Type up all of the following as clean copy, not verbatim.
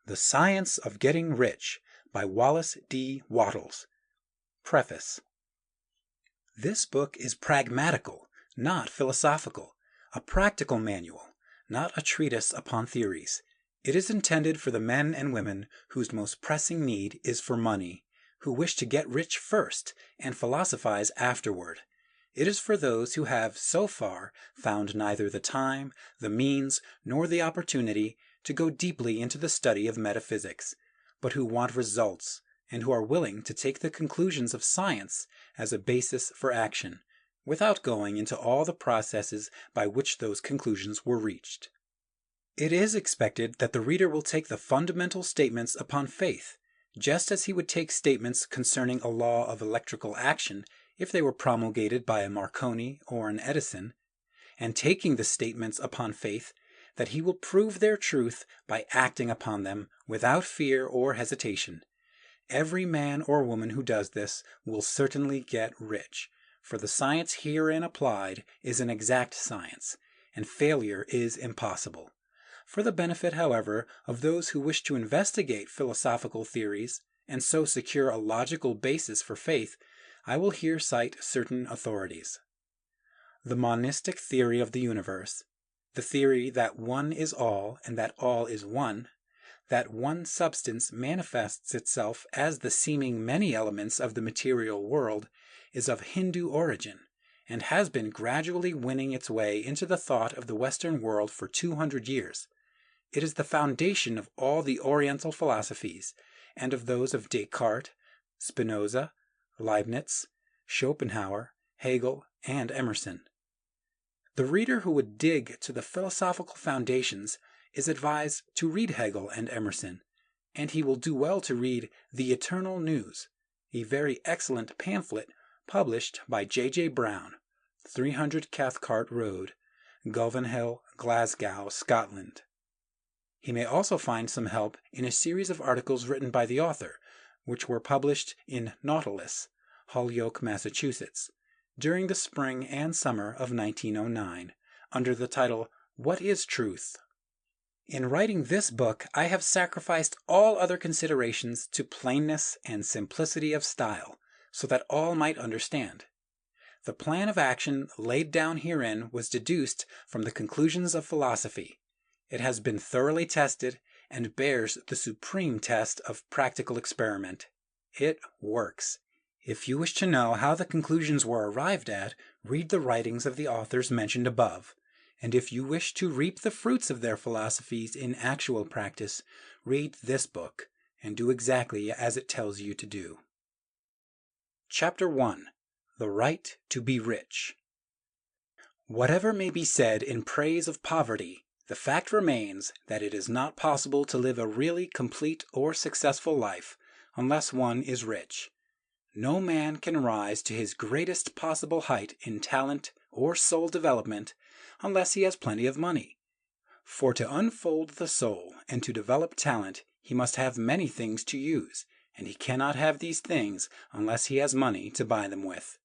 The Science of Getting Rich by Wallace D. Wattles. Preface. This book is pragmatical, not philosophical, a practical manual, not a treatise upon theories. It is intended for the men and women whose most pressing need is for money, who wish to get rich first and philosophize afterward. It is for those who have, so far, found neither the time, the means, nor the opportunity to go deeply into the study of metaphysics, but who want results, and who are willing to take the conclusions of science as a basis for action, without going into all the processes by which those conclusions were reached. It is expected that the reader will take the fundamental statements upon faith, just as he would take statements concerning a law of electrical action if they were promulgated by a Marconi or an Edison, and taking the statements upon faith, that he will prove their truth by acting upon them without fear or hesitation. Every man or woman who does this will certainly get rich, for the science herein applied is an exact science, and failure is impossible. For the benefit, however, of those who wish to investigate philosophical theories, and so secure a logical basis for faith, I will here cite certain authorities. The monistic theory of the universe, the theory that one is all and that all is one, that one substance manifests itself as the seeming many elements of the material world, is of Hindu origin, and has been gradually winning its way into the thought of the Western world for 200 years. It is the foundation of all the Oriental philosophies, and of those of Descartes, Spinoza, Leibniz, Schopenhauer, Hegel, and Emerson. The reader who would dig to the philosophical foundations is advised to read Hegel and Emerson, and he will do well to read The Eternal News, a very excellent pamphlet published by J. Brown, 300 Cathcart Road, Gulvenhill, Glasgow, Scotland. He may also find some help in a series of articles written by the author, which were published in Nautilus, Holyoke, Massachusetts, during the spring and summer of 1909, under the title, What is Truth? In writing this book, I have sacrificed all other considerations to plainness and simplicity of style, so that all might understand. The plan of action laid down herein was deduced from the conclusions of philosophy. It has been thoroughly tested and bears the supreme test of practical experiment. It works. If you wish to know how the conclusions were arrived at, read the writings of the authors mentioned above, and if you wish to reap the fruits of their philosophies in actual practice, read this book, and do exactly as it tells you to do. Chapter 1. The Right to be Rich. Whatever may be said in praise of poverty, the fact remains that it is not possible to live a really complete or successful life unless one is rich. No man can rise to his greatest possible height in talent or soul development unless he has plenty of money. For to unfold the soul and to develop talent, he must have many things to use, and he cannot have these things unless he has money to buy them with.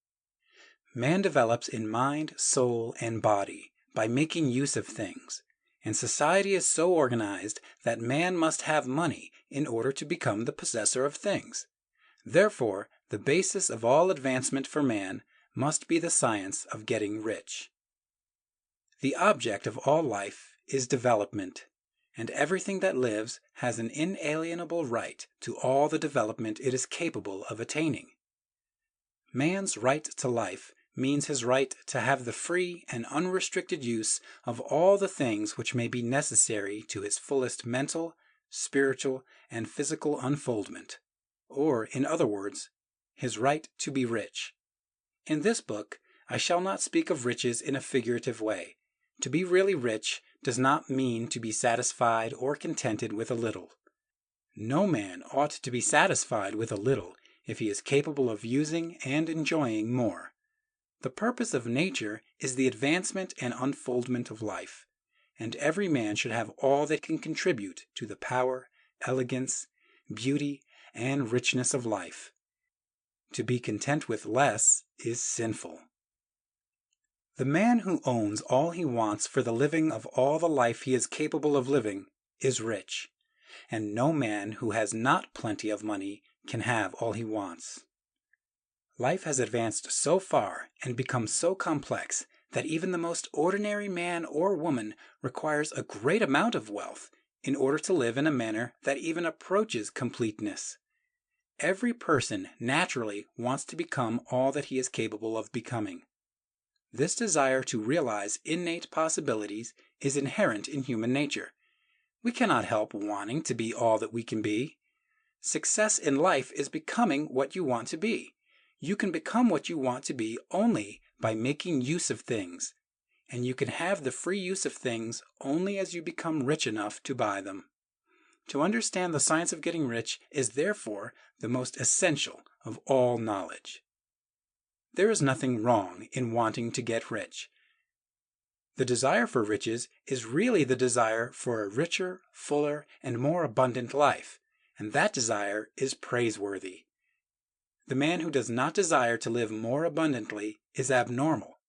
Man develops in mind, soul, and body by making use of things, and society is so organized that man must have money in order to become the possessor of things. Therefore, the basis of all advancement for man must be the science of getting rich. The object of all life is development, and everything that lives has an inalienable right to all the development it is capable of attaining. Man's right to life means his right to have the free and unrestricted use of all the things which may be necessary to his fullest mental, spiritual, and physical unfoldment, or, in other words, his right to be rich. In this book, I shall not speak of riches in a figurative way. To be really rich does not mean to be satisfied or contented with a little. No man ought to be satisfied with a little if he is capable of using and enjoying more. The purpose of nature is the advancement and unfoldment of life, and every man should have all that can contribute to the power, elegance, beauty, and richness of life. To be content with less is sinful. The man who owns all he wants for the living of all the life he is capable of living is rich. and no man who has not plenty of money can have all he wants. Life has advanced so far and become so complex that even the most ordinary man or woman requires a great amount of wealth in order to live in a manner that even approaches completeness. Every person naturally wants to become all that he is capable of becoming. This desire to realize innate possibilities is inherent in human nature. We cannot help wanting to be all that we can be. Success in life is becoming what you want to be. You can become what you want to be only by making use of things, and you can have the free use of things only as you become rich enough to buy them. To understand the science of getting rich is therefore the most essential of all knowledge. There is nothing wrong in wanting to get rich. The desire for riches is really the desire for a richer, fuller, and more abundant life, and that desire is praiseworthy. The man who does not desire to live more abundantly is abnormal,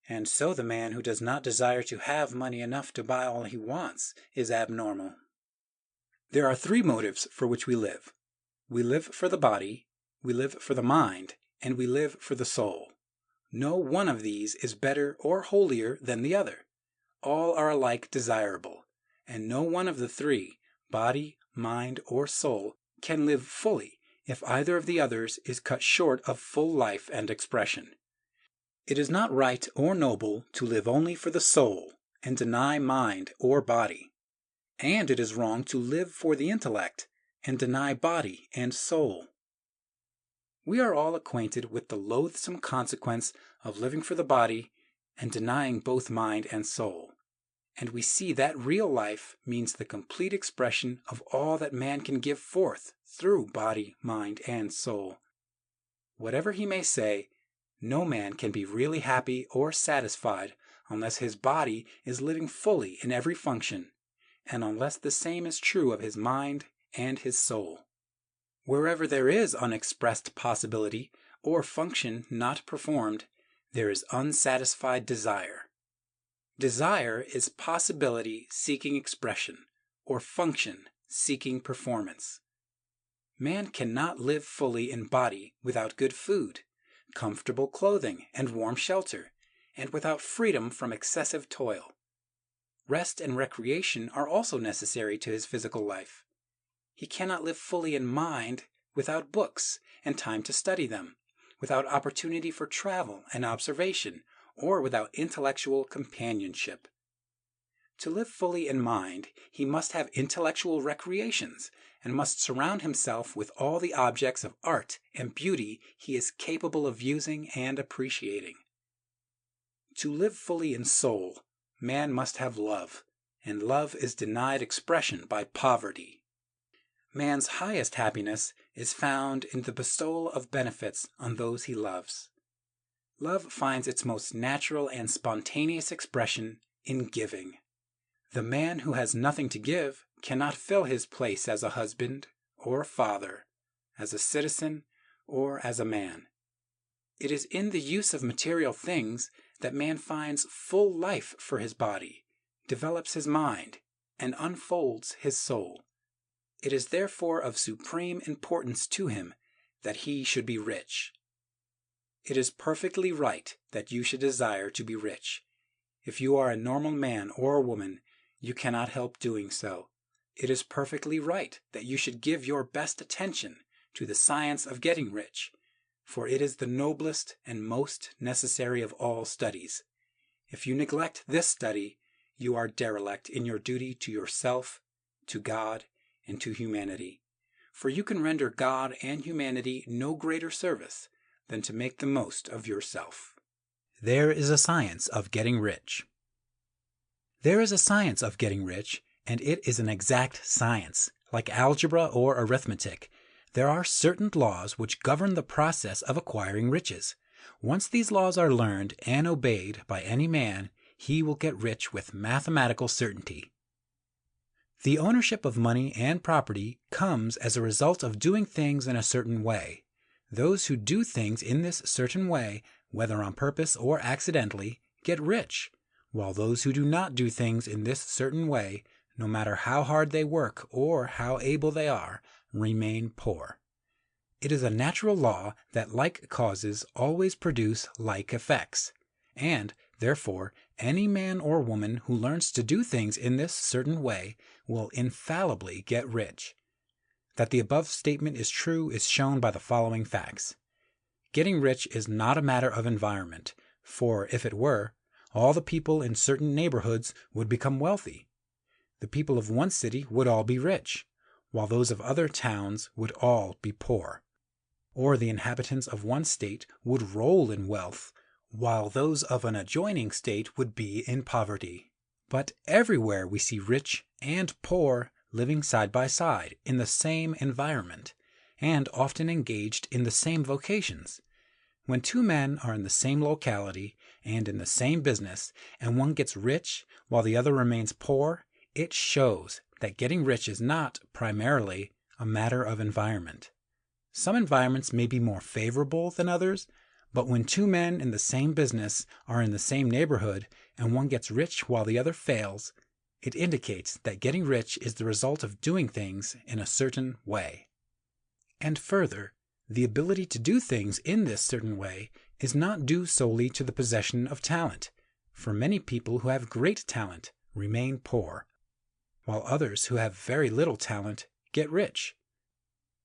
and so the man who does not desire to have money enough to buy all he wants is abnormal. There are three motives for which we live. We live for the body, we live for the mind, and we live for the soul. No one of these is better or holier than the other. All are alike desirable, and no one of the three, body, mind, or soul, can live fully if either of the others is cut short of full life and expression. It is not right or noble to live only for the soul and deny mind or body. And it is wrong to live for the intellect and deny body and soul. We are all acquainted with the loathsome consequence of living for the body and denying both mind and soul, and we see that real life means the complete expression of all that man can give forth through body, mind, and soul. Whatever he may say, no man can be really happy or satisfied unless his body is living fully in every function, and unless the same is true of his mind and his soul. Wherever there is unexpressed possibility or function not performed, there is unsatisfied desire. Desire is possibility seeking expression, or function seeking performance. Man cannot live fully in body without good food, comfortable clothing, and warm shelter, and without freedom from excessive toil. Rest and recreation are also necessary to his physical life. He cannot live fully in mind without books and time to study them, without opportunity for travel and observation, or without intellectual companionship. To live fully in mind, he must have intellectual recreations and must surround himself with all the objects of art and beauty he is capable of using and appreciating. To live fully in soul, man must have love, and love is denied expression by poverty. Man's highest happiness is found in the bestowal of benefits on those he loves. Love finds its most natural and spontaneous expression in giving. The man who has nothing to give cannot fill his place as a husband or father, as a citizen or as a man. It is in the use of material things that man finds full life for his body, develops his mind, and unfolds his soul. It is therefore of supreme importance to him that he should be rich. It is perfectly right that you should desire to be rich. If you are a normal man or woman, you cannot help doing so. It is perfectly right that you should give your best attention to the science of getting rich, for it is the noblest and most necessary of all studies. If you neglect this study, you are derelict in your duty to yourself, to God, and to humanity. For you can render God and humanity no greater service than to make the most of yourself. There is a science of getting rich. There is a science of getting rich, and it is an exact science. Like algebra or arithmetic, there are certain laws which govern the process of acquiring riches. Once these laws are learned and obeyed by any man, he will get rich with mathematical certainty. The ownership of money and property comes as a result of doing things in a certain way. Those who do things in this certain way, whether on purpose or accidentally, get rich, while those who do not do things in this certain way no matter how hard they work or how able they are, remain poor. It is a natural law that like causes always produce like effects, and, therefore, any man or woman who learns to do things in this certain way will infallibly get rich. That the above statement is true is shown by the following facts. Getting rich is not a matter of environment, for if it were, all the people in certain neighborhoods would become wealthy. The people of one city would all be rich, while those of other towns would all be poor. Or the inhabitants of one state would roll in wealth, while those of an adjoining state would be in poverty. But everywhere we see rich and poor living side by side in the same environment, and often engaged in the same vocations. When two men are in the same locality and in the same business, and one gets rich while the other remains poor, it shows that getting rich is not primarily a matter of environment. Some environments may be more favorable than others, but when two men in the same business are in the same neighborhood and one gets rich while the other fails, it indicates that getting rich is the result of doing things in a certain way. And further, the ability to do things in this certain way is not due solely to the possession of talent, for many people who have great talent remain poor, while others who have very little talent get rich.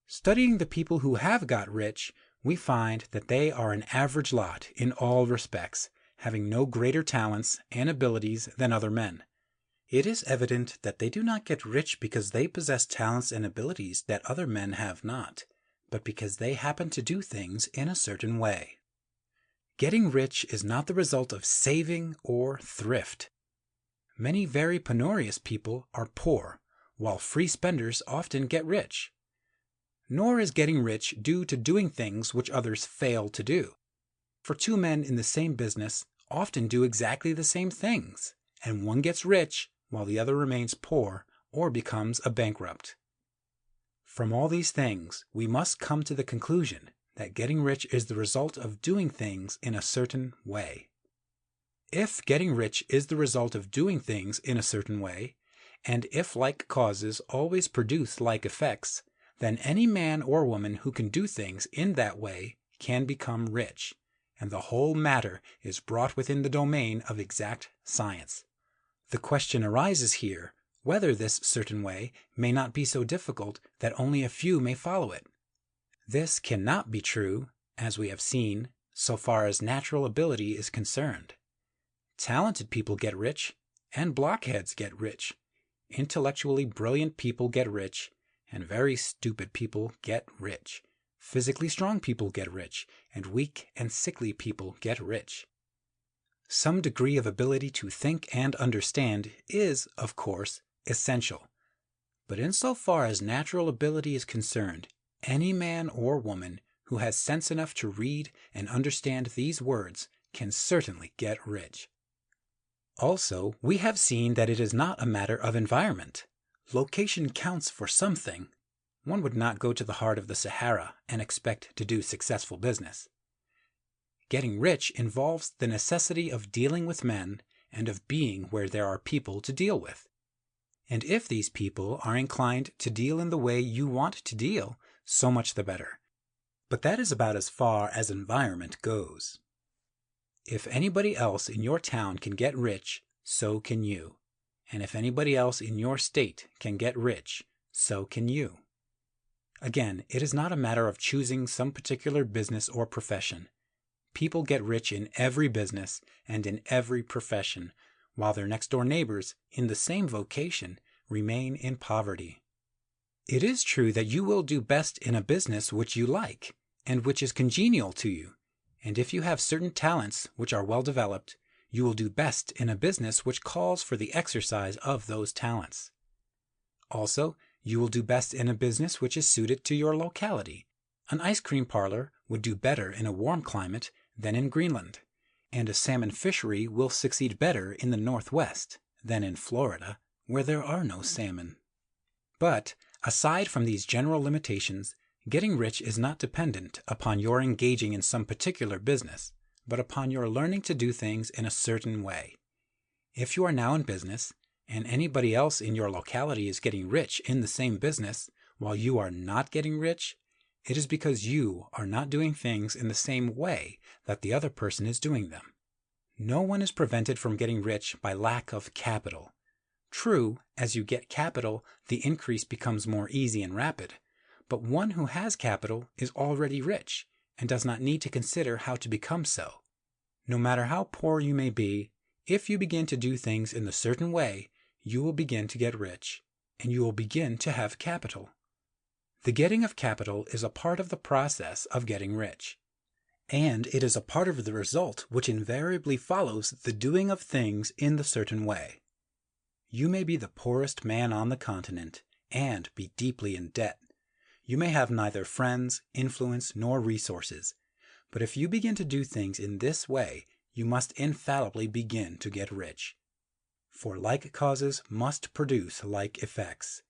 Studying the people who have got rich, we find that they are an average lot in all respects, having no greater talents and abilities than other men. It is evident that they do not get rich because they possess talents and abilities that other men have not, but because they happen to do things in a certain way. Getting rich is not the result of saving or thrift. Many very penurious people are poor, while free spenders often get rich. Nor is getting rich due to doing things which others fail to do. For two men in the same business often do exactly the same things, and one gets rich while the other remains poor or becomes a bankrupt. From all these things, we must come to the conclusion that getting rich is the result of doing things in a certain way. If getting rich is the result of doing things in a certain way, and if like causes always produce like effects, then any man or woman who can do things in that way can become rich, and the whole matter is brought within the domain of exact science. The question arises here whether this certain way may not be so difficult that only a few may follow it. This cannot be true, as we have seen, so far as natural ability is concerned. Talented people get rich, and blockheads get rich. Intellectually brilliant people get rich, and very stupid people get rich. Physically strong people get rich, and weak and sickly people get rich. Some degree of ability to think and understand is, of course, essential. But insofar as natural ability is concerned, any man or woman who has sense enough to read and understand these words can certainly get rich. Also, we have seen that it is not a matter of environment. Location counts for something. One would not go to the heart of the Sahara and expect to do successful business. Getting rich involves the necessity of dealing with men and of being where there are people to deal with. And if these people are inclined to deal in the way you want to deal, so much the better. But that is about as far as environment goes. If anybody else in your town can get rich, so can you. And if anybody else in your state can get rich, so can you. Again, it is not a matter of choosing some particular business or profession. People get rich in every business and in every profession, while their next-door neighbors in the same vocation remain in poverty. It is true that you will do best in a business which you like, and which is congenial to you, and if you have certain talents which are well developed, you will do best in a business which calls for the exercise of those talents. Also, you will do best in a business which is suited to your locality. An ice cream parlor would do better in a warm climate than in Greenland, and a salmon fishery will succeed better in the Northwest than in Florida, where there are no salmon. But, aside from these general limitations, getting rich is not dependent upon your engaging in some particular business, but upon your learning to do things in a certain way. If you are now in business, and anybody else in your locality is getting rich in the same business while you are not getting rich, it is because you are not doing things in the same way that the other person is doing them. No one is prevented from getting rich by lack of capital. True, as you get capital, the increase becomes more easy and rapid, but one who has capital is already rich and does not need to consider how to become so. No matter how poor you may be, if you begin to do things in a certain way, you will begin to get rich, and you will begin to have capital. The getting of capital is a part of the process of getting rich, and it is a part of the result which invariably follows the doing of things in the certain way. You may be the poorest man on the continent, and be deeply in debt. You may have neither friends, influence, nor resources, but if you begin to do things in this way, you must infallibly begin to get rich. For like causes must produce like effects.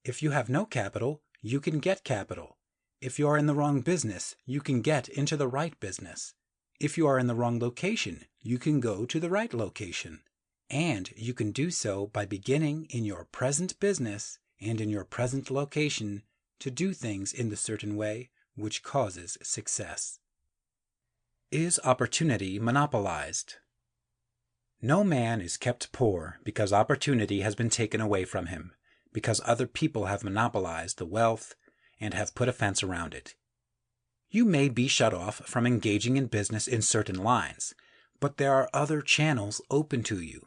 If you have no capital, you can get capital. If you are in the wrong business, you can get into the right business. If you are in the wrong location, you can go to the right location. And you can do so by beginning in your present business and in your present location to do things in the certain way which causes success. Is opportunity monopolized? No man is kept poor because opportunity has been taken away from him, because other people have monopolized the wealth and have put a fence around it. You may be shut off from engaging in business in certain lines, but there are other channels open to you.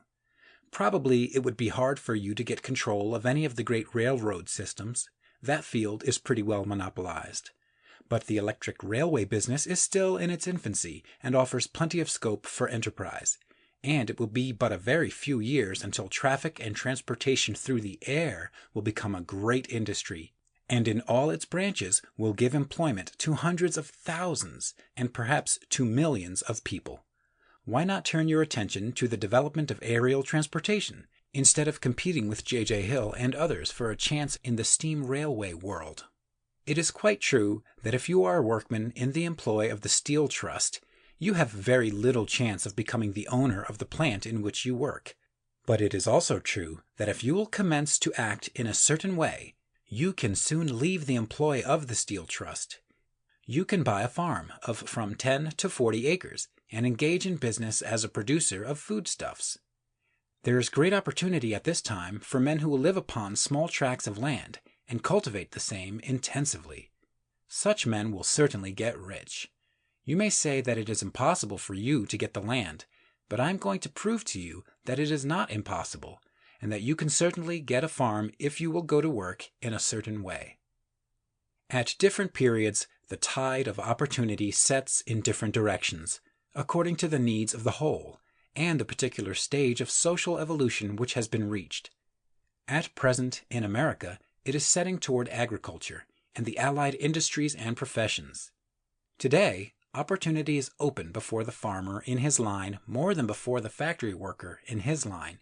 Probably it would be hard for you to get control of any of the great railroad systems. That field is pretty well monopolized. But the electric railway business is still in its infancy and offers plenty of scope for enterprise. And it will be but a very few years until traffic and transportation through the air will become a great industry, and in all its branches will give employment to hundreds of thousands and perhaps to millions of people. Why not turn your attention to the development of aerial transportation, instead of competing with J.J. Hill and others for a chance in the steam railway world? It is quite true that if you are a workman in the employ of the Steel Trust, you have very little chance of becoming the owner of the plant in which you work. But it is also true that if you will commence to act in a certain way, you can soon leave the employ of the Steel Trust. You can buy a farm of from 10 to 40 acres and engage in business as a producer of foodstuffs. There is great opportunity at this time for men who will live upon small tracts of land and cultivate the same intensively. Such men will certainly get rich. You may say that it is impossible for you to get the land, but I am going to prove to you that it is not impossible, and that you can certainly get a farm if you will go to work in a certain way. At different periods, the tide of opportunity sets in different directions, according to the needs of the whole, and the particular stage of social evolution which has been reached. At present, in America, it is setting toward agriculture and the allied industries and professions. Today, opportunity is open before the farmer in his line more than before the factory worker in his line.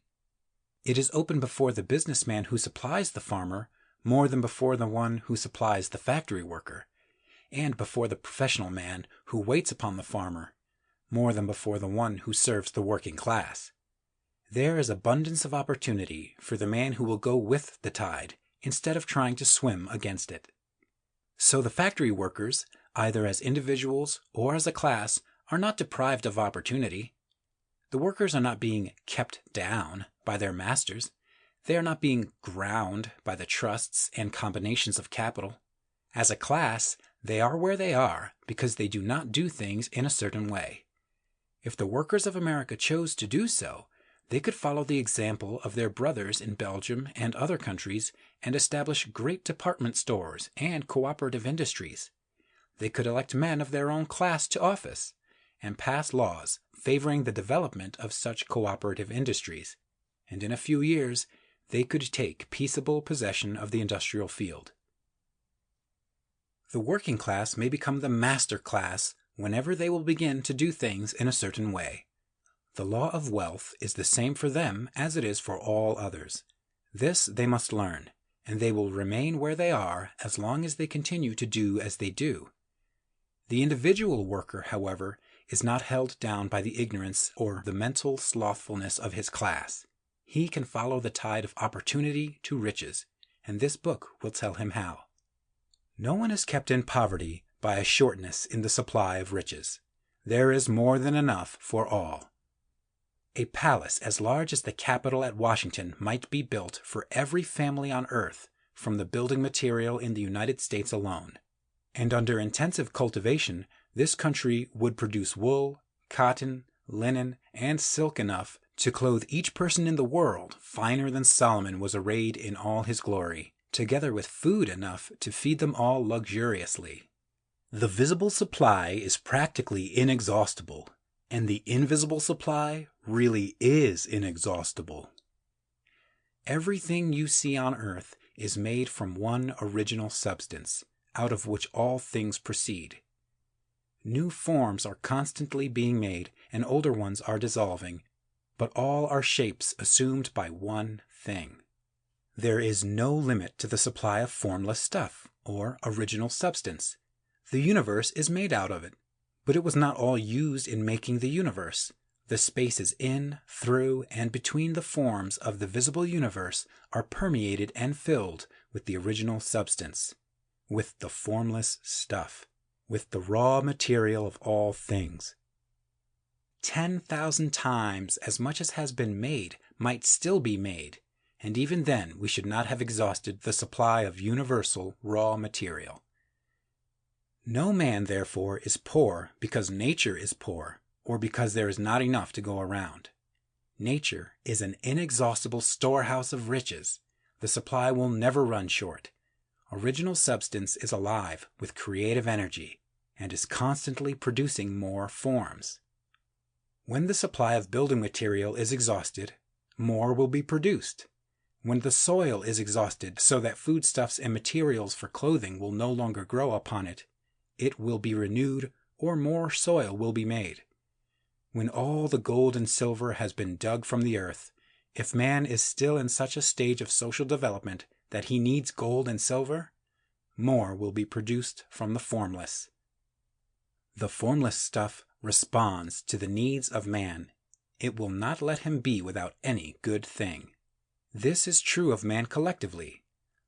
It is open before the businessman who supplies the farmer more than before the one who supplies the factory worker, and before the professional man who waits upon the farmer more than before the one who serves the working class. There is abundance of opportunity for the man who will go with the tide instead of trying to swim against it. So the factory workers, either as individuals or as a class, are not deprived of opportunity. The workers are not being kept down by their masters. They are not being ground by the trusts and combinations of capital. As a class, they are where they are because they do not do things in a certain way. If the workers of America chose to do so, they could follow the example of their brothers in Belgium and other countries and establish great department stores and cooperative industries. They could elect men of their own class to office and pass laws favoring the development of such cooperative industries, and in a few years they could take peaceable possession of the industrial field. The working class may become the master class whenever they will begin to do things in a certain way. The law of wealth is the same for them as it is for all others. This they must learn, and they will remain where they are as long as they continue to do as they do. The individual worker, however, is not held down by the ignorance or the mental slothfulness of his class. he can follow the tide of opportunity to riches, and this book will tell him how. No one is kept in poverty by a shortness in the supply of riches. There is more than enough for all. A palace as large as the Capitol at Washington might be built for every family on earth from the building material in the United States alone. And under intensive cultivation, this country would produce wool, cotton, linen, and silk enough to clothe each person in the world finer than Solomon was arrayed in all his glory, together with food enough to feed them all luxuriously. The visible supply is practically inexhaustible, and the invisible supply really is inexhaustible. Everything you see on earth is made from one original substance, out of which all things proceed. New forms are constantly being made, and older ones are dissolving, but all are shapes assumed by one thing. There is no limit to the supply of formless stuff, or original substance. The universe is made out of it, but it was not all used in making the universe. The spaces in, through, and between the forms of the visible universe are permeated and filled with the original substance, with the formless stuff, with the raw material of all things. 10,000 times as much as has been made might still be made, and even then we should not have exhausted the supply of universal raw material. No man, therefore, is poor because nature is poor, or because there is not enough to go around. Nature is an inexhaustible storehouse of riches. The supply will never run short. Original substance is alive with creative energy and is constantly producing more forms. When the supply of building material is exhausted, more will be produced. When the soil is exhausted so that foodstuffs and materials for clothing will no longer grow upon it, it will be renewed or more soil will be made. When all the gold and silver has been dug from the earth, if man is still in such a stage of social development that he needs gold and silver, more will be produced from the formless. The formless stuff responds to the needs of man. It will not let him be without any good thing. This is true of man collectively.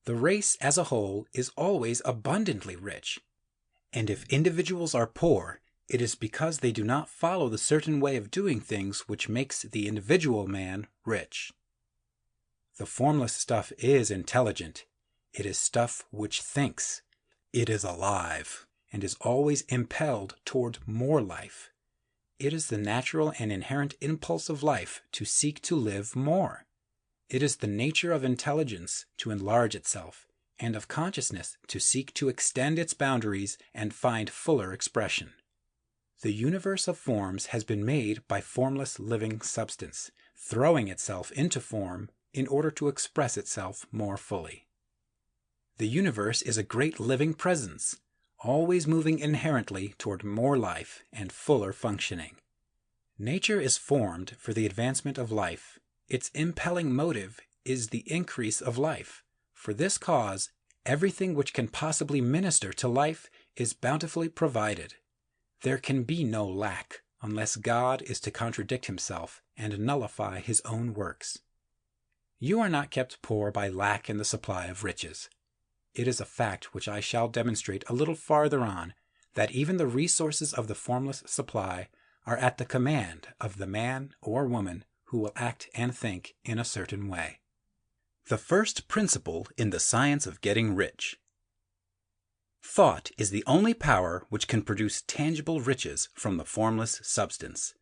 The race as a whole is always abundantly rich. And if individuals are poor, it is because they do not follow the certain way of doing things which makes the individual man rich. The formless stuff is intelligent. It is stuff which thinks. It is alive, and is always impelled toward more life. It is the natural and inherent impulse of life to seek to live more. It is the nature of intelligence to enlarge itself, and of consciousness to seek to extend its boundaries and find fuller expression. The universe of forms has been made by formless living substance, throwing itself into form in order to express itself more fully. The universe is a great living presence, always moving inherently toward more life and fuller functioning. Nature is formed for the advancement of life. Its impelling motive is the increase of life. For this cause, everything which can possibly minister to life is bountifully provided. There can be no lack unless God is to contradict himself and nullify his own works. You are not kept poor by lack in the supply of riches. It is a fact which I shall demonstrate a little farther on, that even the resources of the formless supply are at the command of the man or woman who will act and think in a certain way. The first principle in the science of getting rich. Thought is the only power which can produce tangible riches from the formless substance.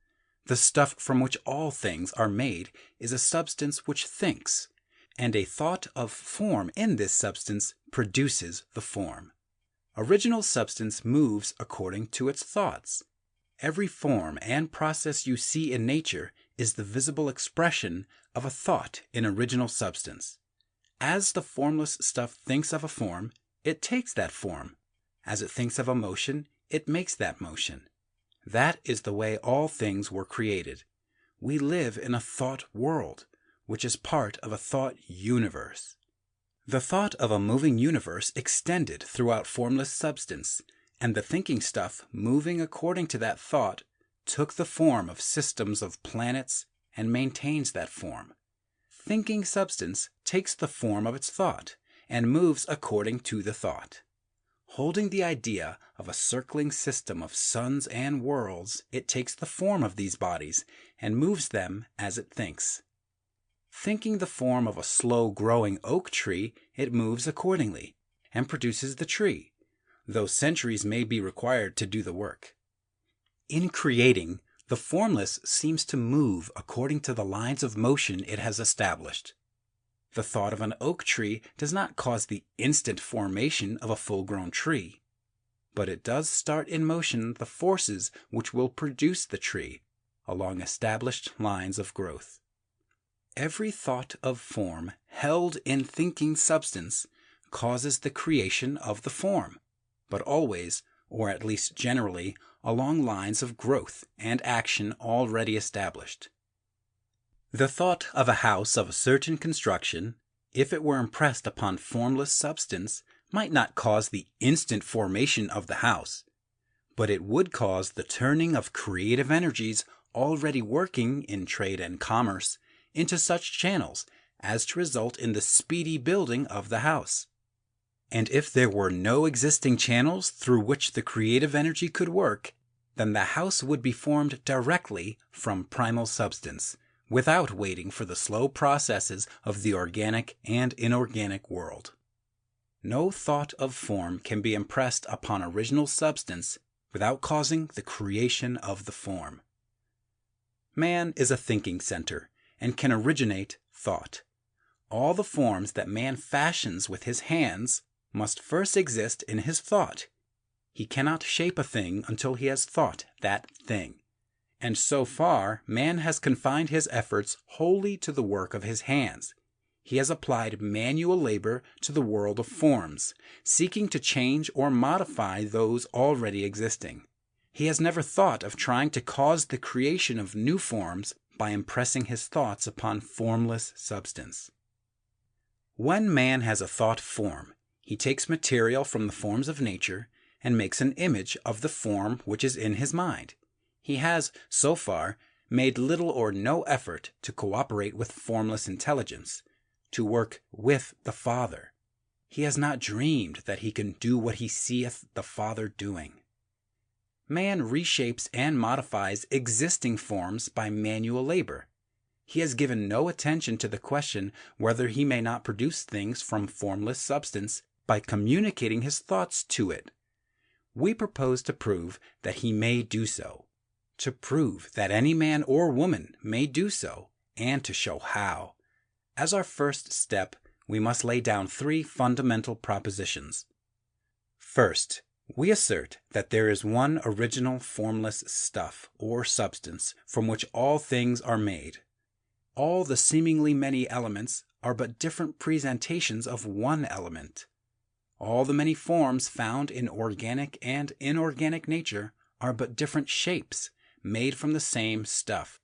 The stuff from which all things are made is a substance which thinks, and a thought of form in this substance produces the form. Original substance moves according to its thoughts. Every form and process you see in nature is the visible expression of a thought in original substance. As the formless stuff thinks of a form, it takes that form. As it thinks of a motion, it makes that motion. That is the way all things were created. We live in a thought world, which is part of a thought universe. The thought of a moving universe extended throughout formless substance, and the thinking stuff moving according to that thought took the form of systems of planets and maintains that form. thinking substance takes the form of its thought and moves according to the thought. Holding the idea of a circling system of suns and worlds, it takes the form of these bodies and moves them as it thinks. Thinking the form of a slow-growing oak tree, it moves accordingly and produces the tree, though centuries may be required to do the work. In creating, the formless seems to move according to the lines of motion it has established. The thought of an oak tree does not cause the instant formation of a full-grown tree, but it does start in motion the forces which will produce the tree along established lines of growth. Every thought of form held in thinking substance causes the creation of the form, but always, or at least generally, along lines of growth and action already established. The thought of a house of a certain construction, if it were impressed upon formless substance, might not cause the instant formation of the house, but it would cause the turning of creative energies already working in trade and commerce into such channels as to result in the speedy building of the house. And if there were no existing channels through which the creative energy could work, then the house would be formed directly from primal substance, without waiting for the slow processes of the organic and inorganic world. No thought of form can be impressed upon original substance without causing the creation of the form. Man is a thinking center and can originate thought. All the forms that man fashions with his hands must first exist in his thought. He cannot shape a thing until he has thought that thing. And so far, man has confined his efforts wholly to the work of his hands. He has applied manual labor to the world of forms, seeking to change or modify those already existing. He has never thought of trying to cause the creation of new forms by impressing his thoughts upon formless substance. When man has a thought form, he takes material from the forms of nature and makes an image of the form which is in his mind. He has, so far, made little or no effort to cooperate with formless intelligence, to work with the Father. He has not dreamed that he can do what he seeth the Father doing. Man reshapes and modifies existing forms by manual labor. He has given no attention to the question whether he may not produce things from formless substance by communicating his thoughts to it. We propose to prove that he may do so, to prove that any man or woman may do so, and to show how. As our first step, we must lay down 3 fundamental propositions. First, we assert that there is one original formless stuff or substance from which all things are made. All the seemingly many elements are but different presentations of one element. All the many forms found in organic and inorganic nature are but different shapes made from the same stuff.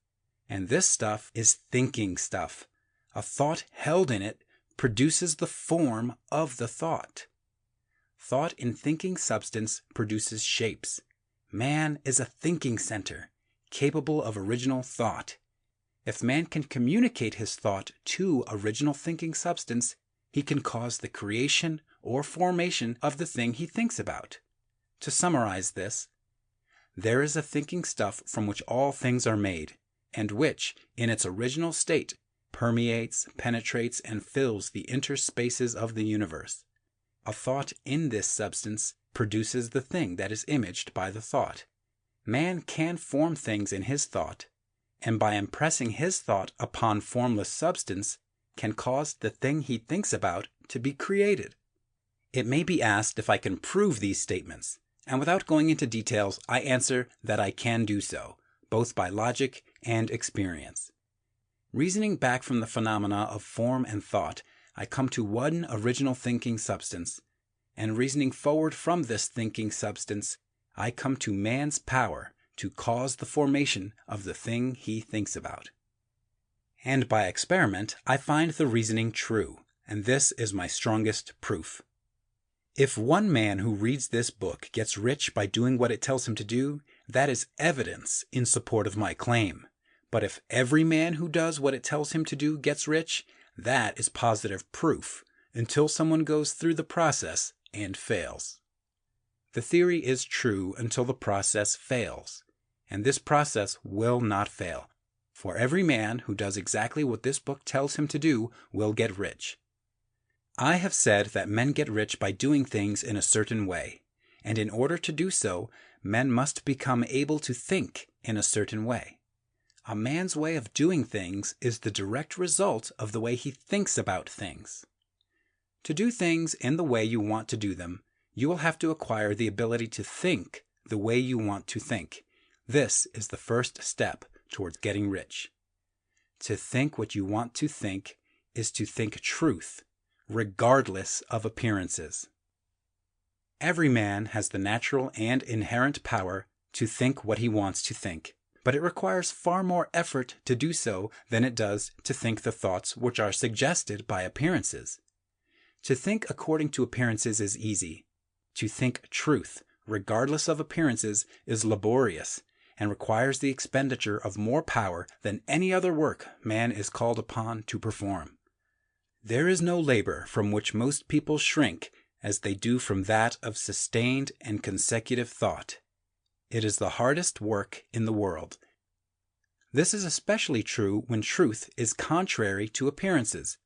And this stuff is thinking stuff. A thought held in it produces the form of the thought. Thought in thinking substance produces shapes. Man is a thinking center, capable of original thought. If man can communicate his thought to original thinking substance, he can cause the creation or formation of the thing he thinks about. To summarize this, there is a thinking stuff from which all things are made, and which, in its original state, permeates, penetrates, and fills the interspaces of the universe. A thought in this substance produces the thing that is imaged by the thought. Man can form things in his thought, and by impressing his thought upon formless substance, can cause the thing he thinks about to be created. It may be asked if I can prove these statements, and without going into details, I answer that I can do so, both by logic and experience. Reasoning back from the phenomena of form and thought, I come to one original thinking substance, and reasoning forward from this thinking substance, I come to man's power to cause the formation of the thing he thinks about. And by experiment, I find the reasoning true, and this is my strongest proof. If one man who reads this book gets rich by doing what it tells him to do, that is evidence in support of my claim. But if every man who does what it tells him to do gets rich, that is positive proof, until someone goes through the process and fails. The theory is true until the process fails, and this process will not fail, for every man who does exactly what this book tells him to do will get rich. I have said that men get rich by doing things in a certain way, and in order to do so, men must become able to think in a certain way. A man's way of doing things is the direct result of the way he thinks about things. To do things in the way you want to do them, you will have to acquire the ability to think the way you want to think. This is the first step towards getting rich. To think what you want to think is to think truth, regardless of appearances. Every man has the natural and inherent power to think what he wants to think, but it requires far more effort to do so than it does to think the thoughts which are suggested by appearances. To think according to appearances is easy. To think truth, regardless of appearances, is laborious and requires the expenditure of more power than any other work man is called upon to perform. There is no labor from which most people shrink as they do from that of sustained and consecutive thought. It is the hardest work in the world. This is especially true when truth is contrary to appearances.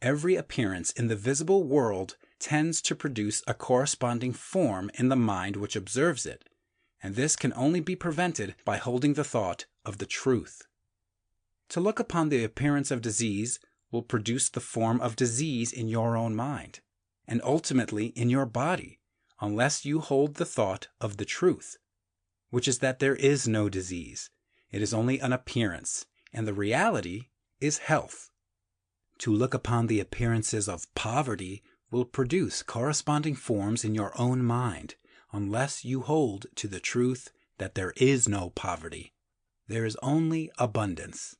Every appearance in the visible world tends to produce a corresponding form in the mind which observes it, and this can only be prevented by holding the thought of the truth. To look upon the appearance of disease will produce the form of disease in your own mind, and ultimately in your body, unless you hold the thought of the truth, which is that there is no disease. It is only an appearance, and the reality is health. To look upon the appearances of poverty will produce corresponding forms in your own mind, unless you hold to the truth that there is no poverty. There is only abundance.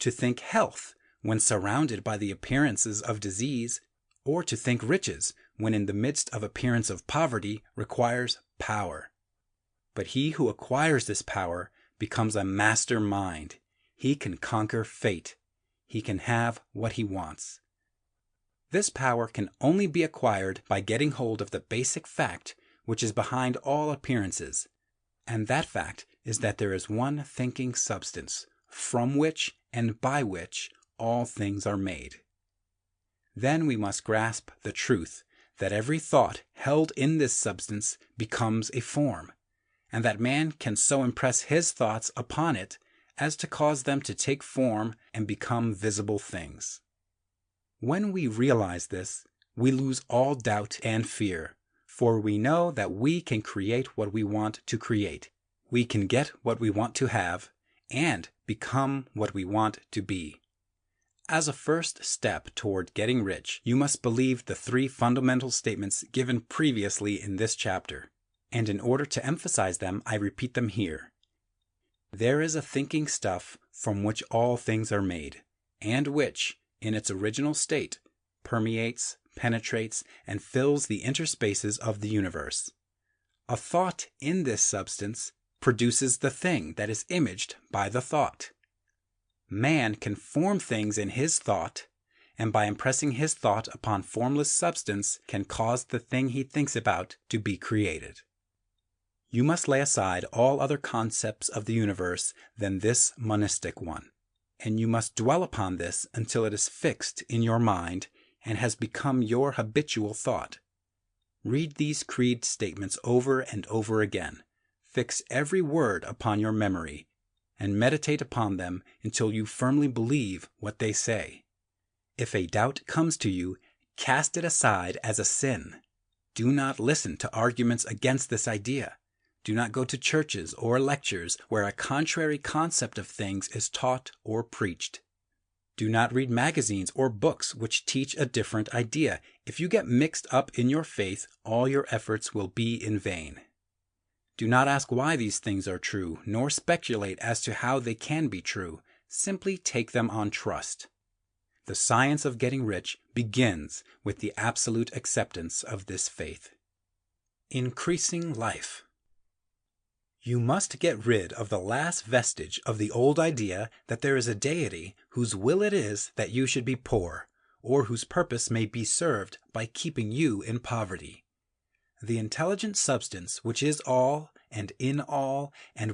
To think health when surrounded by the appearances of disease, or to think riches when in the midst of appearance of poverty, requires power. But he who acquires this power becomes a master mind. He can conquer fate. He can have what he wants. This power can only be acquired by getting hold of the basic fact which is behind all appearances, and that fact is that there is one thinking substance, from which and by which all things are made. Then we must grasp the truth that every thought held in this substance becomes a form, and that man can so impress his thoughts upon it as to cause them to take form and become visible things. When we realize this, we lose all doubt and fear, for we know that we can create what we want to create. We can get what we want to have, and become what we want to be. As a first step toward getting rich, you must believe the 3 fundamental statements given previously in this chapter, and in order to emphasize them, I repeat them here. There is a thinking stuff from which all things are made, and which, in its original state, permeates, penetrates, and fills the interspaces of the universe. A thought in this substance produces the thing that is imaged by the thought. Man can form things in his thought, and by impressing his thought upon formless substance can cause the thing he thinks about to be created. You must lay aside all other concepts of the universe than this monistic one, and you must dwell upon this until it is fixed in your mind and has become your habitual thought. Read these creed statements over and over again. Fix every word upon your memory, and meditate upon them until you firmly believe what they say. If a doubt comes to you, cast it aside as a sin. Do not listen to arguments against this idea. Do not go to churches or lectures where a contrary concept of things is taught or preached. Do not read magazines or books which teach a different idea. If you get mixed up in your faith, all your efforts will be in vain. Do not ask why these things are true, nor speculate as to how they can be true. Simply take them on trust. The science of getting rich begins with the absolute acceptance of this faith. Increasing life. You must get rid of the last vestige of the old idea that there is a deity whose will it is that you should be poor, or whose purpose may be served by keeping you in poverty. The intelligent substance which is all, and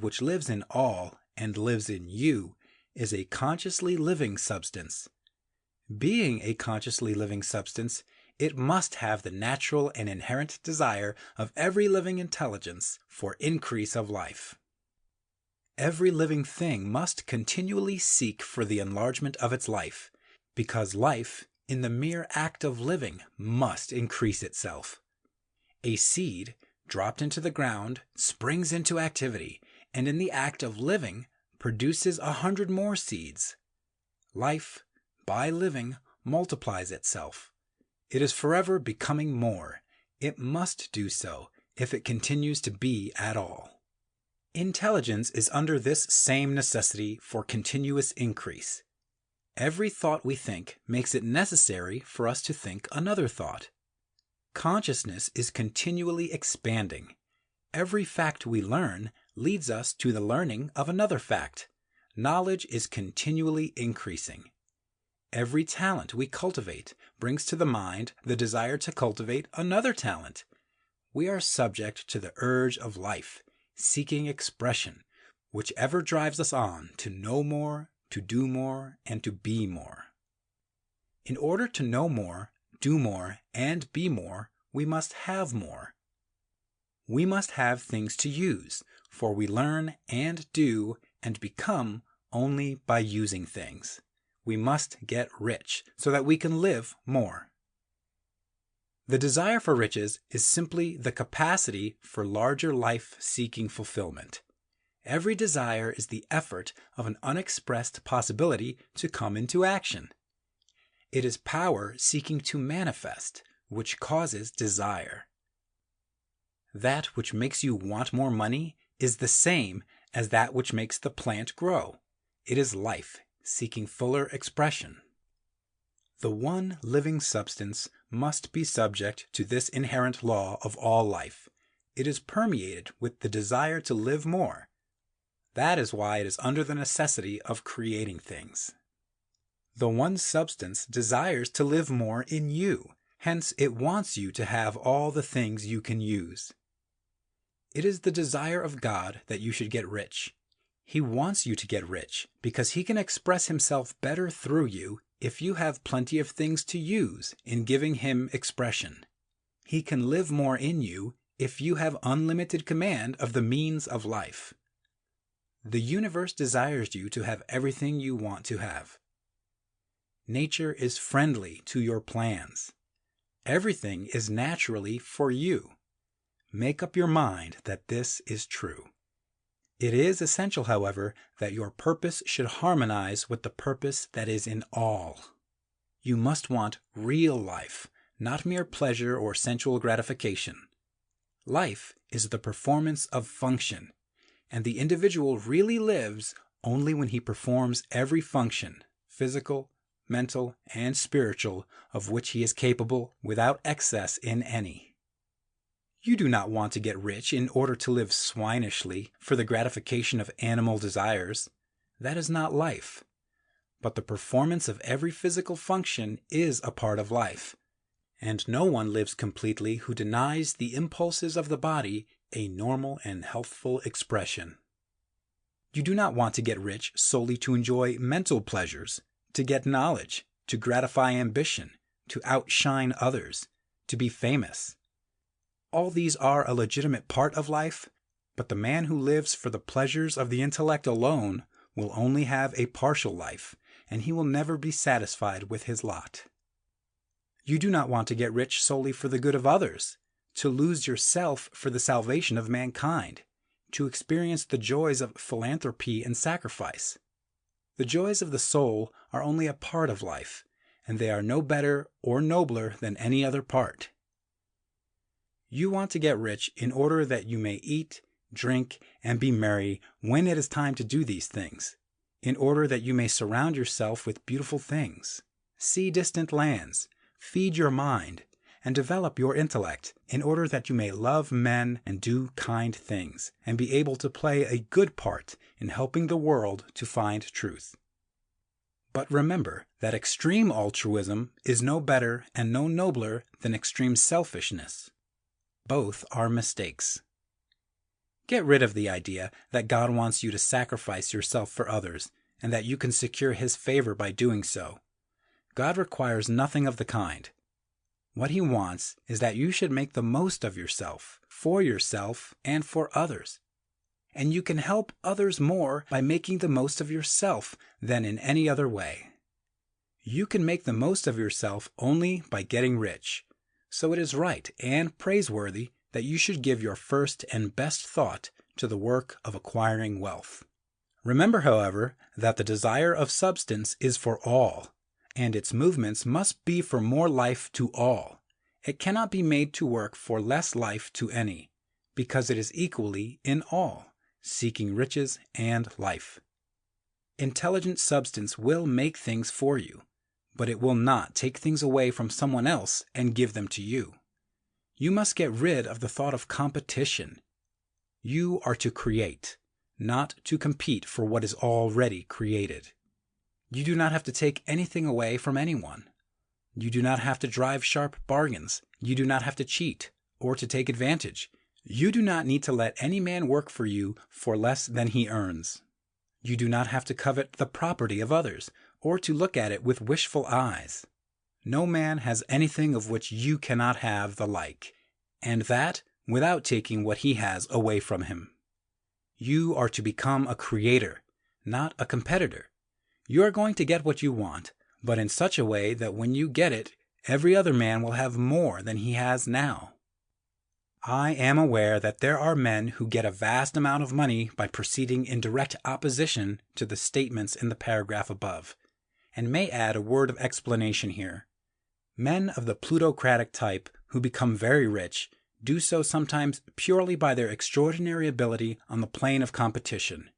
which lives in all, and lives in you, is a consciously living substance. Being a consciously living substance, it must have the natural and inherent desire of every living intelligence for increase of life. Every living thing must continually seek for the enlargement of its life, because life, in the mere act of living, must increase itself. A seed, dropped into the ground, springs into activity, and in the act of living, produces 100 more seeds. Life, by living, multiplies itself. It is forever becoming more. It must do so if it continues to be at all. Intelligence is under this same necessity for continuous increase. Every thought we think makes it necessary for us to think another thought. Consciousness is continually expanding. Every fact we learn leads us to the learning of another fact. Knowledge is continually increasing. Every talent we cultivate brings to the mind the desire to cultivate another talent. We are subject to the urge of life, seeking expression, which ever drives us on to know more, to do more, and to be more. In order to know more, do more, and be more, we must have more. We must have things to use, for we learn and do and become only by using things. We must get rich so that we can live more. The desire for riches is simply the capacity for larger life-seeking fulfillment. Every desire is the effort of an unexpressed possibility to come into action. It is power seeking to manifest, which causes desire. That which makes you want more money is the same as that which makes the plant grow. It is life seeking fuller expression. The one living substance must be subject to this inherent law of all life. It is permeated with the desire to live more. That is why it is under the necessity of creating things. The one substance desires to live more in you, hence it wants you to have all the things you can use. It is the desire of God that you should get rich. He wants you to get rich because he can express himself better through you if you have plenty of things to use in giving him expression. He can live more in you if you have unlimited command of the means of life. The universe desires you to have everything you want to have. Nature is friendly to your plans. Everything is naturally for you. Make up your mind that this is true. It is essential, however, that your purpose should harmonize with the purpose that is in all. You must want real life, not mere pleasure or sensual gratification. Life is the performance of function, and the individual really lives only when he performs every function, physical, mental, and spiritual, of which he is capable without excess in any. You do not want to get rich in order to live swinishly for the gratification of animal desires. That is not life. But the performance of every physical function is a part of life, and no one lives completely who denies the impulses of the body a normal and healthful expression. You do not want to get rich solely to enjoy mental pleasures, to get knowledge, to gratify ambition, to outshine others, to be famous. All these are a legitimate part of life, but the man who lives for the pleasures of the intellect alone will only have a partial life, and he will never be satisfied with his lot. You do not want to get rich solely for the good of others, to lose yourself for the salvation of mankind, to experience the joys of philanthropy and sacrifice. The joys of the soul are only a part of life, and they are no better or nobler than any other part. You want to get rich in order that you may eat, drink, and be merry when it is time to do these things, in order that you may surround yourself with beautiful things, see distant lands, feed your mind, and develop your intellect in order that you may love men and do kind things, and be able to play a good part in helping the world to find truth. But remember that extreme altruism is no better and no nobler than extreme selfishness. Both are mistakes. Get rid of the idea that God wants you to sacrifice yourself for others, and that you can secure His favor by doing so. God requires nothing of the kind. What He wants is that you should make the most of yourself, for yourself, and for others. And you can help others more by making the most of yourself than in any other way. You can make the most of yourself only by getting rich. So it is right and praiseworthy that you should give your first and best thought to the work of acquiring wealth. Remember, however, that the desire of substance is for all, and its movements must be for more life to all. It cannot be made to work for less life to any, because it is equally in all, seeking riches and life. Intelligent substance will make things for you, but it will not take things away from someone else and give them to you. You must get rid of the thought of competition. You are to create, not to compete for what is already created. You do not have to take anything away from anyone. You do not have to drive sharp bargains. You do not have to cheat or to take advantage. You do not need to let any man work for you for less than he earns. You do not have to covet the property of others or to look at it with wishful eyes. No man has anything of which you cannot have the like, and that without taking what he has away from him. You are to become a creator, not a competitor. You are going to get what you want, but in such a way that when you get it, every other man will have more than he has now. I am aware that there are men who get a vast amount of money by proceeding in direct opposition to the statements in the paragraph above, and may add a word of explanation here. Men of the plutocratic type who become very rich do so sometimes purely by their extraordinary ability on the plane of competition,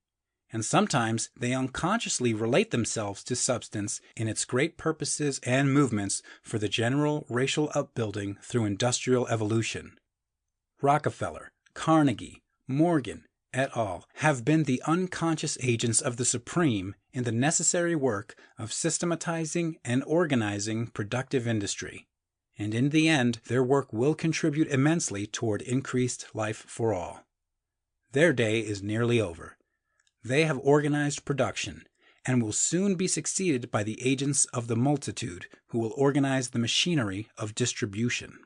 and sometimes they unconsciously relate themselves to substance in its great purposes and movements for the general racial upbuilding through industrial evolution. Rockefeller, Carnegie, Morgan, et al. Have been the unconscious agents of the supreme in the necessary work of systematizing and organizing productive industry, and in the end their work will contribute immensely toward increased life for all. Their day is nearly over. They have organized production, and will soon be succeeded by the agents of the multitude who will organize the machinery of distribution.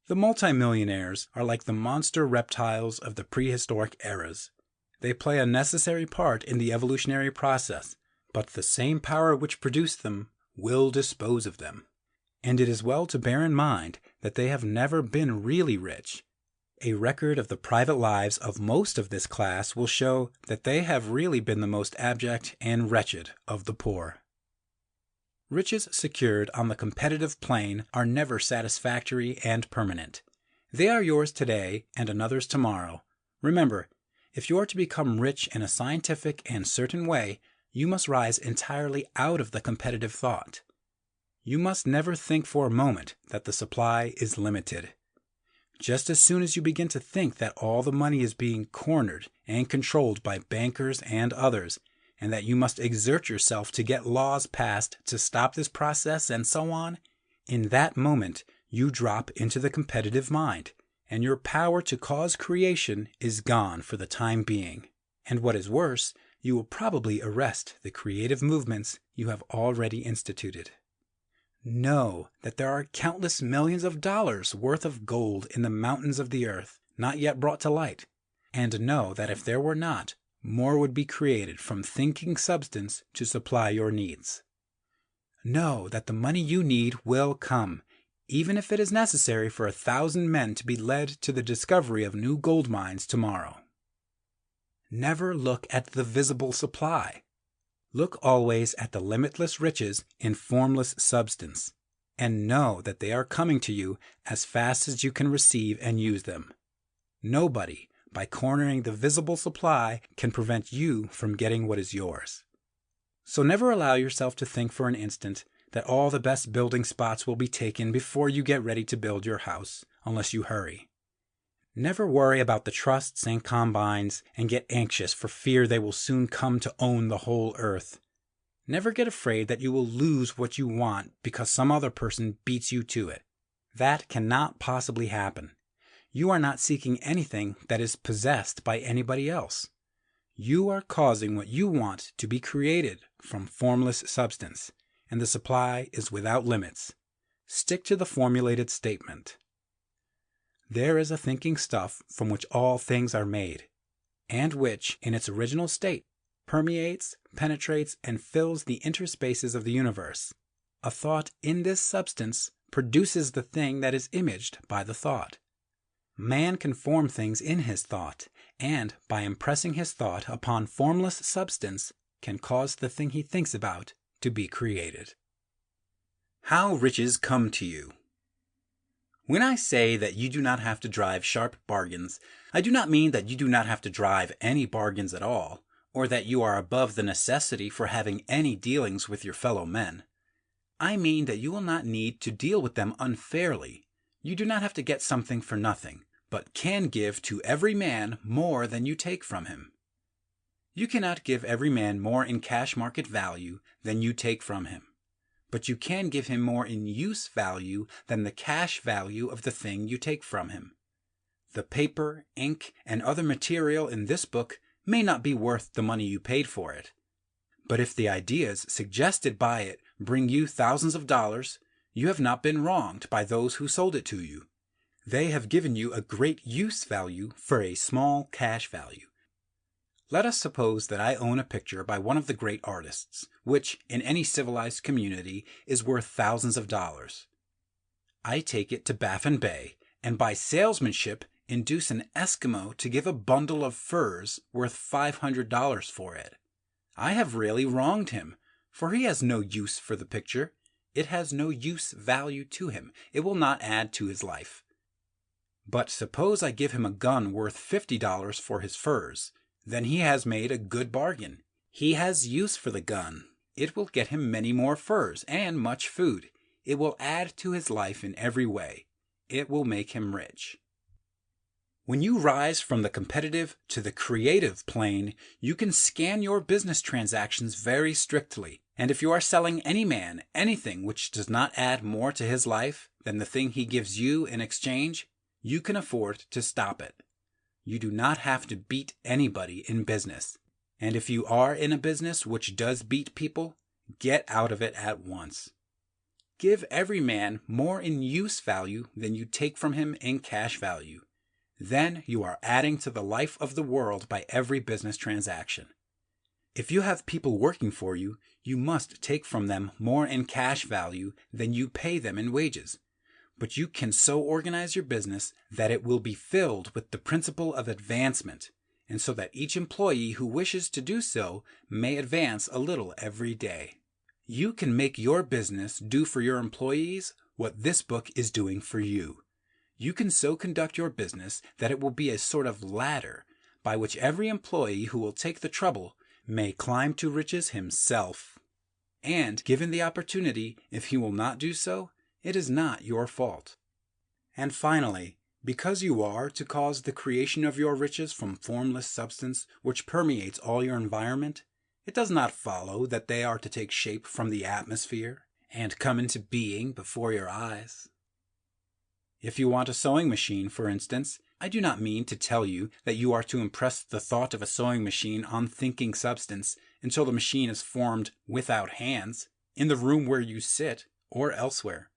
The multimillionaires are like the monster reptiles of the prehistoric eras. They play a necessary part in the evolutionary process, but the same power which produced them will dispose of them. And it is well to bear in mind that they have never been really rich. A record of the private lives of most of this class will show that they have really been the most abject and wretched of the poor. Riches secured on the competitive plane are never satisfactory and permanent. They are yours today and another's tomorrow. Remember, if you are to become rich in a scientific and certain way, you must rise entirely out of the competitive thought. You must never think for a moment that the supply is limited. Just as soon as you begin to think that all the money is being cornered and controlled by bankers and others, and that you must exert yourself to get laws passed to stop this process and so on, in that moment you drop into the competitive mind, and your power to cause creation is gone for the time being. And what is worse, you will probably arrest the creative movements you have already instituted. Know that there are countless millions of dollars worth of gold in the mountains of the earth, not yet brought to light, and know that if there were not, more would be created from thinking substance to supply your needs. Know that the money you need will come, even if it is necessary for 1,000 men to be led to the discovery of new gold mines tomorrow. Never look at the visible supply. Look always at the limitless riches in formless substance, and know that they are coming to you as fast as you can receive and use them. Nobody, by cornering the visible supply, can prevent you from getting what is yours. So never allow yourself to think for an instant that all the best building spots will be taken before you get ready to build your house, unless you hurry. Never worry about the trusts and combines and get anxious for fear they will soon come to own the whole earth. Never get afraid that you will lose what you want because some other person beats you to it. That cannot possibly happen. You are not seeking anything that is possessed by anybody else. You are causing what you want to be created from formless substance, and the supply is without limits. Stick to the formulated statement. There is a thinking stuff from which all things are made, and which, in its original state, permeates, penetrates, and fills the interspaces of the universe. A thought in this substance produces the thing that is imaged by the thought. Man can form things in his thought, and by impressing his thought upon formless substance, can cause the thing he thinks about to be created. How riches come to you. When I say that you do not have to drive sharp bargains, I do not mean that you do not have to drive any bargains at all, or that you are above the necessity for having any dealings with your fellow men. I mean that you will not need to deal with them unfairly. You do not have to get something for nothing, but can give to every man more than you take from him. You cannot give every man more in cash market value than you take from him, but you can give him more in use value than the cash value of the thing you take from him. The paper, ink, and other material in this book may not be worth the money you paid for it, but if the ideas suggested by it bring you thousands of dollars, you have not been wronged by those who sold it to you. They have given you a great use value for a small cash value. Let us suppose that I own a picture by one of the great artists, which, in any civilized community, is worth thousands of dollars. I take it to Baffin Bay, and by salesmanship induce an Eskimo to give a bundle of furs worth $500 for it. I have really wronged him, for he has no use for the picture. It has no use value to him. It will not add to his life. But suppose I give him a gun worth $50 for his furs. Then he has made a good bargain. He has use for the gun. It will get him many more furs and much food. It will add to his life in every way. It will make him rich. When you rise from the competitive to the creative plane, you can scan your business transactions very strictly. And if you are selling any man anything which does not add more to his life than the thing he gives you in exchange, you can afford to stop it. You do not have to beat anybody in business. And if you are in a business which does beat people, get out of it at once. Give every man more in use value than you take from him in cash value. Then you are adding to the life of the world by every business transaction. If you have people working for you, you must take from them more in cash value than you pay them in wages. But you can so organize your business that it will be filled with the principle of advancement, and so that each employee who wishes to do so may advance a little every day. You can make your business do for your employees what this book is doing for you. You can so conduct your business that it will be a sort of ladder by which every employee who will take the trouble may climb to riches himself. And, given the opportunity, if he will not do so, it is not your fault. And finally, because you are to cause the creation of your riches from formless substance which permeates all your environment, it does not follow that they are to take shape from the atmosphere and come into being before your eyes. If you want a sewing machine, for instance, I do not mean to tell you that you are to impress the thought of a sewing machine on thinking substance until the machine is formed without hands, in the room where you sit, or elsewhere.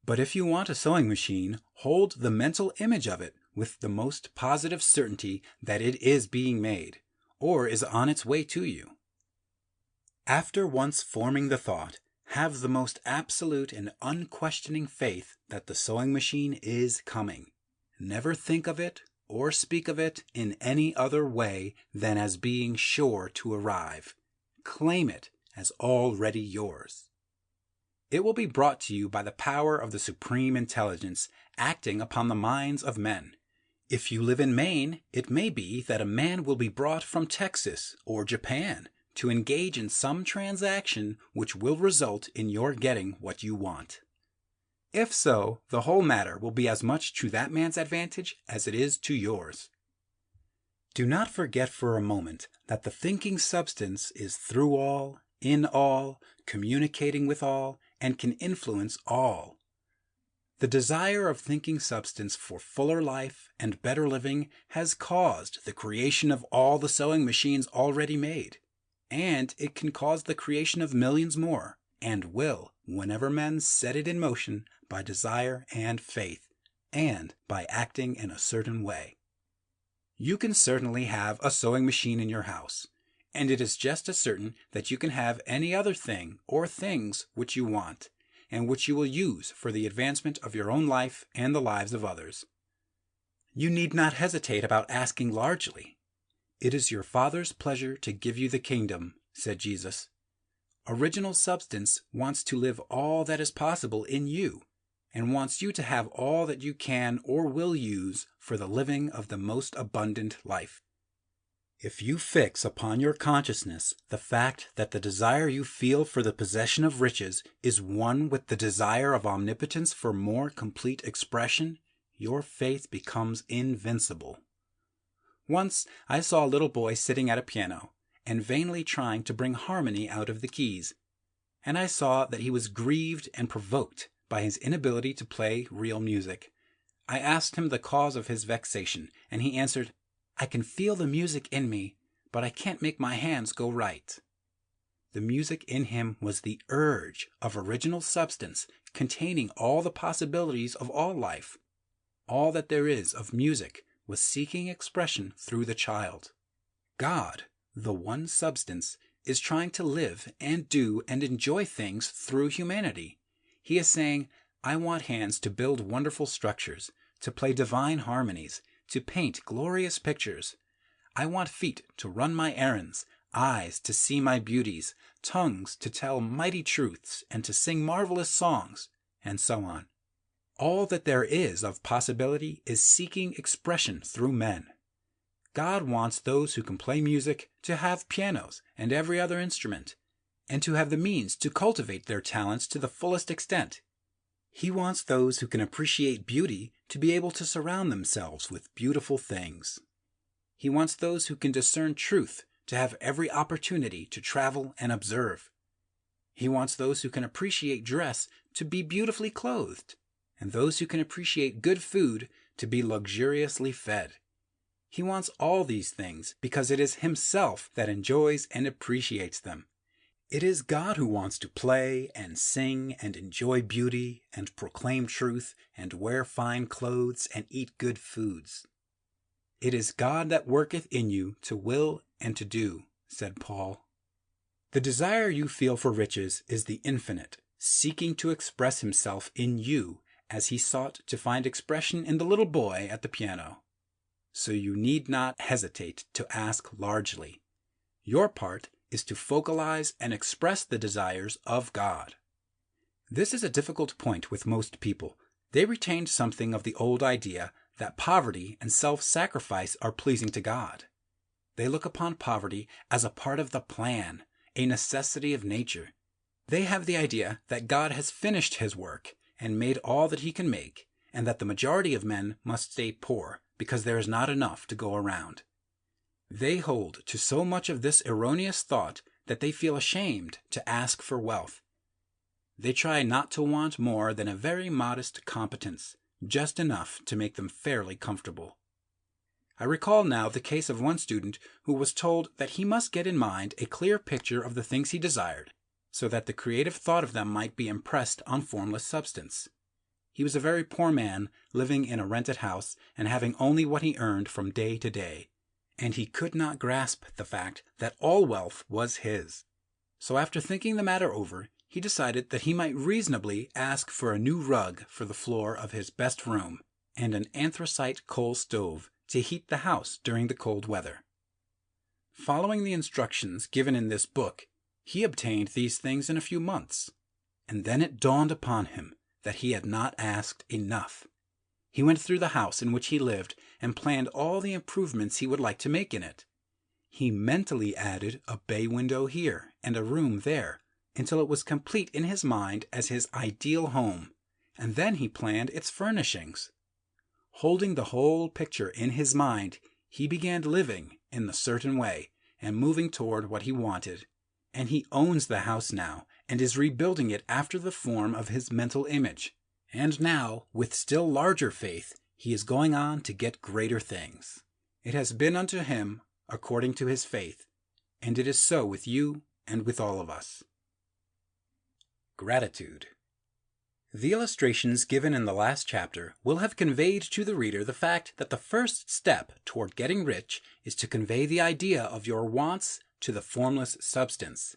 But if you want a sewing machine, hold the mental image of it with the most positive certainty that it is being made, or is on its way to you. After once forming the thought, have the most absolute and unquestioning faith that the sewing machine is coming. Never think of it or speak of it in any other way than as being sure to arrive. Claim it as already yours. It will be brought to you by the power of the supreme intelligence acting upon the minds of men. If you live in Maine, it may be that a man will be brought from Texas or Japan to engage in some transaction which will result in your getting what you want. If so, the whole matter will be as much to that man's advantage as it is to yours. Do not forget for a moment that the thinking substance is through all, in all, communicating with all, and can influence all. The desire of thinking substance for fuller life and better living has caused the creation of all the sewing machines already made, and it can cause the creation of millions more, and will, whenever men set it in motion by desire and faith, and by acting in a certain way. You can certainly have a sewing machine in your house, and it is just as certain that you can have any other thing or things which you want, and which you will use for the advancement of your own life and the lives of others. You need not hesitate about asking largely. It is your Father's pleasure to give you the kingdom, said Jesus. Original substance wants to live all that is possible in you, and wants you to have all that you can or will use for the living of the most abundant life. If you fix upon your consciousness the fact that the desire you feel for the possession of riches is one with the desire of omnipotence for more complete expression, your faith becomes invincible. Once I saw a little boy sitting at a piano and vainly trying to bring harmony out of the keys, and I saw that he was grieved and provoked by his inability to play real music. I asked him the cause of his vexation, and he answered, "I can feel the music in me, but I can't make my hands go right." The music in him was the urge of original substance containing all the possibilities of all life. All that there is of music was seeking expression through the child. God, the one substance, is trying to live and do and enjoy things through humanity. He is saying, I want hands to build wonderful structures, to play divine harmonies, to paint glorious pictures. I want feet to run my errands, eyes to see my beauties, tongues to tell mighty truths and to sing marvelous songs, and so on. All that there is of possibility is seeking expression through men. God wants those who can play music to have pianos and every other instrument, and to have the means to cultivate their talents to the fullest extent. He wants those who can appreciate beauty to be able to surround themselves with beautiful things. He wants those who can discern truth to have every opportunity to travel and observe. He wants those who can appreciate dress to be beautifully clothed, and those who can appreciate good food to be luxuriously fed. He wants all these things because it is himself that enjoys and appreciates them. It is God who wants to play and sing and enjoy beauty and proclaim truth and wear fine clothes and eat good foods. It is God that worketh in you to will and to do, said Paul. The desire you feel for riches is the infinite, seeking to express himself in you as he sought to find expression in the little boy at the piano. So you need not hesitate to ask largely. Your part is to focalize and express the desires of God. This is a difficult point with most people. They retained something of the old idea that poverty and self-sacrifice are pleasing to God. They look upon poverty as a part of the plan, a necessity of nature. They have the idea that God has finished his work and made all that he can make, and that the majority of men must stay poor because there is not enough to go around. They hold to so much of this erroneous thought that they feel ashamed to ask for wealth. They try not to want more than a very modest competence, just enough to make them fairly comfortable. I recall now the case of one student who was told that he must get in mind a clear picture of the things he desired, so that the creative thought of them might be impressed on formless substance. He was a very poor man, living in a rented house and having only what he earned from day to day, and he could not grasp the fact that all wealth was his. So after thinking the matter over, he decided that he might reasonably ask for a new rug for the floor of his best room, and an anthracite coal stove to heat the house during the cold weather. Following the instructions given in this book, he obtained these things in a few months, and then it dawned upon him that he had not asked enough. He went through the house in which he lived and planned all the improvements he would like to make in it. He mentally added a bay window here and a room there, until it was complete in his mind as his ideal home, and then he planned its furnishings. Holding the whole picture in his mind, he began living in the certain way and moving toward what he wanted, and he owns the house now and is rebuilding it after the form of his mental image. And now, with still larger faith, he is going on to get greater things. It has been unto him according to his faith, and it is so with you and with all of us. Gratitude. The illustrations given in the last chapter will have conveyed to the reader the fact that the first step toward getting rich is to convey the idea of your wants to the formless substance.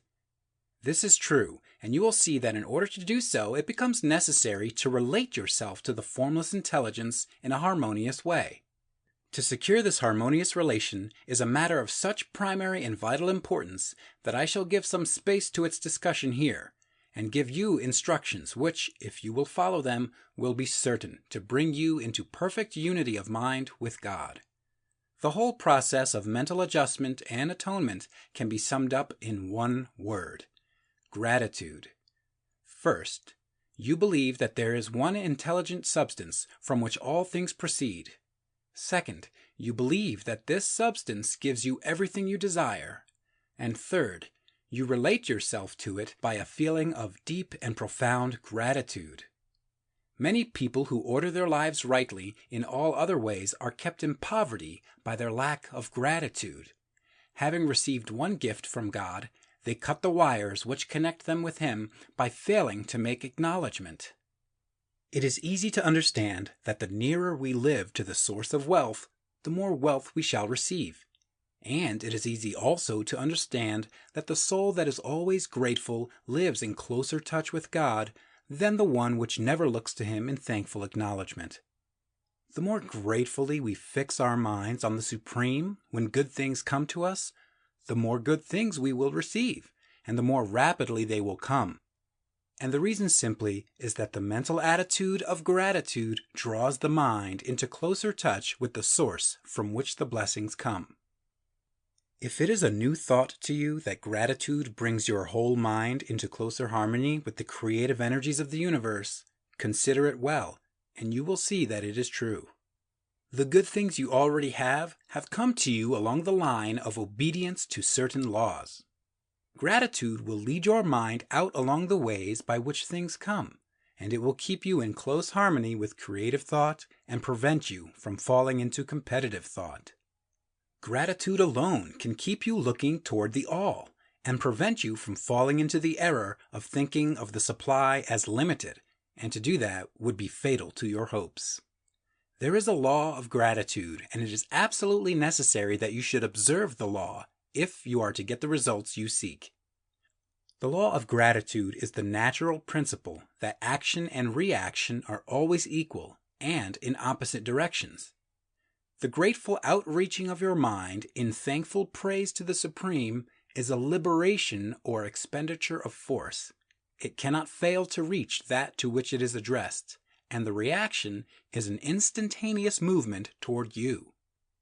This is true, and you will see that in order to do so, it becomes necessary to relate yourself to the formless intelligence in a harmonious way. To secure this harmonious relation is a matter of such primary and vital importance that I shall give some space to its discussion here, and give you instructions which, if you will follow them, will be certain to bring you into perfect unity of mind with God. The whole process of mental adjustment and atonement can be summed up in one word: gratitude. First, you believe that there is one intelligent substance from which all things proceed. Second, you believe that this substance gives you everything you desire. And third, you relate yourself to it by a feeling of deep and profound gratitude. Many people who order their lives rightly in all other ways are kept in poverty by their lack of gratitude. Having received one gift from God, they cut the wires which connect them with Him by failing to make acknowledgement. It is easy to understand that the nearer we live to the source of wealth, the more wealth we shall receive. And it is easy also to understand that the soul that is always grateful lives in closer touch with God than the one which never looks to Him in thankful acknowledgement. The more gratefully we fix our minds on the Supreme when good things come to us, the more good things we will receive, and the more rapidly they will come. And the reason simply is that the mental attitude of gratitude draws the mind into closer touch with the source from which the blessings come. If it is a new thought to you that gratitude brings your whole mind into closer harmony with the creative energies of the universe, consider it well, and you will see that it is true. The good things you already have come to you along the line of obedience to certain laws. Gratitude will lead your mind out along the ways by which things come, and it will keep you in close harmony with creative thought and prevent you from falling into competitive thought. Gratitude alone can keep you looking toward the all and prevent you from falling into the error of thinking of the supply as limited, and to do that would be fatal to your hopes. There is a law of gratitude, and it is absolutely necessary that you should observe the law if you are to get the results you seek. The law of gratitude is the natural principle that action and reaction are always equal and in opposite directions. The grateful outreaching of your mind in thankful praise to the Supreme is a liberation or expenditure of force. It cannot fail to reach that to which it is addressed, and the reaction is an instantaneous movement toward you.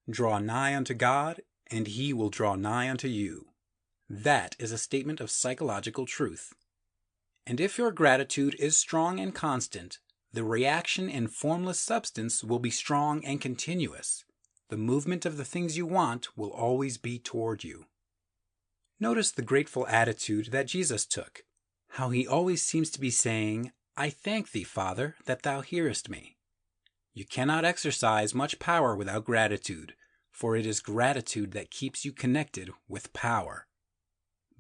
Draw nigh unto God, and He will draw nigh unto you. That is a statement of psychological truth. And if your gratitude is strong and constant, the reaction in formless substance will be strong and continuous. The movement of the things you want will always be toward you. Notice the grateful attitude that Jesus took, how He always seems to be saying, "I thank Thee, Father, that Thou hearest me." You cannot exercise much power without gratitude, for it is gratitude that keeps you connected with power.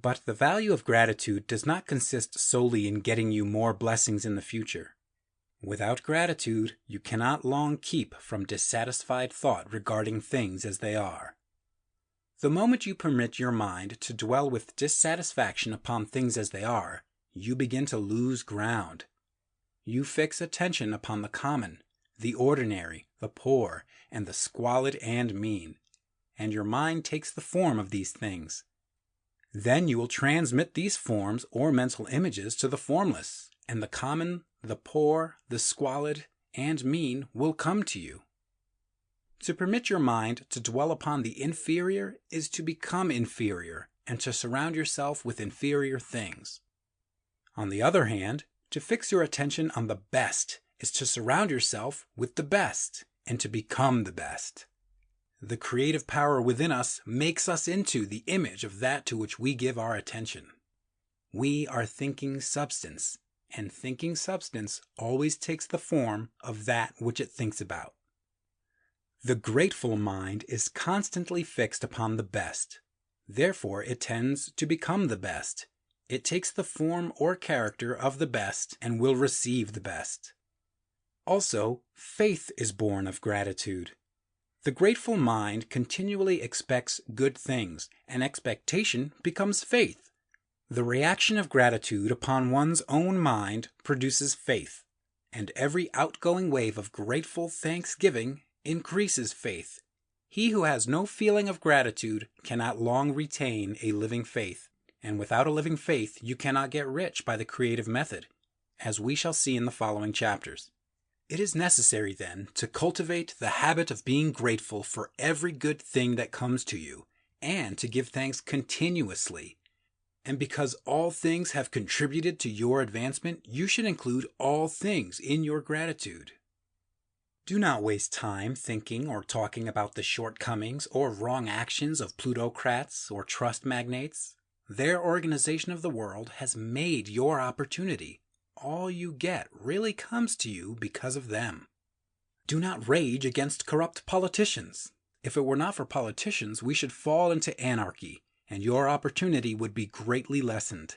But the value of gratitude does not consist solely in getting you more blessings in the future. Without gratitude, you cannot long keep from dissatisfied thought regarding things as they are. The moment you permit your mind to dwell with dissatisfaction upon things as they are, you begin to lose ground. You fix attention upon the common, the ordinary, the poor, and the squalid and mean, and your mind takes the form of these things. Then you will transmit these forms or mental images to the formless, and the common, the poor, the squalid, and mean will come to you. To permit your mind to dwell upon the inferior is to become inferior and to surround yourself with inferior things. On the other hand, to fix your attention on the best is to surround yourself with the best and to become the best. The creative power within us makes us into the image of that to which we give our attention. We are thinking substance, and thinking substance always takes the form of that which it thinks about. The grateful mind is constantly fixed upon the best. Therefore, it tends to become the best. It takes the form or character of the best and will receive the best. Also, faith is born of gratitude. The grateful mind continually expects good things, and expectation becomes faith. The reaction of gratitude upon one's own mind produces faith, and every outgoing wave of grateful thanksgiving increases faith. He who has no feeling of gratitude cannot long retain a living faith, and without a living faith you cannot get rich by the creative method, as we shall see in the following chapters. It is necessary, then, to cultivate the habit of being grateful for every good thing that comes to you, and to give thanks continuously. And because all things have contributed to your advancement, you should include all things in your gratitude. Do not waste time thinking or talking about the shortcomings or wrong actions of plutocrats or trust magnates. Their organization of the world has made your opportunity. All you get really comes to you because of them. Do not rage against corrupt politicians. If it were not for politicians, we should fall into anarchy, and your opportunity would be greatly lessened.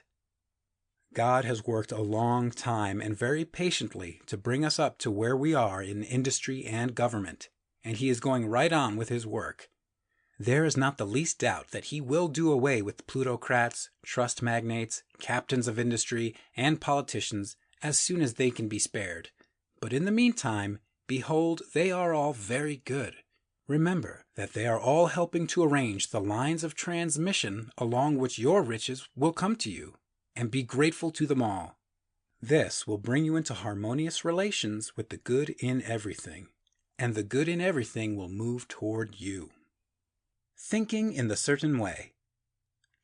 God has worked a long time and very patiently to bring us up to where we are in industry and government, and He is going right on with His work. There is not the least doubt that He will do away with plutocrats, trust magnates, captains of industry, and politicians as soon as they can be spared. But in the meantime, behold, they are all very good. Remember that they are all helping to arrange the lines of transmission along which your riches will come to you, and be grateful to them all. This will bring you into harmonious relations with the good in everything, and the good in everything will move toward you. Thinking in the certain way.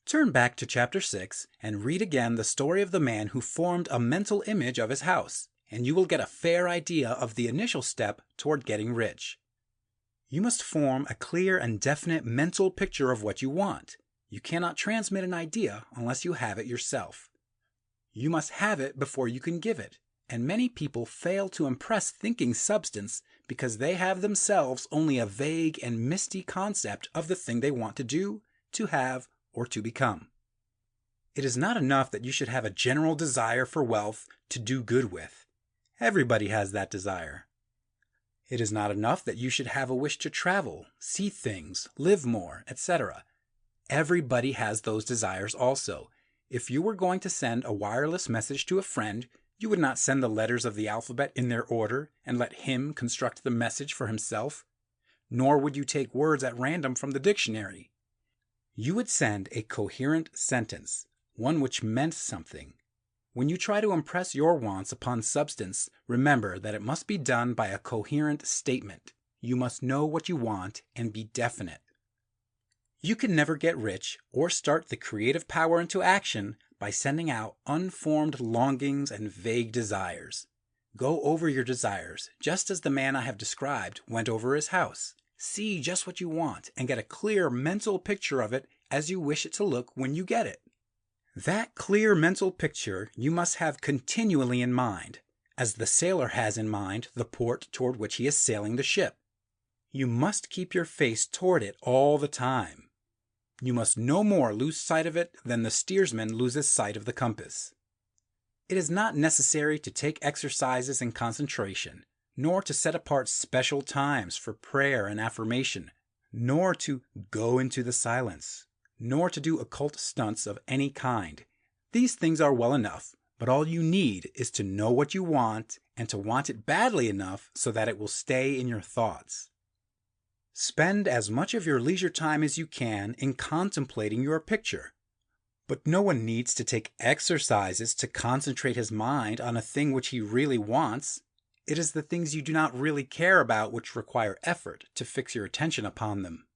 Turn back to chapter 6 and read again the story of the man who formed a mental image of his house, and you will get a fair idea of the initial step toward getting rich. You must form a clear and definite mental picture of what you want. You cannot transmit an idea unless you have it yourself. You must have it before you can give it, and many people fail to impress thinking substance because they have themselves only a vague and misty concept of the thing they want to do, to have, or to become. It is not enough that you should have a general desire for wealth to do good with. Everybody has that desire. It is not enough that you should have a wish to travel, see things, live more, etc. Everybody has those desires also. If you were going to send a wireless message to a friend, you would not send the letters of the alphabet in their order and let him construct the message for himself. Nor would you take words at random from the dictionary. You would send a coherent sentence, one which meant something. When you try to impress your wants upon substance, remember that it must be done by a coherent statement. You must know what you want and be definite. You can never get rich or start the creative power into action by sending out unformed longings and vague desires. Go over your desires, just as the man I have described went over his house. See just what you want and get a clear mental picture of it as you wish it to look when you get it. That clear mental picture you must have continually in mind, as the sailor has in mind the port toward which he is sailing the ship. You must keep your face toward it all the time. You must no more lose sight of it than the steersman loses sight of the compass. It is not necessary to take exercises in concentration, nor to set apart special times for prayer and affirmation, nor to go into the silence, nor to do occult stunts of any kind. These things are well enough, but all you need is to know what you want and to want it badly enough so that it will stay in your thoughts. Spend as much of your leisure time as you can in contemplating your picture. But no one needs to take exercises to concentrate his mind on a thing which he really wants. It is the things you do not really care about which require effort to fix your attention upon them.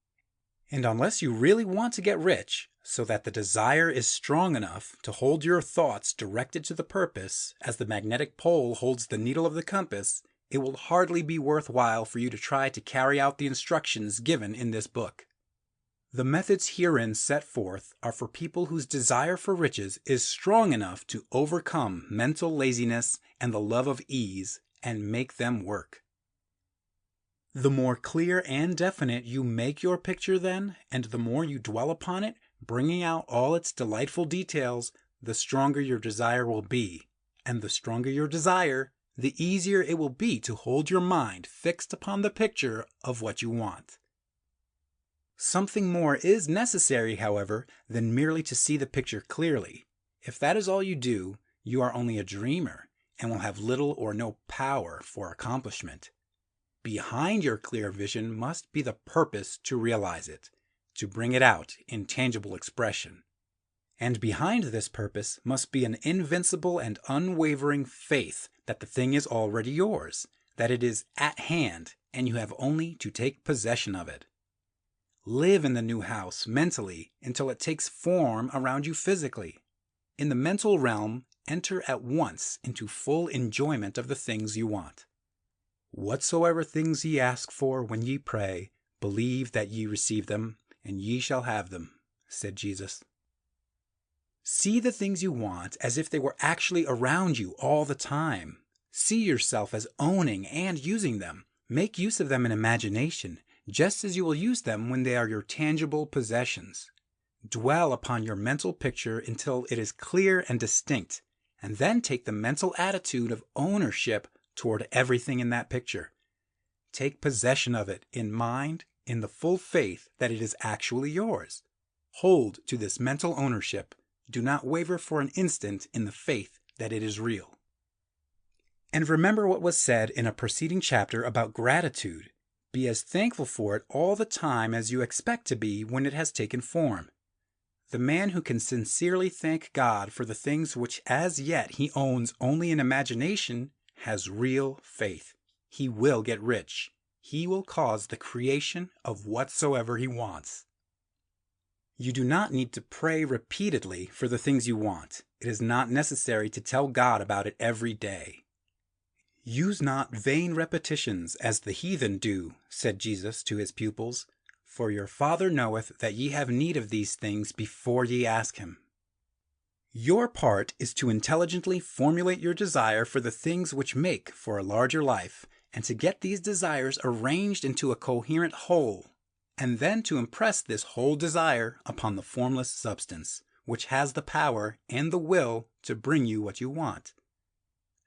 And unless you really want to get rich, so that the desire is strong enough to hold your thoughts directed to the purpose, as the magnetic pole holds the needle of the compass, it will hardly be worthwhile for you to try to carry out the instructions given in this book. The methods herein set forth are for people whose desire for riches is strong enough to overcome mental laziness and the love of ease and make them work. The more clear and definite you make your picture then, and the more you dwell upon it, bringing out all its delightful details, the stronger your desire will be. And the stronger your desire, the easier it will be to hold your mind fixed upon the picture of what you want. Something more is necessary, however, than merely to see the picture clearly. If that is all you do, you are only a dreamer and will have little or no power for accomplishment. Behind your clear vision must be the purpose to realize it, to bring it out in tangible expression. And behind this purpose must be an invincible and unwavering faith that the thing is already yours, that it is at hand, and you have only to take possession of it. Live in the new house mentally until it takes form around you physically. In the mental realm, enter at once into full enjoyment of the things you want. Whatsoever things ye ask for when ye pray, believe that ye receive them, and ye shall have them, said Jesus. See the things you want as if they were actually around you all the time. See yourself as owning and using them. Make use of them in imagination, just as you will use them when they are your tangible possessions. Dwell upon your mental picture until it is clear and distinct, and then take the mental attitude of ownership toward everything in that picture. Take possession of it in mind, in the full faith that it is actually yours. Hold to this mental ownership. Do not waver for an instant in the faith that it is real. And remember what was said in a preceding chapter about gratitude. Be as thankful for it all the time as you expect to be when it has taken form. The man who can sincerely thank God for the things which as yet he owns only in imagination has real faith. He will get rich. He will cause the creation of whatsoever he wants. You do not need to pray repeatedly for the things you want. It is not necessary to tell God about it every day. Use not vain repetitions as the heathen do, said Jesus to his pupils, for your Father knoweth that ye have need of these things before ye ask him. Your part is to intelligently formulate your desire for the things which make for a larger life, and to get these desires arranged into a coherent whole, and then to impress this whole desire upon the formless substance, which has the power and the will to bring you what you want.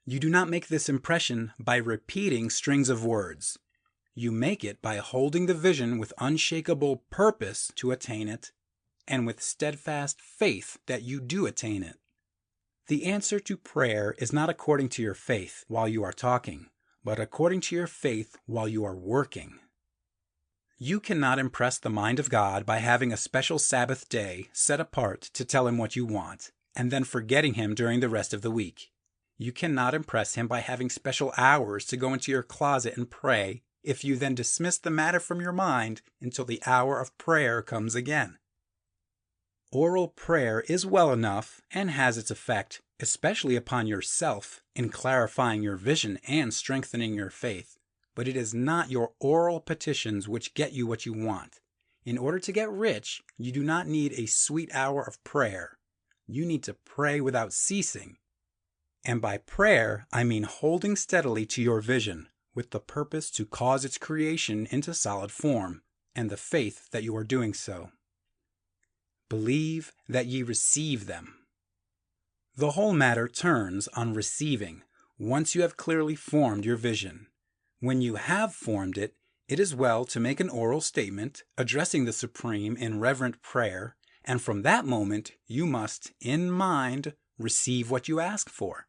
You do not make this impression by repeating strings of words. You make it by holding the vision with unshakable purpose to attain it, and with steadfast faith that you do attain it. The answer to prayer is not according to your faith while you are talking, but according to your faith while you are working. You cannot impress the mind of God by having a special Sabbath day set apart to tell him what you want, and then forgetting him during the rest of the week. You cannot impress him by having special hours to go into your closet and pray, if you then dismiss the matter from your mind until the hour of prayer comes again. Oral prayer is well enough and has its effect, especially upon yourself, in clarifying your vision and strengthening your faith. But it is not your oral petitions which get you what you want. In order to get rich, you do not need a sweet hour of prayer. You need to pray without ceasing. And by prayer, I mean holding steadily to your vision, with the purpose to cause its creation into solid form, and the faith that you are doing so. Believe that ye receive them. The whole matter turns on receiving, once you have clearly formed your vision. When you have formed it, it is well to make an oral statement, addressing the Supreme in reverent prayer, and from that moment you must, in mind, receive what you ask for.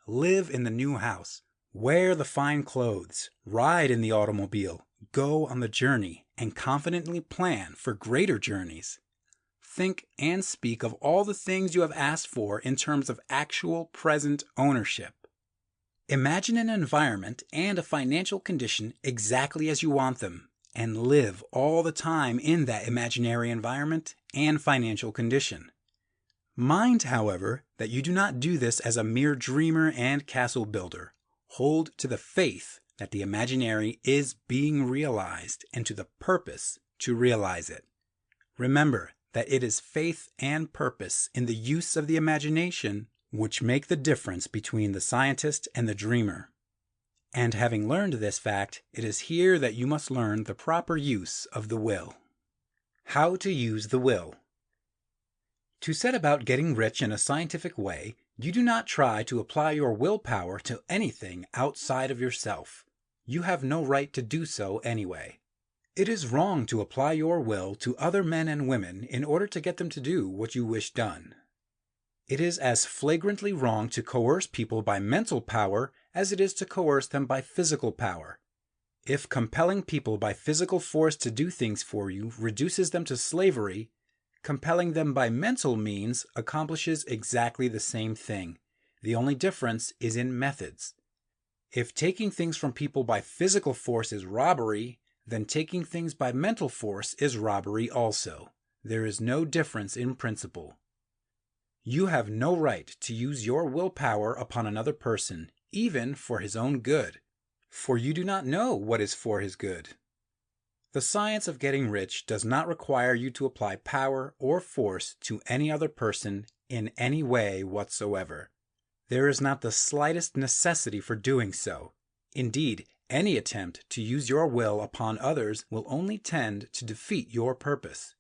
Live in the new house. Wear the fine clothes. Ride in the automobile. Go on the journey, and confidently plan for greater journeys. Think and speak of all the things you have asked for in terms of actual present ownership. Imagine an environment and a financial condition exactly as you want them, and live all the time in that imaginary environment and financial condition. Mind, however, that you do not do this as a mere dreamer and castle builder. Hold to the faith that the imaginary is being realized and to the purpose to realize it. Remember that it is faith and purpose in the use of the imagination which make the difference between the scientist and the dreamer. And having learned this fact, it is here that you must learn the proper use of the will. How to use the will. To set about getting rich in a scientific way, you do not try to apply your willpower to anything outside of yourself. You have no right to do so anyway. It is wrong to apply your will to other men and women in order to get them to do what you wish done. It is as flagrantly wrong to coerce people by mental power as it is to coerce them by physical power. If compelling people by physical force to do things for you reduces them to slavery, compelling them by mental means accomplishes exactly the same thing. The only difference is in methods. If taking things from people by physical force is robbery, then taking things by mental force is robbery also. There is no difference in principle. You have no right to use your willpower upon another person, even for his own good, for you do not know what is for his good. The science of getting rich does not require you to apply power or force to any other person in any way whatsoever. There is not the slightest necessity for doing so. Indeed, any attempt to use your will upon others will only tend to defeat your purpose.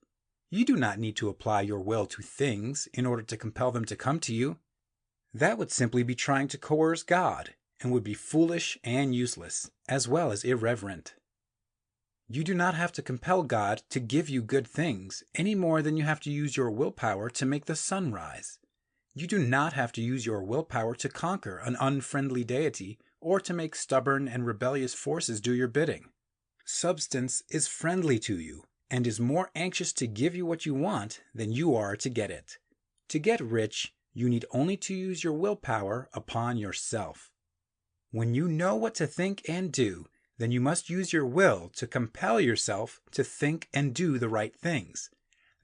You do not need to apply your will to things in order to compel them to come to you. That would simply be trying to coerce God, and would be foolish and useless, as well as irreverent. You do not have to compel God to give you good things any more than you have to use your willpower to make the sun rise. You do not have to use your willpower to conquer an unfriendly deity or to make stubborn and rebellious forces do your bidding. Substance is friendly to you and is more anxious to give you what you want than you are to get it. To get rich, you need only to use your willpower upon yourself. When you know what to think and do, then you must use your will to compel yourself to think and do the right things.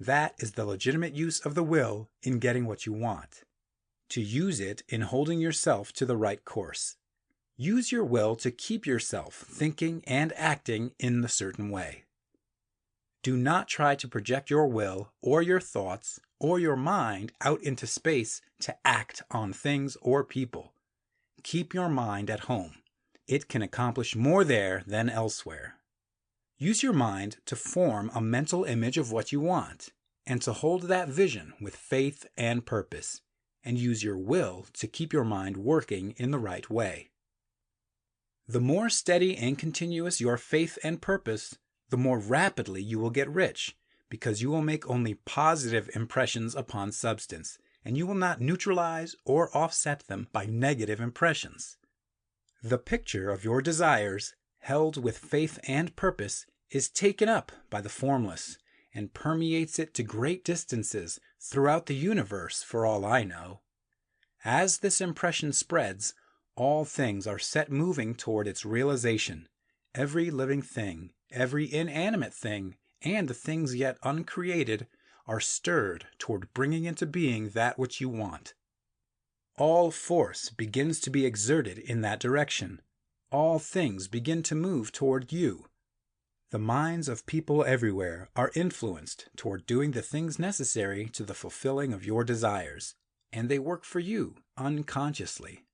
That is the legitimate use of the will in getting what you want. To use it in holding yourself to the right course. Use your will to keep yourself thinking and acting in the certain way. Do not try to project your will or your thoughts or your mind out into space to act on things or people. Keep your mind at home. It can accomplish more there than elsewhere. Use your mind to form a mental image of what you want, and to hold that vision with faith and purpose, and use your will to keep your mind working in the right way. The more steady and continuous your faith and purpose, the more rapidly you will get rich, because you will make only positive impressions upon substance, and you will not neutralize or offset them by negative impressions. The picture of your desires, held with faith and purpose, is taken up by the formless, and permeates it to great distances throughout the universe for all I know. As this impression spreads, all things are set moving toward its realization. Every living thing, every inanimate thing, and the things yet uncreated are stirred toward bringing into being that which you want. All force begins to be exerted in that direction. All things begin to move toward you. The minds of people everywhere are influenced toward doing the things necessary to the fulfilling of your desires, and they work for you unconsciously.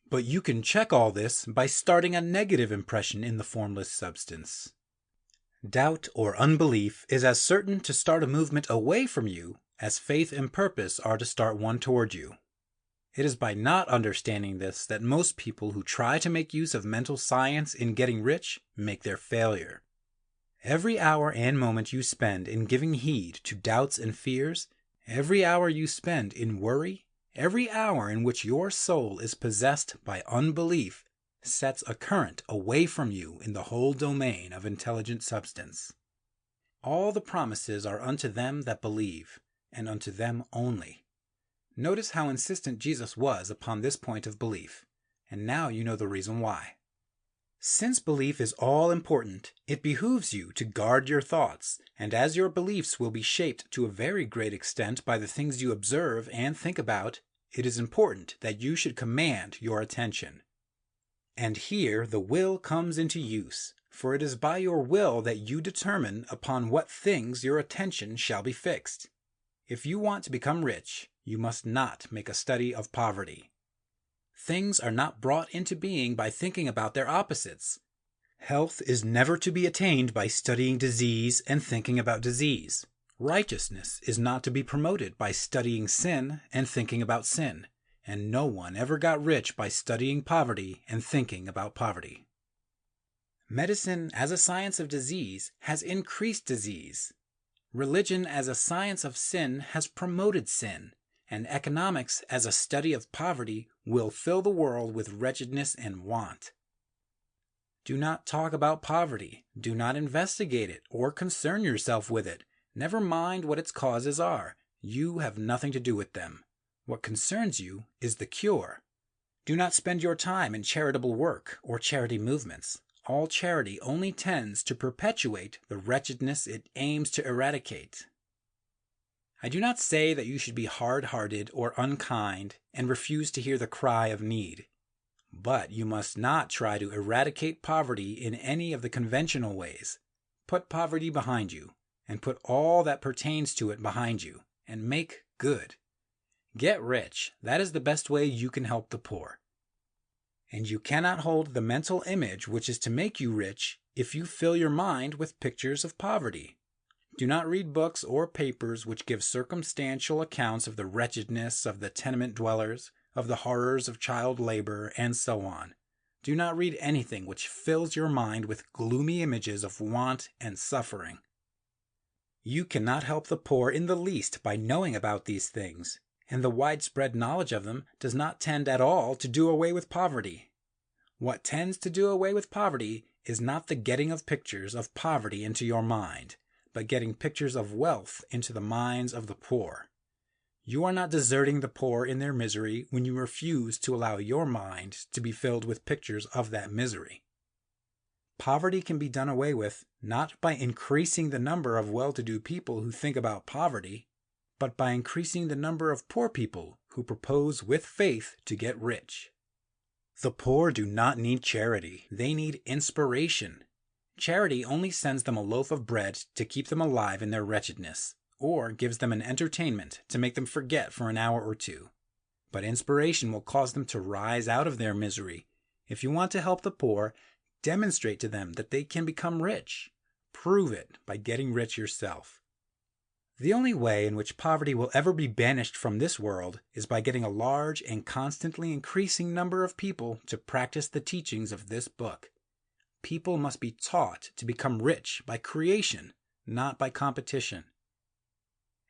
But you can check all this by starting a negative impression in the formless substance. Doubt or unbelief is as certain to start a movement away from you as faith and purpose are to start one toward you. It is by not understanding this that most people who try to make use of mental science in getting rich make their failure. Every hour and moment you spend in giving heed to doubts and fears, every hour you spend in worry, every hour in which your soul is possessed by unbelief, sets a current away from you in the whole domain of intelligent substance. All the promises are unto them that believe, and unto them only. Notice how insistent Jesus was upon this point of belief. and now you know the reason why. Since belief is all important, it behooves you to guard your thoughts, and as your beliefs will be shaped to a very great extent by the things you observe and think about, it is important that you should command your attention. And here the will comes into use, for it is by your will that you determine upon what things your attention shall be fixed. If you want to become rich, you must not make a study of poverty. Things are not brought into being by thinking about their opposites. Health is never to be attained by studying disease and thinking about disease. Righteousness is not to be promoted by studying sin and thinking about sin. And no one ever got rich by studying poverty and thinking about poverty. Medicine as a science of disease has increased disease. Religion as a science of sin has promoted sin. And economics as a study of poverty will fill the world with wretchedness and want. Do not talk about poverty. Do not investigate it or concern yourself with it. Never mind what its causes are. You have nothing to do with them. What concerns you is the cure. Do not spend your time in charitable work or charity movements. All charity only tends to perpetuate the wretchedness it aims to eradicate. I do not say that you should be hard-hearted or unkind and refuse to hear the cry of need. But you must not try to eradicate poverty in any of the conventional ways. Put poverty behind you, and put all that pertains to it behind you, and make good. Get rich. That is the best way you can help the poor. And you cannot hold the mental image which is to make you rich if you fill your mind with pictures of poverty. Do not read books or papers which give circumstantial accounts of the wretchedness of the tenement dwellers, of the horrors of child labor, and so on. Do not read anything which fills your mind with gloomy images of want and suffering. You cannot help the poor in the least by knowing about these things, and the widespread knowledge of them does not tend at all to do away with poverty. What tends to do away with poverty is not the getting of pictures of poverty into your mind, but getting pictures of wealth into the minds of the poor. You are not deserting the poor in their misery when you refuse to allow your mind to be filled with pictures of that misery. Poverty can be done away with not by increasing the number of well-to-do people who think about poverty, but by increasing the number of poor people who propose with faith to get rich. The poor do not need charity. They need inspiration. Charity only sends them a loaf of bread to keep them alive in their wretchedness, or gives them an entertainment to make them forget for an hour or two. But inspiration will cause them to rise out of their misery. If you want to help the poor, demonstrate to them that they can become rich. Prove it by getting rich yourself. The only way in which poverty will ever be banished from this world is by getting a large and constantly increasing number of people to practice the teachings of this book. People must be taught to become rich by creation, not by competition.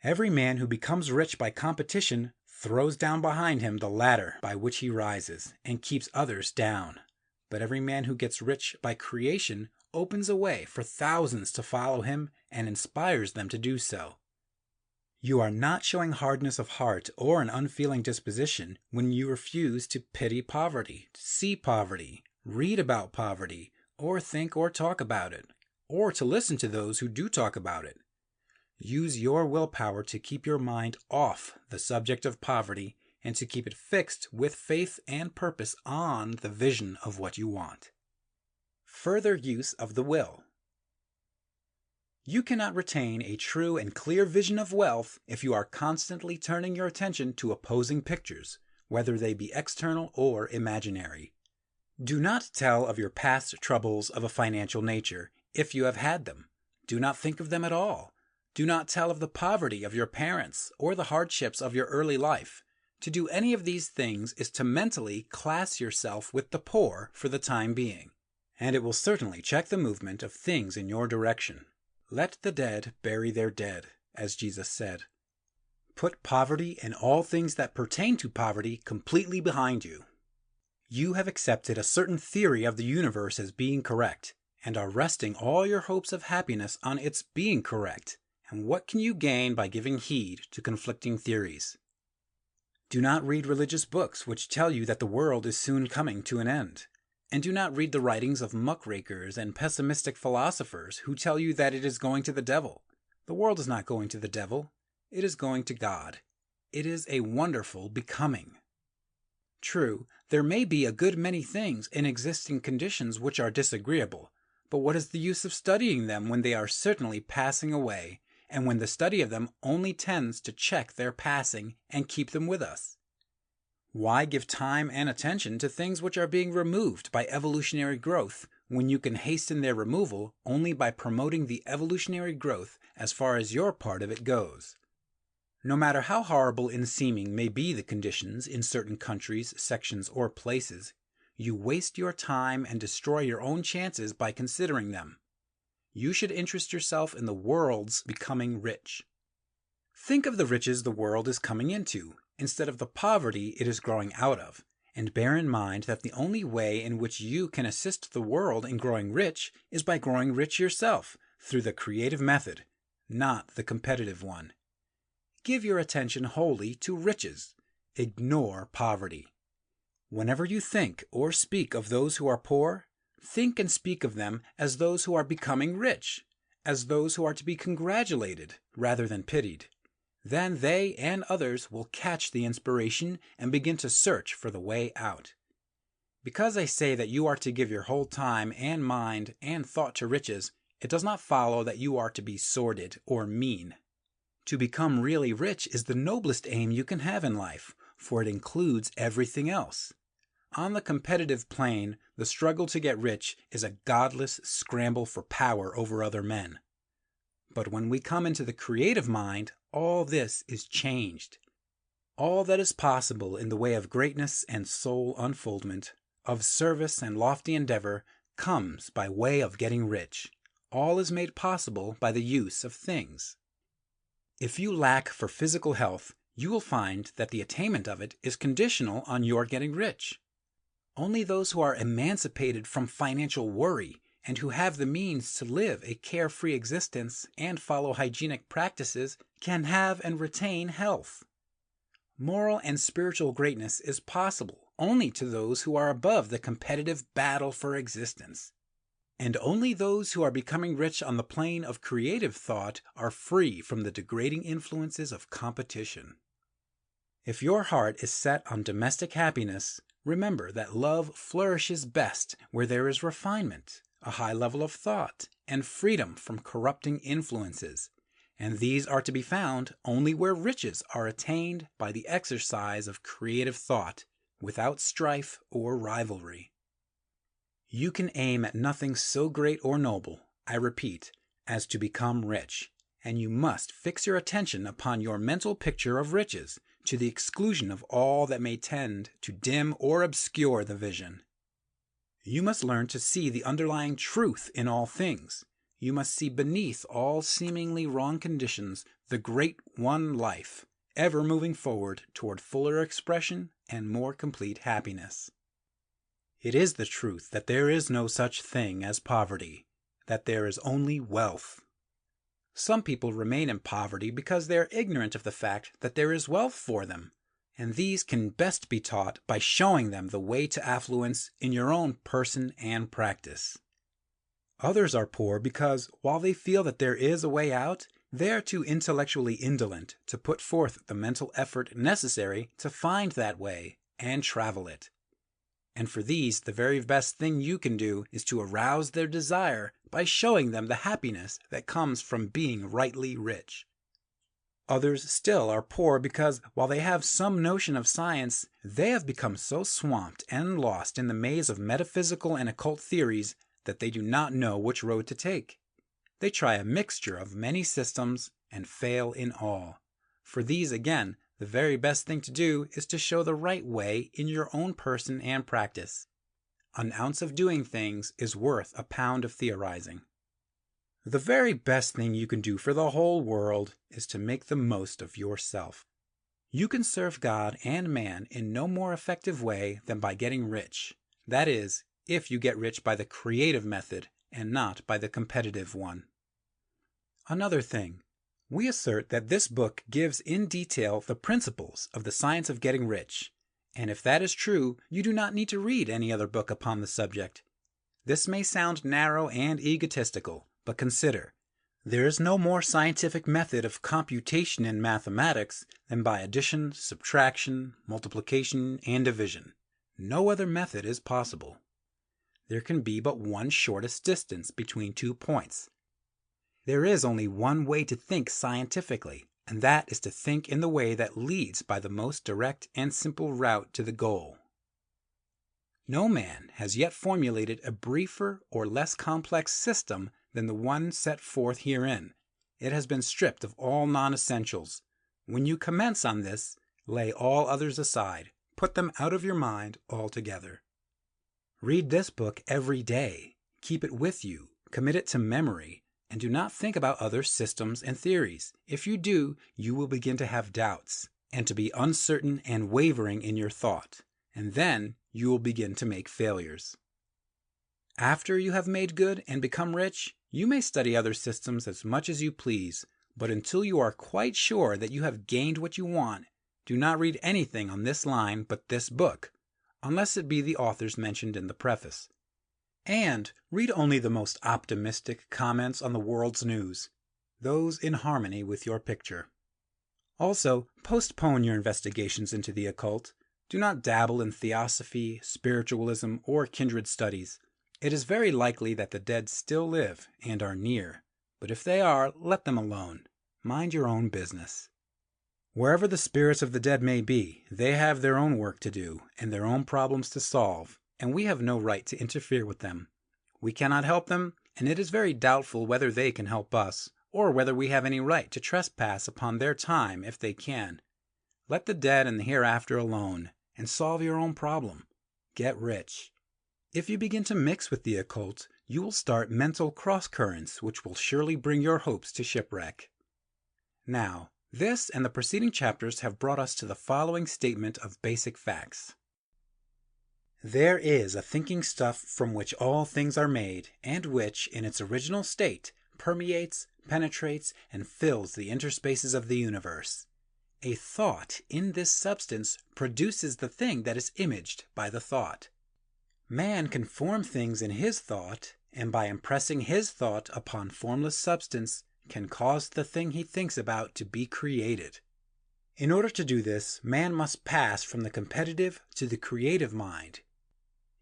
Every man who becomes rich by competition throws down behind him the ladder by which he rises and keeps others down. But every man who gets rich by creation opens a way for thousands to follow him and inspires them to do so. You are not showing hardness of heart or an unfeeling disposition when you refuse to pity poverty, to see poverty, read about poverty, or think or talk about it, or to listen to those who do talk about it. Use your willpower to keep your mind off the subject of poverty and to keep it fixed with faith and purpose on the vision of what you want. Further use of the will. You cannot retain a true and clear vision of wealth if you are constantly turning your attention to opposing pictures, whether they be external or imaginary. Do not tell of your past troubles of a financial nature, if you have had them. Do not think of them at all. Do not tell of the poverty of your parents or the hardships of your early life. To do any of these things is to mentally class yourself with the poor for the time being, and it will certainly check the movement of things in your direction. Let the dead bury their dead, as Jesus said. Put poverty and all things that pertain to poverty completely behind you. You have accepted a certain theory of the universe as being correct, and are resting all your hopes of happiness on its being correct. And what can you gain by giving heed to conflicting theories? Do not read religious books which tell you that the world is soon coming to an end. And do not read the writings of muckrakers and pessimistic philosophers who tell you that it is going to the devil. The world is not going to the devil. It is going to God. It is a wonderful becoming. True, there may be a good many things in existing conditions which are disagreeable, but what is the use of studying them when they are certainly passing away, and when the study of them only tends to check their passing and keep them with us? Why give time and attention to things which are being removed by evolutionary growth, when you can hasten their removal only by promoting the evolutionary growth as far as your part of it goes? No matter how horrible in seeming may be the conditions in certain countries, sections, or places, you waste your time and destroy your own chances by considering them. You should interest yourself in the world's becoming rich. Think of the riches the world is coming into, instead of the poverty it is growing out of, and bear in mind that the only way in which you can assist the world in growing rich is by growing rich yourself, through the creative method, not the competitive one. Give your attention wholly to riches. Ignore poverty. Whenever you think or speak of those who are poor, think and speak of them as those who are becoming rich, as those who are to be congratulated rather than pitied. Then they and others will catch the inspiration and begin to search for the way out. Because I say that you are to give your whole time and mind and thought to riches, it does not follow that you are to be sordid or mean. To become really rich is the noblest aim you can have in life, for it includes everything else. On the competitive plane, the struggle to get rich is a godless scramble for power over other men. But when we come into the creative mind, all this is changed. All that is possible in the way of greatness and soul unfoldment, of service and lofty endeavor, comes by way of getting rich. All is made possible by the use of things. If you lack for physical health, you will find that the attainment of it is conditional on your getting rich. Only those who are emancipated from financial worry and who have the means to live a carefree existence and follow hygienic practices can have and retain health. Moral and spiritual greatness is possible only to those who are above the competitive battle for existence. And only those who are becoming rich on the plane of creative thought are free from the degrading influences of competition. If your heart is set on domestic happiness, remember that love flourishes best where there is refinement, a high level of thought, and freedom from corrupting influences, and these are to be found only where riches are attained by the exercise of creative thought, without strife or rivalry. You can aim at nothing so great or noble, I repeat, as to become rich, and you must fix your attention upon your mental picture of riches, to the exclusion of all that may tend to dim or obscure the vision. You must learn to see the underlying truth in all things. You must see beneath all seemingly wrong conditions the great one life, ever moving forward toward fuller expression and more complete happiness. It is the truth that there is no such thing as poverty, that there is only wealth. Some people remain in poverty because they are ignorant of the fact that there is wealth for them, and these can best be taught by showing them the way to affluence in your own person and practice. Others are poor because, while they feel that there is a way out, they are too intellectually indolent to put forth the mental effort necessary to find that way and travel it. And for these, the very best thing you can do is to arouse their desire by showing them the happiness that comes from being rightly rich. Others still are poor because, while they have some notion of science, they have become so swamped and lost in the maze of metaphysical and occult theories that they do not know which road to take. They try a mixture of many systems and fail in all. For these, again, the very best thing to do is to show the right way in your own person and practice. An ounce of doing things is worth a pound of theorizing. The very best thing you can do for the whole world is to make the most of yourself. You can serve God and man in no more effective way than by getting rich. That is, if you get rich by the creative method and not by the competitive one. Another thing. We assert that this book gives in detail the principles of the science of getting rich, and if that is true, you do not need to read any other book upon the subject. This may sound narrow and egotistical, but consider, there is no more scientific method of computation in mathematics than by addition, subtraction, multiplication, and division. No other method is possible. There can be but one shortest distance between 2 points. There is only one way to think scientifically, and that is to think in the way that leads by the most direct and simple route to the goal. No man has yet formulated a briefer or less complex system than the one set forth herein. It has been stripped of all non-essentials. When you commence on this, lay all others aside. Put them out of your mind altogether. Read this book every day. Keep it with you. Commit it to memory. And do not think about other systems and theories. If you do, you will begin to have doubts, and to be uncertain and wavering in your thought. And then you will begin to make failures. After you have made good and become rich, you may study other systems as much as you please, but until you are quite sure that you have gained what you want, do not read anything on this line but this book, unless it be the authors mentioned in the preface. And read only the most optimistic comments on the world's news, those in harmony with your picture. Also, postpone your investigations into the occult. Do not dabble in theosophy, spiritualism, or kindred studies. It is very likely that the dead still live and are near, but if they are, let them alone. Mind your own business. Wherever the spirits of the dead may be, they have their own work to do and their own problems to solve, and we have no right to interfere with them. We cannot help them, and it is very doubtful whether they can help us, or whether we have any right to trespass upon their time if they can. Let the dead and the hereafter alone, and solve your own problem. Get rich. If you begin to mix with the occult, you will start mental cross-currents which will surely bring your hopes to shipwreck. Now, this and the preceding chapters have brought us to the following statement of basic facts. There is a thinking stuff from which all things are made, and which, in its original state, permeates, penetrates, and fills the interspaces of the universe. A thought in this substance produces the thing that is imaged by the thought. Man can form things in his thought, and by impressing his thought upon formless substance, can cause the thing he thinks about to be created. In order to do this, man must pass from the competitive to the creative mind.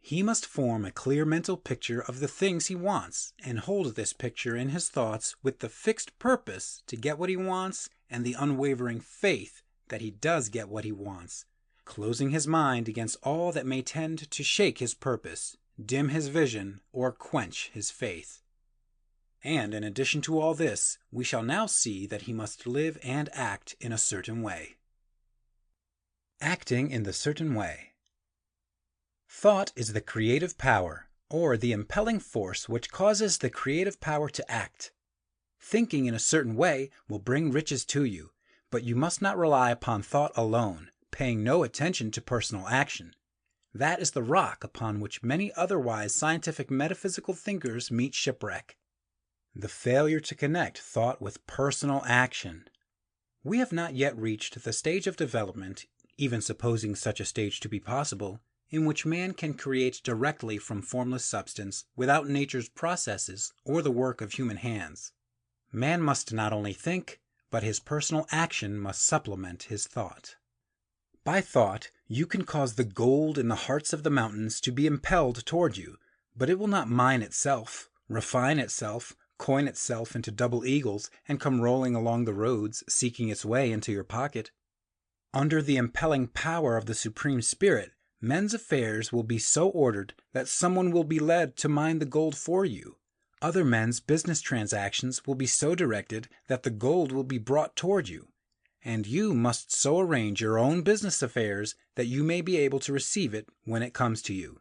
He must form a clear mental picture of the things he wants, and hold this picture in his thoughts with the fixed purpose to get what he wants and the unwavering faith that he does get what he wants, closing his mind against all that may tend to shake his purpose, dim his vision, or quench his faith. And in addition to all this, we shall now see that he must live and act in a certain way. Acting in the certain way. Thought is the creative power, or the impelling force which causes the creative power to act. Thinking in a certain way will bring riches to you, but you must not rely upon thought alone, paying no attention to personal action. That is the rock upon which many otherwise scientific metaphysical thinkers meet shipwreck. The failure to connect thought with personal action. We have not yet reached the stage of development, even supposing such a stage to be possible, in which man can create directly from formless substance without nature's processes or the work of human hands. Man must not only think, but his personal action must supplement his thought. By thought, you can cause the gold in the hearts of the mountains to be impelled toward you, but it will not mine itself, refine itself, coin itself into double eagles, and come rolling along the roads, seeking its way into your pocket. Under the impelling power of the Supreme Spirit, men's affairs will be so ordered that someone will be led to mine the gold for you. Other men's business transactions will be so directed that the gold will be brought toward you, and you must so arrange your own business affairs that you may be able to receive it when it comes to you.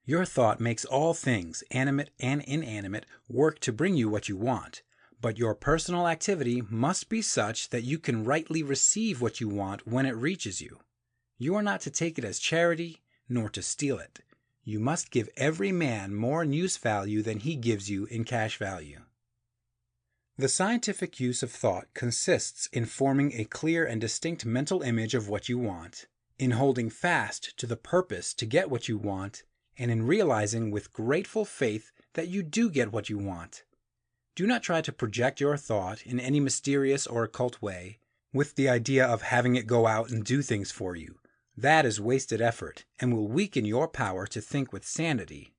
Your thought makes all things, animate and inanimate, work to bring you what you want, but your personal activity must be such that you can rightly receive what you want when it reaches you. You are not to take it as charity, nor to steal it. You must give every man more in use value than he gives you in cash value. The scientific use of thought consists in forming a clear and distinct mental image of what you want, in holding fast to the purpose to get what you want, and in realizing with grateful faith that you do get what you want. Do not try to project your thought in any mysterious or occult way, with the idea of having it go out and do things for you. That is wasted effort and will weaken your power to think with sanity.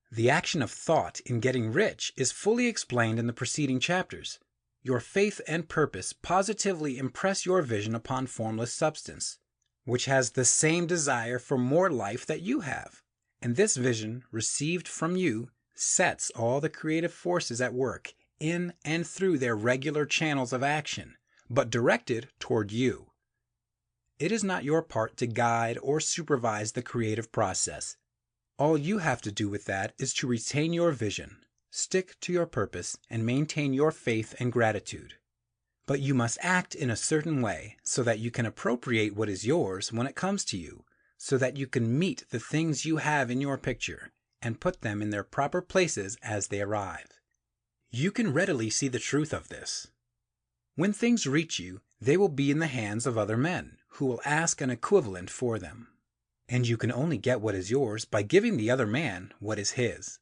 The action of thought in getting rich is fully explained in the preceding chapters. Your faith and purpose positively impress your vision upon formless substance, which has the same desire for more life that you have. And this vision, received from you, sets all the creative forces at work in and through their regular channels of action, but directed toward you. It is not your part to guide or supervise the creative process. All you have to do with that is to retain your vision, stick to your purpose, and maintain your faith and gratitude. But you must act in a certain way so that you can appropriate what is yours when it comes to you, so that you can meet the things you have in your picture and put them in their proper places as they arrive. You can readily see the truth of this. When things reach you, they will be in the hands of other men, who will ask an equivalent for them. And you can only get what is yours by giving the other man what is his.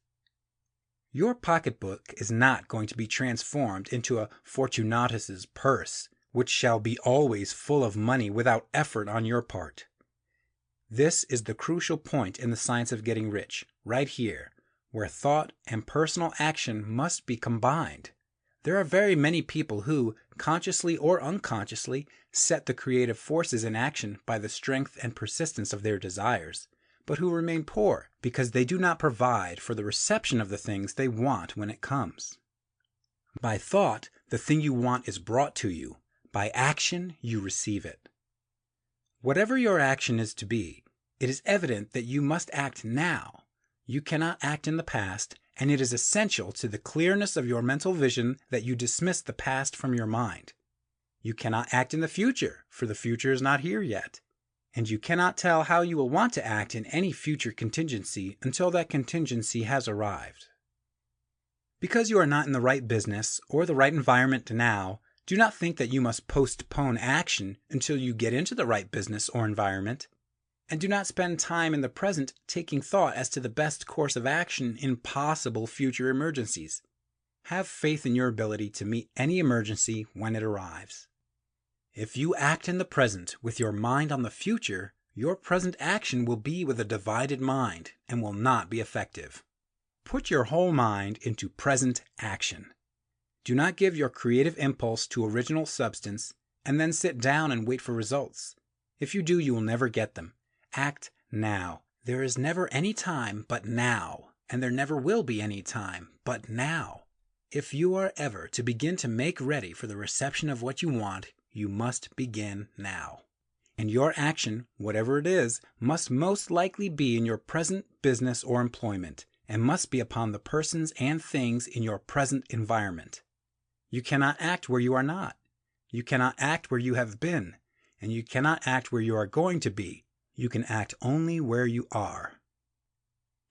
Your pocketbook is not going to be transformed into a Fortunatus's purse, which shall be always full of money without effort on your part. This is the crucial point in the science of getting rich, right here, where thought and personal action must be combined. There are very many people who, consciously or unconsciously, set the creative forces in action by the strength and persistence of their desires, but who remain poor because they do not provide for the reception of the things they want when it comes. By thought, the thing you want is brought to you. By action, you receive it. Whatever your action is to be, it is evident that you must act now. You cannot act in the past, and it is essential to the clearness of your mental vision that you dismiss the past from your mind. You cannot act in the future, for the future is not here yet. And you cannot tell how you will want to act in any future contingency until that contingency has arrived. Because you are not in the right business or the right environment now, do not think that you must postpone action until you get into the right business or environment. And do not spend time in the present taking thought as to the best course of action in possible future emergencies. Have faith in your ability to meet any emergency when it arrives. If you act in the present with your mind on the future, your present action will be with a divided mind and will not be effective. Put your whole mind into present action. Do not give your creative impulse to original substance and then sit down and wait for results. If you do, you will never get them. Act now. There is never any time but now, and there never will be any time but now. If you are ever to begin to make ready for the reception of what you want, you must begin now. And your action, whatever it is, must most likely be in your present business or employment, and must be upon the persons and things in your present environment. You cannot act where you are not. You cannot act where you have been, and you cannot act where you are going to be. You can act only where you are.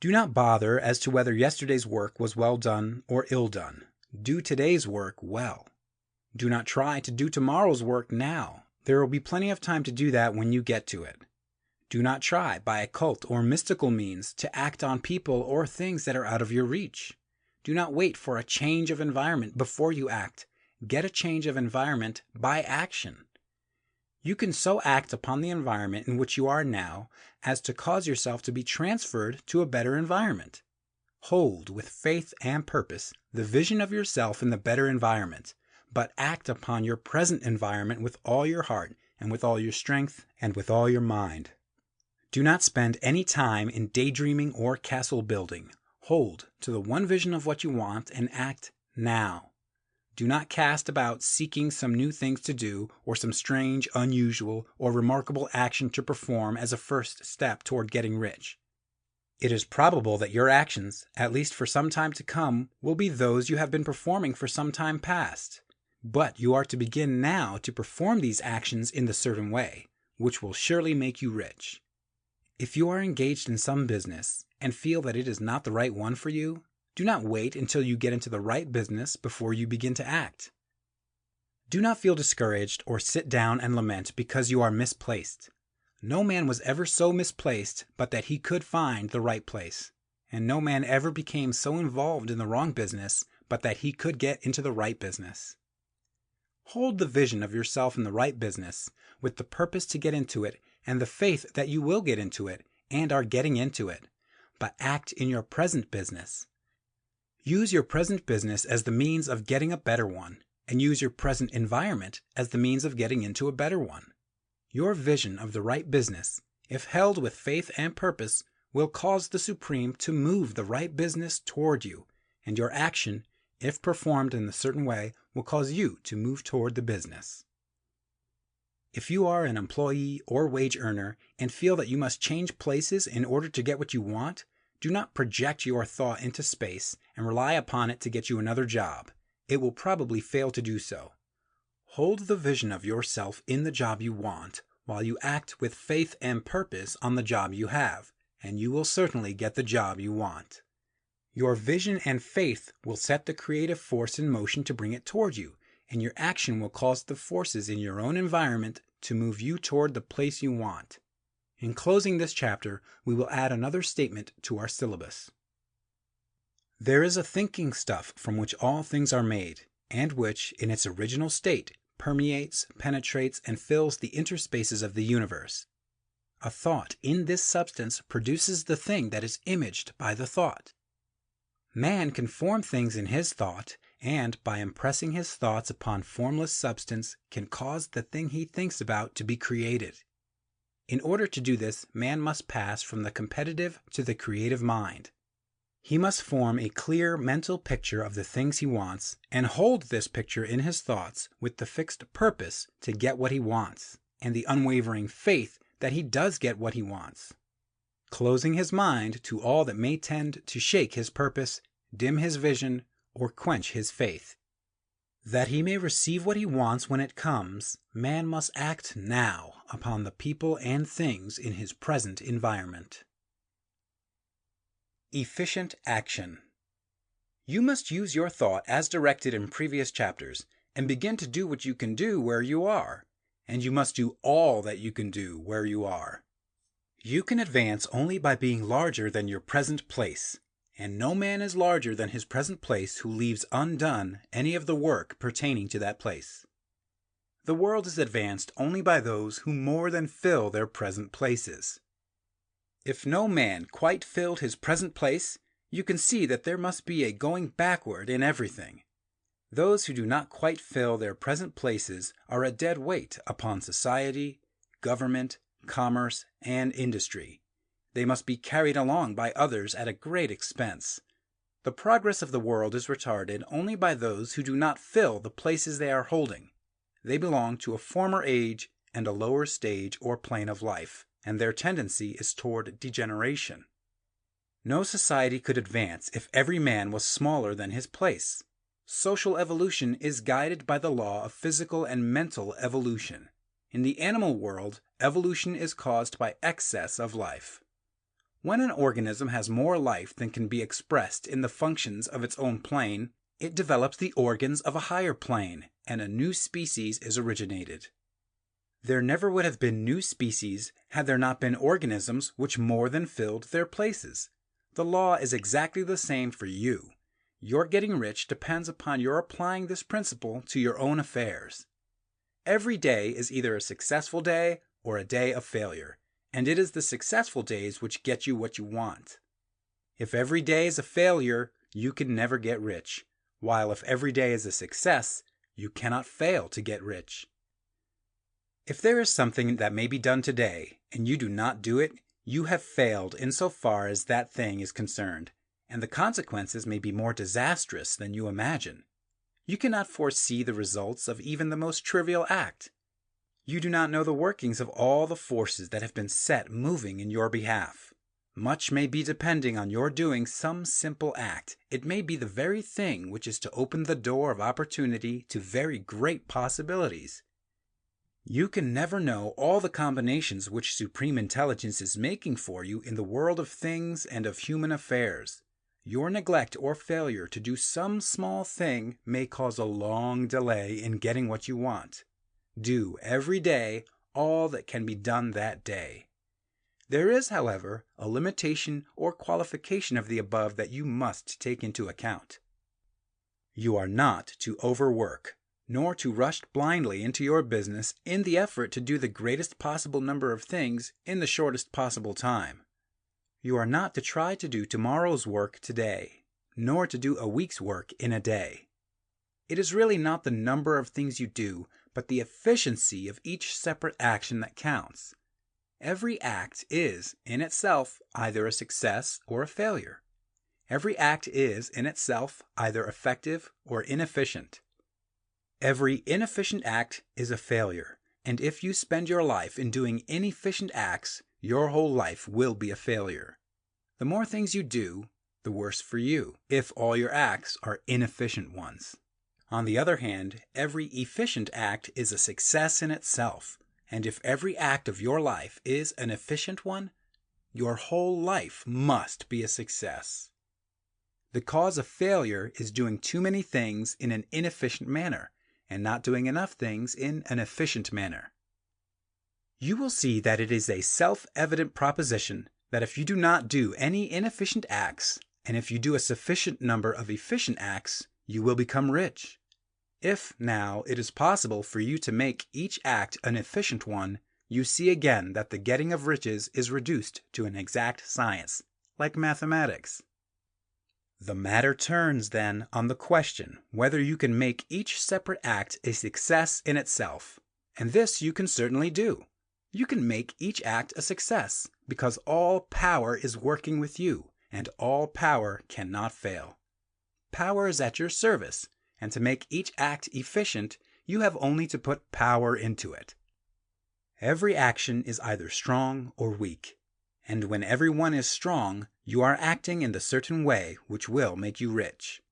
Do not bother as to whether yesterday's work was well done or ill done. Do today's work well. Do not try to do tomorrow's work now. There will be plenty of time to do that when you get to it. Do not try, by occult or mystical means, to act on people or things that are out of your reach. Do not wait for a change of environment before you act. Get a change of environment by action. You can so act upon the environment in which you are now as to cause yourself to be transferred to a better environment. Hold with faith and purpose the vision of yourself in the better environment, but act upon your present environment with all your heart and with all your strength and with all your mind. Do not spend any time in daydreaming or castle building. Hold to the one vision of what you want and act now. Do not cast about seeking some new things to do or some strange, unusual, or remarkable action to perform as a first step toward getting rich. It is probable that your actions, at least for some time to come, will be those you have been performing for some time past. But you are to begin now to perform these actions in the certain way, which will surely make you rich. If you are engaged in some business and feel that it is not the right one for you, Do not wait until you get into the right business before you begin to act. Do not feel discouraged or sit down and lament because you are misplaced. No man was ever so misplaced but that he could find the right place, and no man ever became so involved in the wrong business but that he could get into the right business. Hold the vision of yourself in the right business with the purpose to get into it and the faith that you will get into it and are getting into it, but act in your present business. Use your present business as the means of getting a better one, and use your present environment as the means of getting into a better one. Your vision of the right business, if held with faith and purpose, will cause the Supreme to move the right business toward you, and your action, if performed in a certain way, will cause you to move toward the business. If you are an employee or wage earner and feel that you must change places in order to get what you want, do not project your thought into space and rely upon it to get you another job. It will probably fail to do so. Hold the vision of yourself in the job you want while you act with faith and purpose on the job you have, and you will certainly get the job you want. Your vision and faith will set the creative force in motion to bring it toward you, and your action will cause the forces in your own environment to move you toward the place you want. In closing this chapter, we will add another statement to our syllabus. There is a thinking stuff from which all things are made, and which, in its original state, permeates, penetrates, and fills the interspaces of the universe. A thought in this substance produces the thing that is imaged by the thought. Man can form things in his thought, and by impressing his thoughts upon formless substance, can cause the thing he thinks about to be created. In order to do this, man must pass from the competitive to the creative mind. He must form a clear mental picture of the things he wants, and hold this picture in his thoughts with the fixed purpose to get what he wants, and the unwavering faith that he does get what he wants. Closing his mind to all that may tend to shake his purpose, dim his vision, or quench his faith. That he may receive what he wants when it comes, man must act now upon the people and things in his present environment. Efficient action. You must use your thought as directed in previous chapters and begin to do what you can do where you are, and you must do all that you can do where you are. You can advance only by being larger than your present place, and no man is larger than his present place who leaves undone any of the work pertaining to that place. The world is advanced only by those who more than fill their present places. If no man quite filled his present place, you can see that there must be a going backward in everything. Those who do not quite fill their present places are a dead weight upon society, government, commerce, and industry. They must be carried along by others at a great expense. The progress of the world is retarded only by those who do not fill the places they are holding. They belong to a former age and a lower stage or plane of life, and their tendency is toward degeneration. No society could advance if every man was smaller than his place. Social evolution is guided by the law of physical and mental evolution. In the animal world, evolution is caused by excess of life. When an organism has more life than can be expressed in the functions of its own plane, it develops the organs of a higher plane, and a new species is originated. There never would have been new species had there not been organisms which more than filled their places. The law is exactly the same for you. Your getting rich depends upon your applying this principle to your own affairs. Every day is either a successful day or a day of failure, and it is the successful days which get you what you want. If every day is a failure, you can never get rich, while if every day is a success, you cannot fail to get rich. If there is something that may be done today, and you do not do it, you have failed insofar as that thing is concerned, and the consequences may be more disastrous than you imagine. You cannot foresee the results of even the most trivial act. You do not know the workings of all the forces that have been set moving in your behalf. Much may be depending on your doing some simple act. It may be the very thing which is to open the door of opportunity to very great possibilities. You can never know all the combinations which Supreme Intelligence is making for you in the world of things and of human affairs. Your neglect or failure to do some small thing may cause a long delay in getting what you want. Do every day all that can be done that day. There is, however, a limitation or qualification of the above that you must take into account. You are not to overwork, nor to rush blindly into your business in the effort to do the greatest possible number of things in the shortest possible time. You are not to try to do tomorrow's work today, nor to do a week's work in a day. It is really not the number of things you do, but the efficiency of each separate action that counts. Every act is, in itself, either a success or a failure. Every act is, in itself, either effective or inefficient. Every inefficient act is a failure, and if you spend your life in doing inefficient acts, your whole life will be a failure. The more things you do, the worse for you, if all your acts are inefficient ones. On the other hand, every efficient act is a success in itself, and if every act of your life is an efficient one, your whole life must be a success. The cause of failure is doing too many things in an inefficient manner, and not doing enough things in an efficient manner. You will see that it is a self-evident proposition that if you do not do any inefficient acts, and if you do a sufficient number of efficient acts, you will become rich. If, now, it is possible for you to make each act an efficient one, you see again that the getting of riches is reduced to an exact science, like mathematics. The matter turns, then, on the question whether you can make each separate act a success in itself. And this you can certainly do. You can make each act a success, because all power is working with you, and all power cannot fail. Power is at your service, and to make each act efficient, you have only to put power into it. Every action is either strong or weak, and when every one is strong, you are acting in the certain way which will make you rich.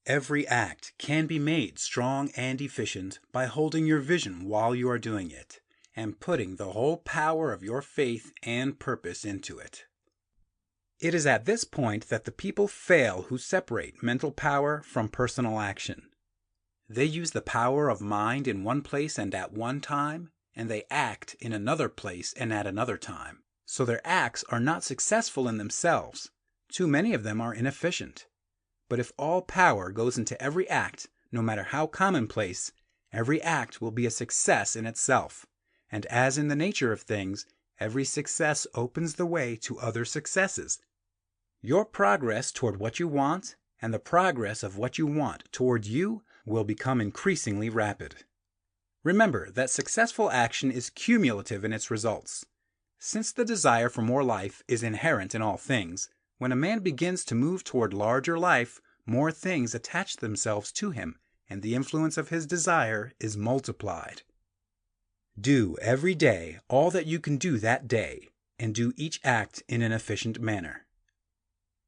Every act can be made strong and efficient by holding your vision while you are doing it, and putting the whole power of your faith and purpose into it. It is at this point that the people fail who separate mental power from personal action. They use the power of mind in one place and at one time, and they act in another place and at another time. So their acts are not successful in themselves. Too many of them are inefficient. But if all power goes into every act, no matter how commonplace, every act will be a success in itself. And as in the nature of things, every success opens the way to other successes. Your progress toward what you want and the progress of what you want toward you will become increasingly rapid. Remember that successful action is cumulative in its results. Since the desire for more life is inherent in all things, when a man begins to move toward larger life, more things attach themselves to him, and the influence of his desire is multiplied. Do every day all that you can do that day, and do each act in an efficient manner.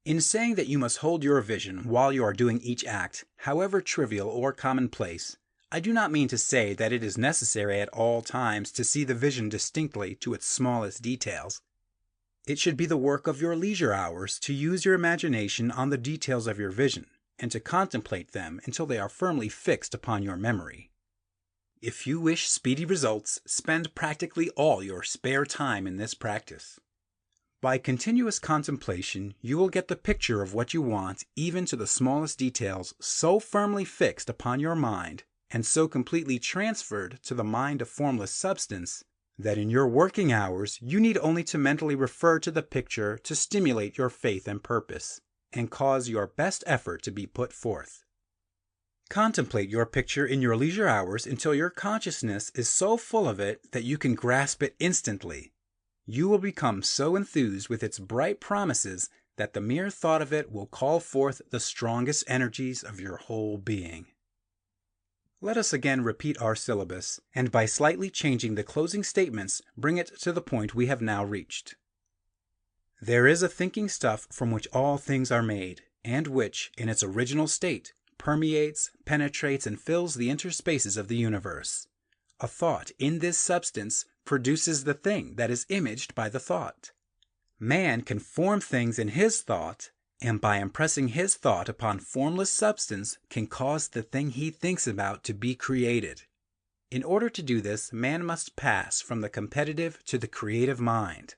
In saying that you must hold your vision while you are doing each act, however trivial or commonplace, I do not mean to say that it is necessary at all times to see the vision distinctly to its smallest details. It should be the work of your leisure hours to use your imagination on the details of your vision, and to contemplate them until they are firmly fixed upon your memory. If you wish speedy results, spend practically all your spare time in this practice. By continuous contemplation, you will get the picture of what you want, even to the smallest details, so firmly fixed upon your mind, and so completely transferred to the mind of formless substance, that in your working hours you need only to mentally refer to the picture to stimulate your faith and purpose, and cause your best effort to be put forth. Contemplate your picture in your leisure hours until your consciousness is so full of it that you can grasp it instantly. You will become so enthused with its bright promises that the mere thought of it will call forth the strongest energies of your whole being. Let us again repeat our syllabus, and by slightly changing the closing statements, bring it to the point we have now reached. There is a thinking stuff from which all things are made, and which, in its original state, permeates, penetrates, and fills the interspaces of the universe. A thought in this substance produces the thing that is imaged by the thought. Man can form things in his thought, and by impressing his thought upon formless substance can cause the thing he thinks about to be created. In order to do this, man must pass from the competitive to the creative mind.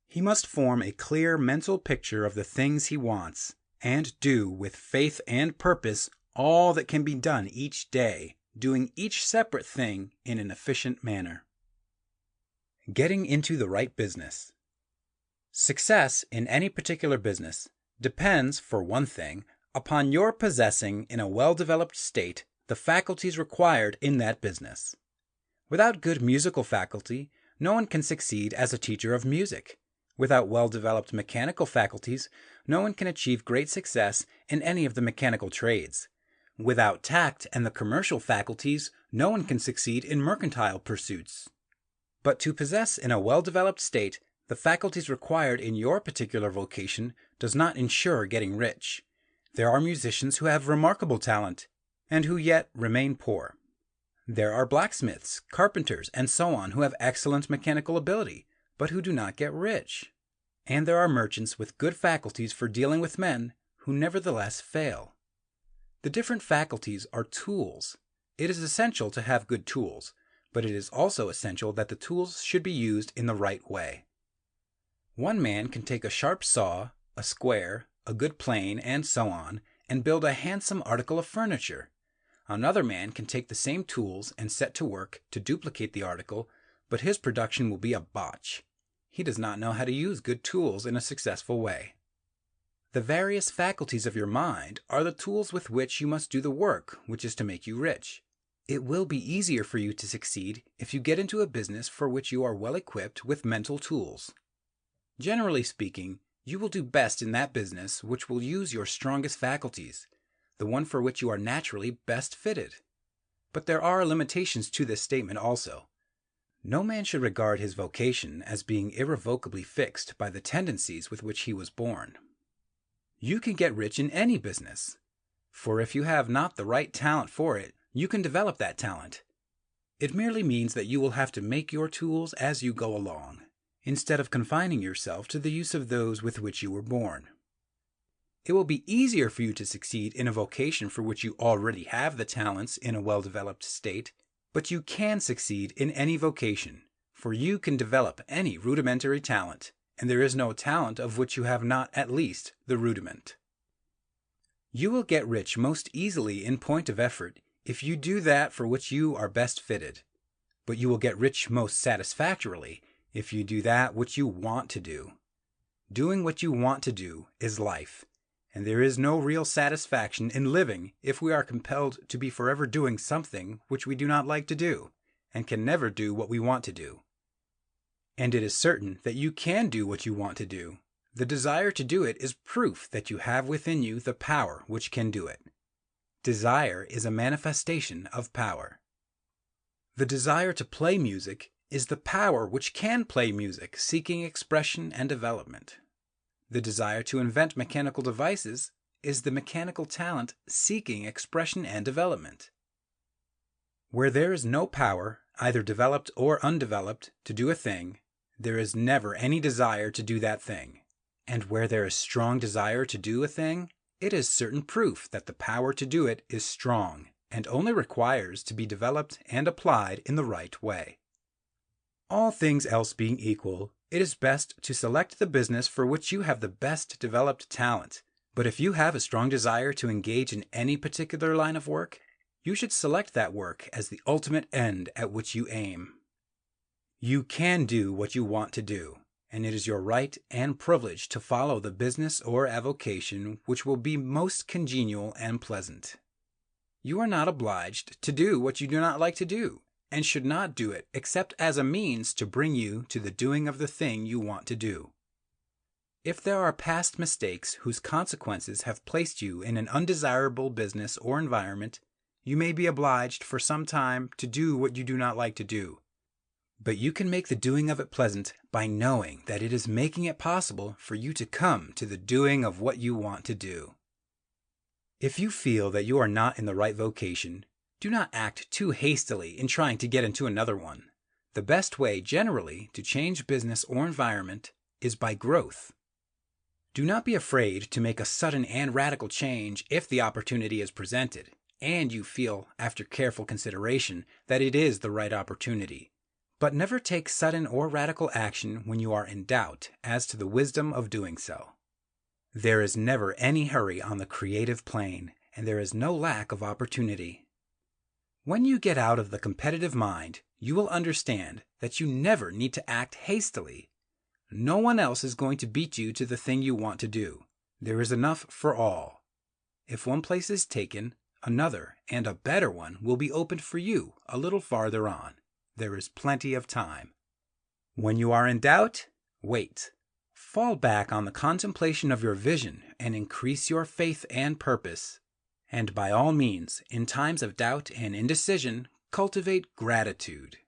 He must form a clear mental picture of the things he wants, and do with faith and purpose all that can be done each day, doing each separate thing in an efficient manner. Getting into the right business. Success in any particular business depends, for one thing, upon your possessing in a well-developed state the faculties required in that business. Without good musical faculty, no one can succeed as a teacher of music. Without well-developed mechanical faculties, no one can achieve great success in any of the mechanical trades. Without tact and the commercial faculties, no one can succeed in mercantile pursuits. But to possess in a well-developed state the faculties required in your particular vocation does not ensure getting rich. There are musicians who have remarkable talent, and who yet remain poor. There are blacksmiths, carpenters, and so on who have excellent mechanical ability, but who do not get rich. And there are merchants with good faculties for dealing with men who nevertheless fail. The different faculties are tools. It is essential to have good tools, but it is also essential that the tools should be used in the right way. One man can take a sharp saw, a square, a good plane, and so on, and build a handsome article of furniture. Another man can take the same tools and set to work to duplicate the article, but his production will be a botch. He does not know how to use good tools in a successful way. The various faculties of your mind are the tools with which you must do the work which is to make you rich. It will be easier for you to succeed if you get into a business for which you are well equipped with mental tools. Generally speaking, you will do best in that business which will use your strongest faculties, the one for which you are naturally best fitted. But there are limitations to this statement also. No man should regard his vocation as being irrevocably fixed by the tendencies with which he was born. You can get rich in any business, for if you have not the right talent for it, you can develop that talent. It merely means that you will have to make your tools as you go along, instead of confining yourself to the use of those with which you were born. It will be easier for you to succeed in a vocation for which you already have the talents in a well-developed state, but you can succeed in any vocation, for you can develop any rudimentary talent, and there is no talent of which you have not at least the rudiment. You will get rich most easily in point of effort if you do that for which you are best fitted, but you will get rich most satisfactorily if you do that which you want to do. Doing what you want to do is life, and there is no real satisfaction in living if we are compelled to be forever doing something which we do not like to do, and can never do what we want to do. And it is certain that you can do what you want to do. The desire to do it is proof that you have within you the power which can do it. Desire is a manifestation of power. The desire to play music is the power which can play music, seeking expression and development. The desire to invent mechanical devices is the mechanical talent seeking expression and development. Where there is no power, either developed or undeveloped, to do a thing, there is never any desire to do that thing. And where there is strong desire to do a thing, it is certain proof that the power to do it is strong and only requires to be developed and applied in the right way. All things else being equal, it is best to select the business for which you have the best developed talent. But if you have a strong desire to engage in any particular line of work, you should select that work as the ultimate end at which you aim. You can do what you want to do, and it is your right and privilege to follow the business or avocation which will be most congenial and pleasant. You are not obliged to do what you do not like to do, and should not do it except as a means to bring you to the doing of the thing you want to do. If there are past mistakes whose consequences have placed you in an undesirable business or environment, you may be obliged for some time to do what you do not like to do. But you can make the doing of it pleasant by knowing that it is making it possible for you to come to the doing of what you want to do. If you feel that you are not in the right vocation, do not act too hastily in trying to get into another one. The best way generally to change business or environment is by growth. Do not be afraid to make a sudden and radical change if the opportunity is presented, and you feel, after careful consideration, that it is the right opportunity. But never take sudden or radical action when you are in doubt as to the wisdom of doing so. There is never any hurry on the creative plane, and there is no lack of opportunity. When you get out of the competitive mind, you will understand that you never need to act hastily. No one else is going to beat you to the thing you want to do. There is enough for all. If one place is taken, another and a better one will be opened for you a little farther on. There is plenty of time. When you are in doubt, wait. Fall back on the contemplation of your vision and increase your faith and purpose. And by all means, in times of doubt and indecision, cultivate gratitude.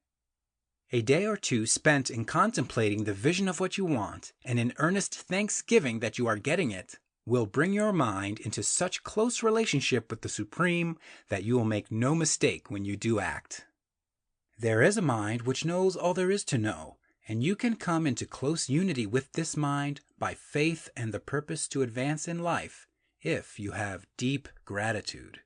A day or two spent in contemplating the vision of what you want and in earnest thanksgiving that you are getting it will bring your mind into such close relationship with the Supreme that you will make no mistake when you do act. There is a mind which knows all there is to know, and you can come into close unity with this mind by faith and the purpose to advance in life if you have deep gratitude.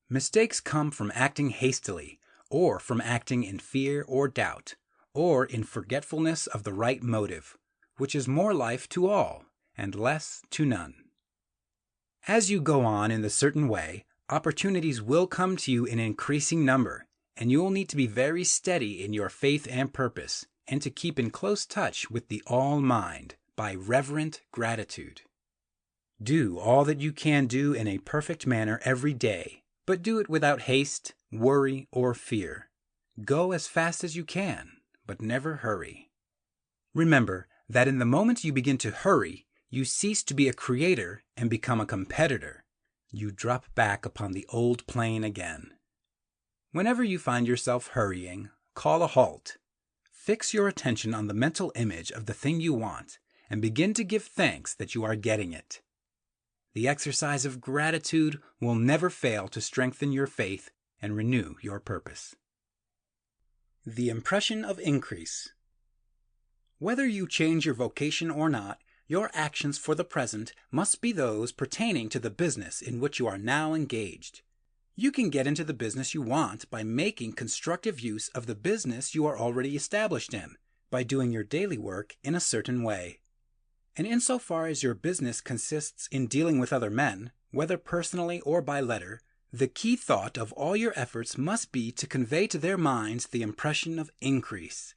Mistakes come from acting hastily, or from acting in fear or doubt, or in forgetfulness of the right motive, which is more life to all and less to none. As you go on in the certain way, opportunities will come to you in increasing number, and you will need to be very steady in your faith and purpose, and to keep in close touch with the All-Mind by reverent gratitude. Do all that you can do in a perfect manner every day, but do it without haste, worry, or fear. Go as fast as you can, but never hurry. Remember that in the moment you begin to hurry, you cease to be a creator and become a competitor. You drop back upon the old plane again. Whenever you find yourself hurrying, call a halt. Fix your attention on the mental image of the thing you want and begin to give thanks that you are getting it. The exercise of gratitude will never fail to strengthen your faith and renew your purpose. The impression of increase. Whether you change your vocation or not, your actions for the present must be those pertaining to the business in which you are now engaged. You can get into the business you want by making constructive use of the business you are already established in, by doing your daily work in a certain way. And insofar as your business consists in dealing with other men, whether personally or by letter, the key thought of all your efforts must be to convey to their minds the impression of increase.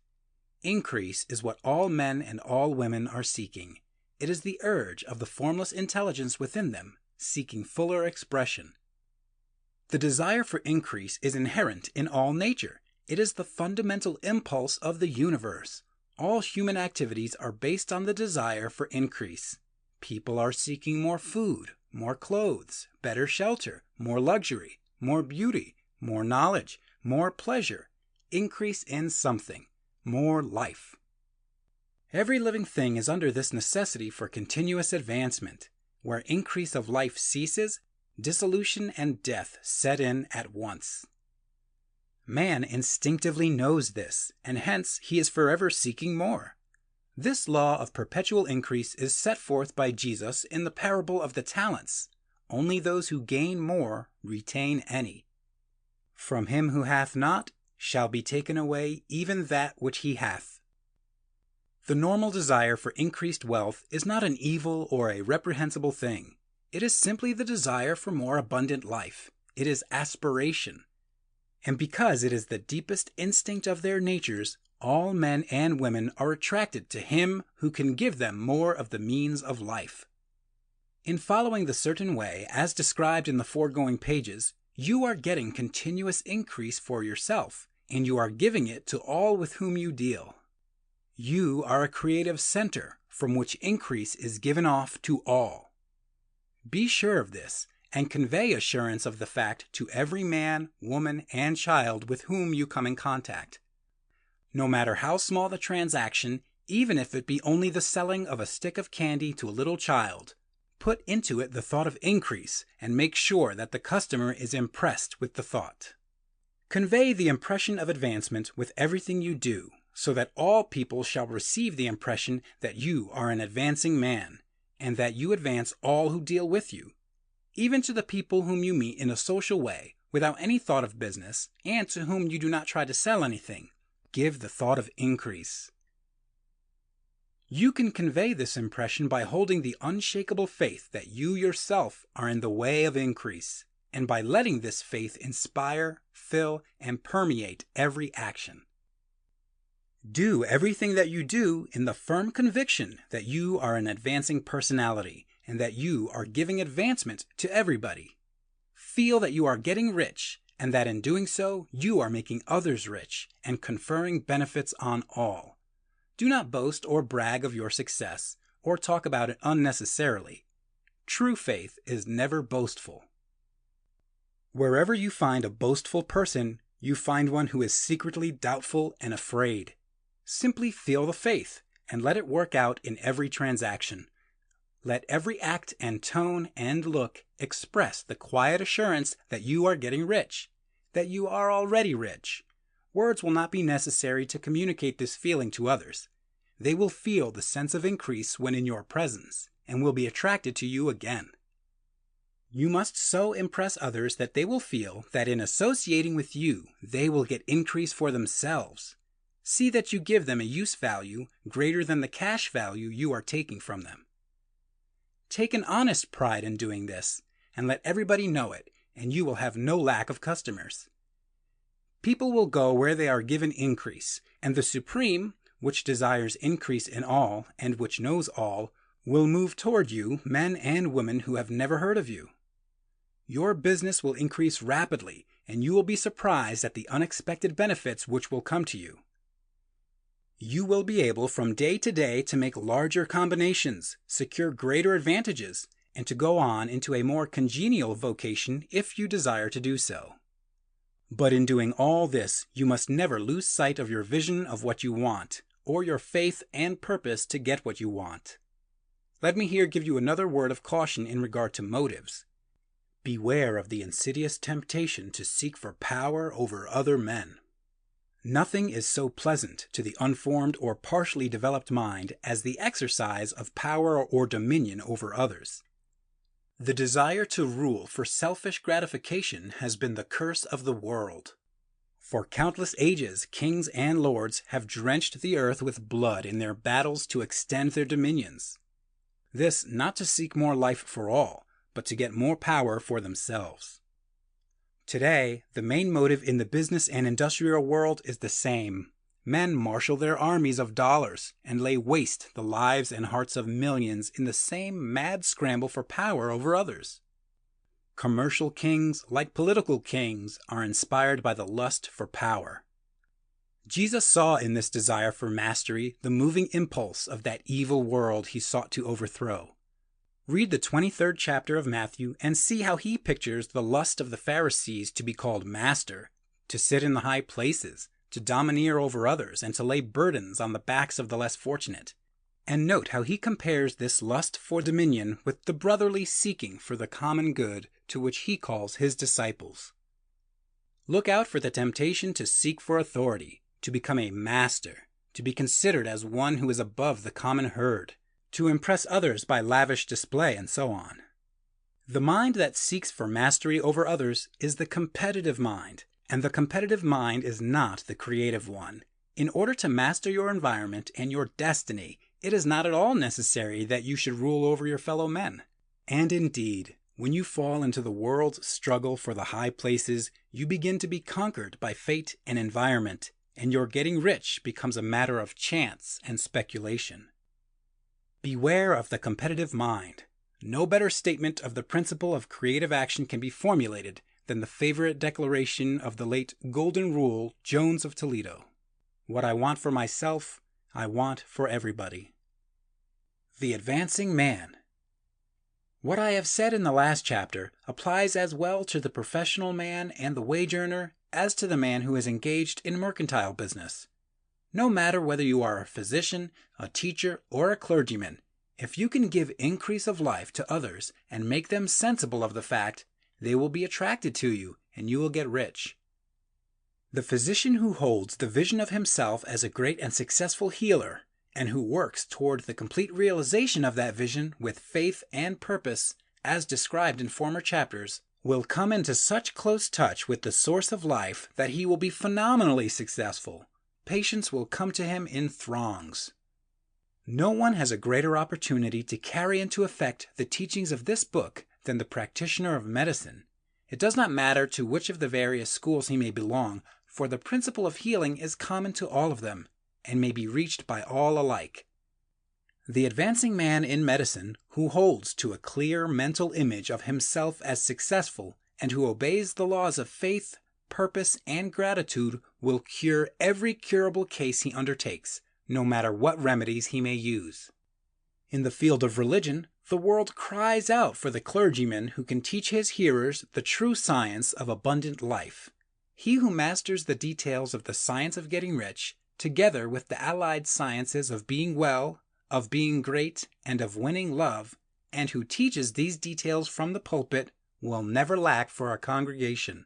Increase is what all men and all women are seeking. It is the urge of the formless intelligence within them, seeking fuller expression. The desire for increase is inherent in all nature. It is the fundamental impulse of the universe. All human activities are based on the desire for increase. People are seeking more food, more clothes, better shelter, more luxury, more beauty, more knowledge, more pleasure, increase in something, more life. Every living thing is under this necessity for continuous advancement. Where increase of life ceases, dissolution and death set in at once. Man instinctively knows this, and hence he is forever seeking more. This law of perpetual increase is set forth by Jesus in the parable of the talents. Only those who gain more retain any. From him who hath not shall be taken away even that which he hath. The normal desire for increased wealth is not an evil or a reprehensible thing. It is simply the desire for more abundant life. It is aspiration. And because it is the deepest instinct of their natures, all men and women are attracted to him who can give them more of the means of life. In following the certain way, as described in the foregoing pages, you are getting continuous increase for yourself, and you are giving it to all with whom you deal. You are a creative center from which increase is given off to all. Be sure of this, and convey assurance of the fact to every man, woman, and child with whom you come in contact. No matter how small the transaction, even if it be only the selling of a stick of candy to a little child, put into it the thought of increase, and make sure that the customer is impressed with the thought. Convey the impression of advancement with everything you do, so that all people shall receive the impression that you are an advancing man, and that you advance all who deal with you, even to the people whom you meet in a social way without any thought of business, and to whom you do not try to sell anything. Give the thought of increase. You can convey this impression by holding the unshakable faith that you yourself are in the way of increase, and by letting this faith inspire, fill, and permeate every action. Do everything that you do in the firm conviction that you are an advancing personality and that you are giving advancement to everybody. Feel that you are getting rich and that in doing so you are making others rich and conferring benefits on all. Do not boast or brag of your success or talk about it unnecessarily. True faith is never boastful. Wherever you find a boastful person, you find one who is secretly doubtful and afraid. Simply feel the faith and let it work out in every transaction. Let every act and tone and look express the quiet assurance that you are getting rich, that you are already rich. Words will not be necessary to communicate this feeling to others. They will feel the sense of increase when in your presence and will be attracted to you again. You must so impress others that they will feel that in associating with you, they will get increase for themselves. See that you give them a use value greater than the cash value you are taking from them. Take an honest pride in doing this, and let everybody know it, and you will have no lack of customers. People will go where they are given increase, and the Supreme, which desires increase in all, and which knows all, will move toward you men and women who have never heard of you. Your business will increase rapidly, and you will be surprised at the unexpected benefits which will come to you. You will be able from day to day to make larger combinations, secure greater advantages, and to go on into a more congenial vocation if you desire to do so. But in doing all this, you must never lose sight of your vision of what you want, or your faith and purpose to get what you want. Let me here give you another word of caution in regard to motives. Beware of the insidious temptation to seek for power over other men. Nothing is so pleasant to the unformed or partially developed mind as the exercise of power or dominion over others. The desire to rule for selfish gratification has been the curse of the world. For countless ages, kings and lords have drenched the earth with blood in their battles to extend their dominions. This not to seek more life for all, but to get more power for themselves. Today, the main motive in the business and industrial world is the same. Men marshal their armies of dollars and lay waste the lives and hearts of millions in the same mad scramble for power over others. Commercial kings, like political kings, are inspired by the lust for power. Jesus saw in this desire for mastery the moving impulse of that evil world he sought to overthrow. Read the 23rd chapter of Matthew and see how he pictures the lust of the Pharisees to be called master, to sit in the high places, to domineer over others, and to lay burdens on the backs of the less fortunate. And note how he compares this lust for dominion with the brotherly seeking for the common good to which he calls his disciples. Look out for the temptation to seek for authority, to become a master, to be considered as one who is above the common herd, to impress others by lavish display, and so on. The mind that seeks for mastery over others is the competitive mind, and the competitive mind is not the creative one. In order to master your environment and your destiny, it is not at all necessary that you should rule over your fellow men. And indeed, when you fall into the world's struggle for the high places, you begin to be conquered by fate and environment, and your getting rich becomes a matter of chance and speculation. Beware of the competitive mind. No better statement of the principle of creative action can be formulated than the favorite declaration of the late Golden Rule Jones of Toledo. What I want for myself, I want for everybody. The Advancing Man. What I have said in the last chapter applies as well to the professional man and the wage earner as to the man who is engaged in mercantile business. No matter whether you are a physician, a teacher, or a clergyman, if you can give increase of life to others and make them sensible of the fact, they will be attracted to you and you will get rich. The physician who holds the vision of himself as a great and successful healer and who works toward the complete realization of that vision with faith and purpose, as described in former chapters, will come into such close touch with the source of life that he will be phenomenally successful. Patients will come to him in throngs. No one has a greater opportunity to carry into effect the teachings of this book than the practitioner of medicine. It does not matter to which of the various schools he may belong, for the principle of healing is common to all of them, and may be reached by all alike. The advancing man in medicine, who holds to a clear mental image of himself as successful, and who obeys the laws of faith, purpose, and gratitude, will cure every curable case he undertakes, no matter what remedies he may use. In the field of religion, the world cries out for the clergyman who can teach his hearers the true science of abundant life. He who masters the details of the science of getting rich, together with the allied sciences of being well, of being great, and of winning love, and who teaches these details from the pulpit, will never lack for a congregation.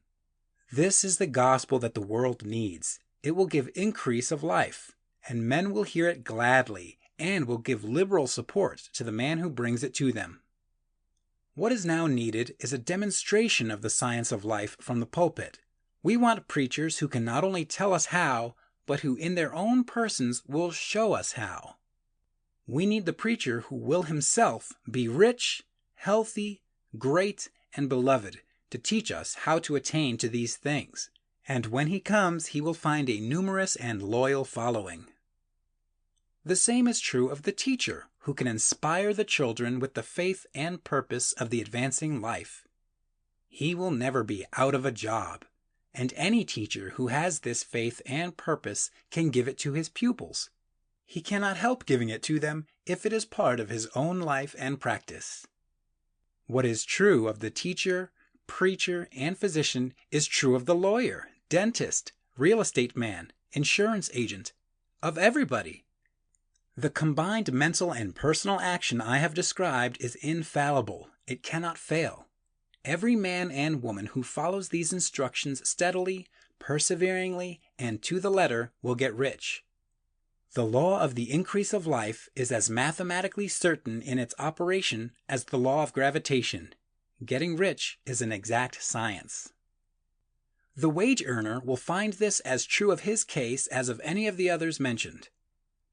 This is the gospel that the world needs. It will give increase of life, and men will hear it gladly, and will give liberal support to the man who brings it to them. What is now needed is a demonstration of the science of life from the pulpit. We want preachers who can not only tell us how, but who in their own persons will show us how. We need the preacher who will himself be rich, healthy, great, and beloved to teach us how to attain to these things. And when he comes, he will find a numerous and loyal following. The same is true of the teacher who can inspire the children with the faith and purpose of the advancing life. He will never be out of a job, and any teacher who has this faith and purpose can give it to his pupils. He cannot help giving it to them if it is part of his own life and practice. What is true of the teacher, preacher, and physician is true of the lawyer, dentist, real estate man, insurance agent, of everybody. The combined mental and personal action I have described is infallible. It cannot fail. Every man and woman who follows these instructions steadily, perseveringly, and to the letter will get rich. The law of the increase of life is as mathematically certain in its operation as the law of gravitation. Getting rich is an exact science. The wage earner will find this as true of his case as of any of the others mentioned.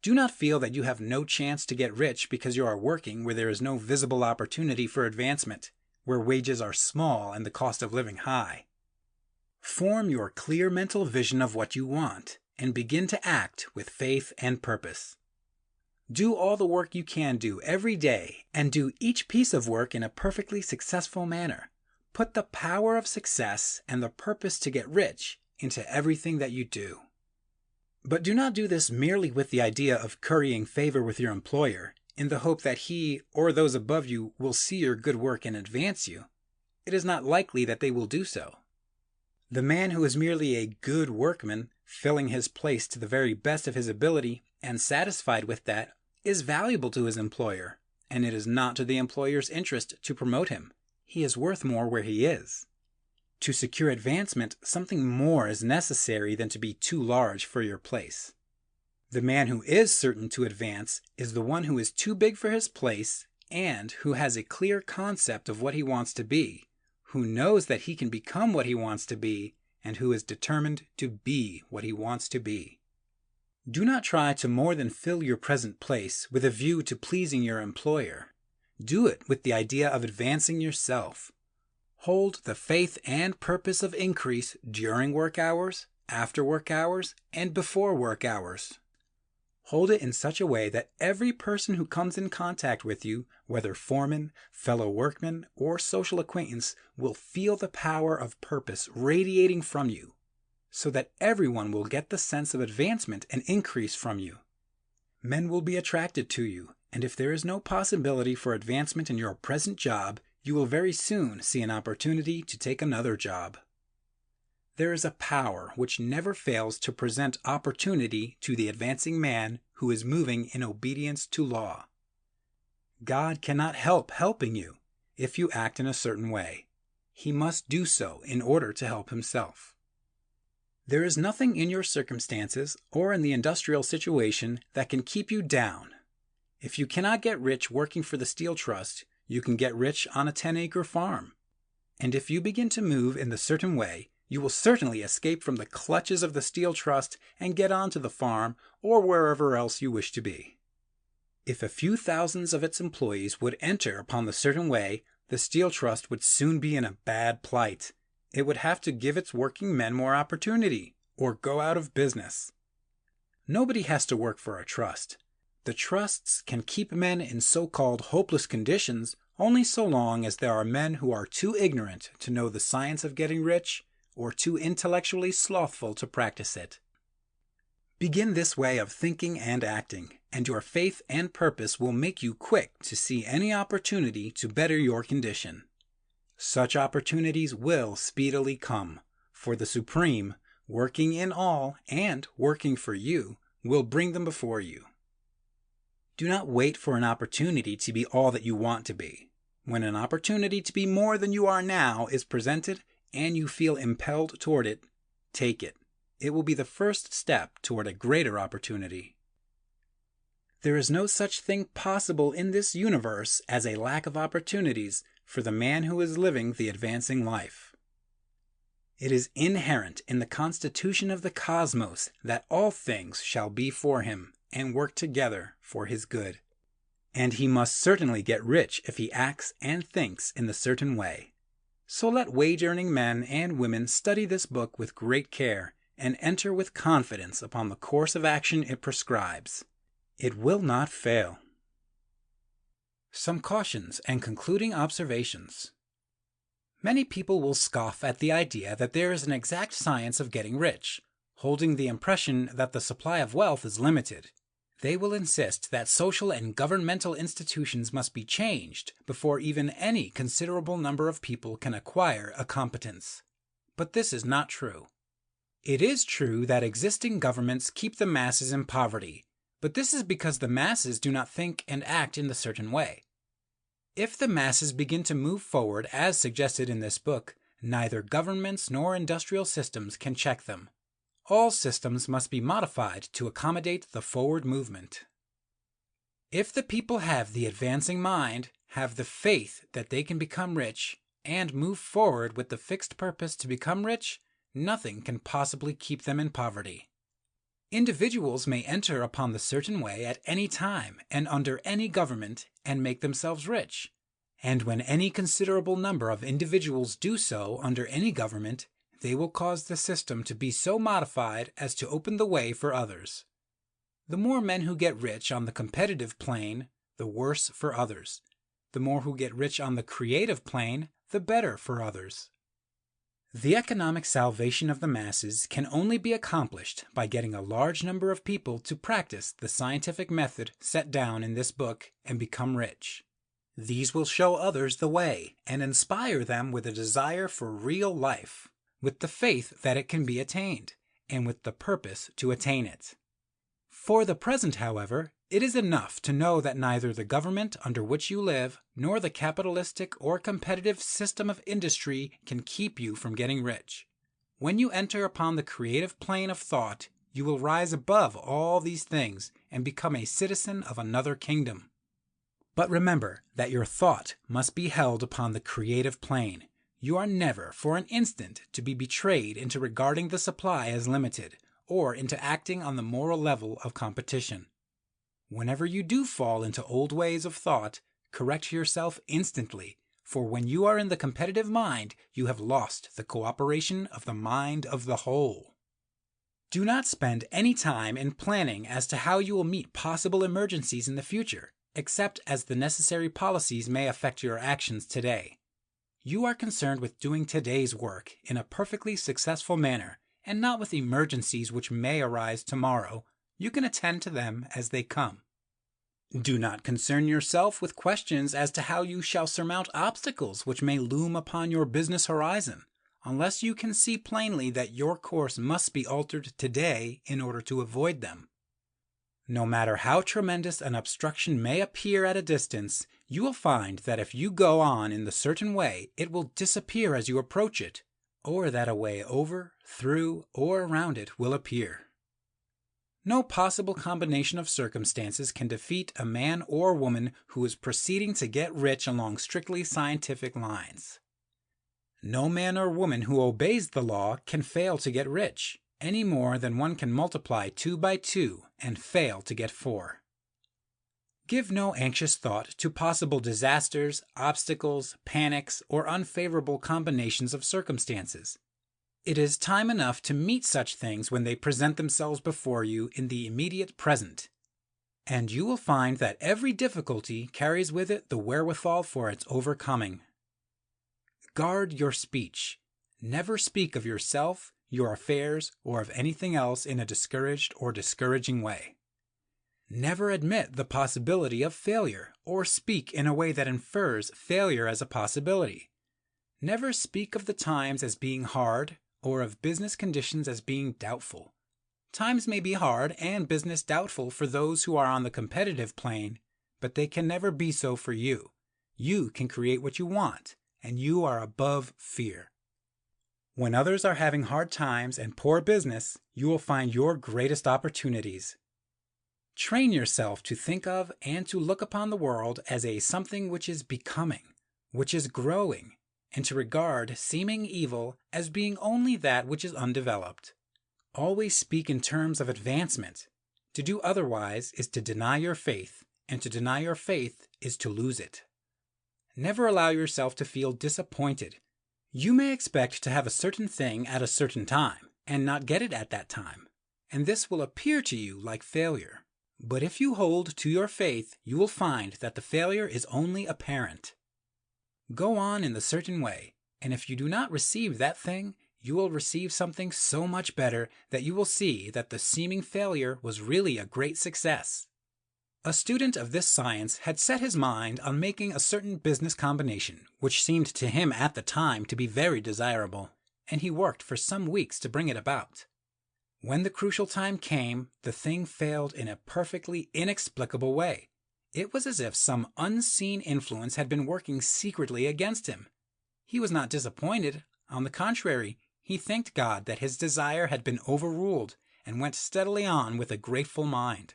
Do not feel that you have no chance to get rich because you are working where there is no visible opportunity for advancement, where wages are small and the cost of living high. Form your clear mental vision of what you want, and begin to act with faith and purpose. Do all the work you can do every day, and do each piece of work in a perfectly successful manner. Put the power of success and the purpose to get rich into everything that you do. But do not do this merely with the idea of currying favor with your employer, in the hope that he or those above you will see your good work and advance you. It is not likely that they will do so. The man who is merely a good workman, filling his place to the very best of his ability, and satisfied with that, is valuable to his employer, and it is not to the employer's interest to promote him. He is worth more where he is. To secure advancement, something more is necessary than to be too large for your place. The man who is certain to advance is the one who is too big for his place and who has a clear concept of what he wants to be, who knows that he can become what he wants to be, and who is determined to be what he wants to be. Do not try to more than fill your present place with a view to pleasing your employer. Do it with the idea of advancing yourself. Hold the faith and purpose of increase during work hours, after work hours, and before work hours. Hold it in such a way that every person who comes in contact with you, whether foreman, fellow workman, or social acquaintance, will feel the power of purpose radiating from you, so that everyone will get the sense of advancement and increase from you. Men will be attracted to you, and if there is no possibility for advancement in your present job, you will very soon see an opportunity to take another job. There is a power which never fails to present opportunity to the advancing man who is moving in obedience to law. God cannot help helping you if you act in a certain way. He must do so in order to help himself. There is nothing in your circumstances or in the industrial situation that can keep you down. If you cannot get rich working for the Steel Trust, you can get rich on a 10-acre farm. And if you begin to move in the certain way, you will certainly escape from the clutches of the Steel Trust and get onto the farm or wherever else you wish to be. If a few thousands of its employees would enter upon the certain way, the Steel Trust would soon be in a bad plight. It would have to give its working men more opportunity, or go out of business. Nobody has to work for a trust. The trusts can keep men in so-called hopeless conditions only so long as there are men who are too ignorant to know the science of getting rich, or too intellectually slothful to practice it. Begin this way of thinking and acting, and your faith and purpose will make you quick to see any opportunity to better your condition. Such opportunities will speedily come, for the Supreme, working in all and working for you, will bring them before you. Do not wait for an opportunity to be all that you want to be. When an opportunity to be more than you are now is presented and you feel impelled toward it, take it. It will be the first step toward a greater opportunity. There is no such thing possible in this universe as a lack of opportunities for the man who is living the advancing life. It is inherent in the constitution of the cosmos that all things shall be for him and work together for his good. And he must certainly get rich if he acts and thinks in the certain way. So let wage-earning men and women study this book with great care and enter with confidence upon the course of action it prescribes. It will not fail. Some cautions and concluding observations. Many people will scoff at the idea that there is an exact science of getting rich, holding the impression that the supply of wealth is limited. They will insist that social and governmental institutions must be changed before even any considerable number of people can acquire a competence. But this is not true. It is true that existing governments keep the masses in poverty, but this is because the masses do not think and act in the certain way. If the masses begin to move forward as suggested in this book, neither governments nor industrial systems can check them. All systems must be modified to accommodate the forward movement. If the people have the advancing mind, have the faith that they can become rich, and move forward with the fixed purpose to become rich, nothing can possibly keep them in poverty. Individuals may enter upon the certain way at any time and under any government and make themselves rich. And when any considerable number of individuals do so under any government, they will cause the system to be so modified as to open the way for others. The more men who get rich on the competitive plane, the worse for others. The more who get rich on the creative plane, the better for others. The economic salvation of the masses can only be accomplished by getting a large number of people to practice the scientific method set down in this book and become rich. These will show others the way and inspire them with a desire for real life, with the faith that it can be attained, and with the purpose to attain it. For the present, however, it is enough to know that neither the government under which you live, nor the capitalistic or competitive system of industry can keep you from getting rich. When you enter upon the creative plane of thought, you will rise above all these things and become a citizen of another kingdom. But remember that your thought must be held upon the creative plane. You are never for an instant to be betrayed into regarding the supply as limited, or into acting on the moral level of competition. Whenever you do fall into old ways of thought, correct yourself instantly, for when you are in the competitive mind, you have lost the cooperation of the mind of the whole. Do not spend any time in planning as to how you will meet possible emergencies in the future, except as the necessary policies may affect your actions today. You are concerned with doing today's work in a perfectly successful manner, and not with emergencies which may arise tomorrow. You can attend to them as they come. Do not concern yourself with questions as to how you shall surmount obstacles which may loom upon your business horizon, unless you can see plainly that your course must be altered today in order to avoid them. No matter how tremendous an obstruction may appear at a distance, you will find that if you go on in the certain way, it will disappear as you approach it. or that a way over, through, or around it will appear. No possible combination of circumstances can defeat a man or woman who is proceeding to get rich along strictly scientific lines. No man or woman who obeys the law can fail to get rich, any more than one can multiply 2 by 2 and fail to get 4. Give no anxious thought to possible disasters, obstacles, panics, or unfavorable combinations of circumstances. It is time enough to meet such things when they present themselves before you in the immediate present, and you will find that every difficulty carries with it the wherewithal for its overcoming. Guard your speech. Never speak of yourself, your affairs, or of anything else in a discouraged or discouraging way. Never admit the possibility of failure, or speak in a way that infers failure as a possibility. Never speak of the times as being hard, or of business conditions as being doubtful. Times may be hard and business doubtful for those who are on the competitive plane, but they can never be so for you. You can create what you want, and you are above fear. When others are having hard times and poor business, you will find your greatest opportunities. Train yourself to think of and to look upon the world as a something which is becoming, which is growing, and to regard seeming evil as being only that which is undeveloped. Always speak in terms of advancement. To do otherwise is to deny your faith, and to deny your faith is to lose it. Never allow yourself to feel disappointed. You may expect to have a certain thing at a certain time, and not get it at that time, and this will appear to you like failure. But if you hold to your faith, you will find that the failure is only apparent. Go on in the certain way, and if you do not receive that thing, you will receive something so much better that you will see that the seeming failure was really a great success. A student of this science had set his mind on making a certain business combination, which seemed to him at the time to be very desirable, and he worked for some weeks to bring it about. When the crucial time came, the thing failed in a perfectly inexplicable way. It was as if some unseen influence had been working secretly against him. He was not disappointed. On the contrary, he thanked God that his desire had been overruled and went steadily on with a grateful mind.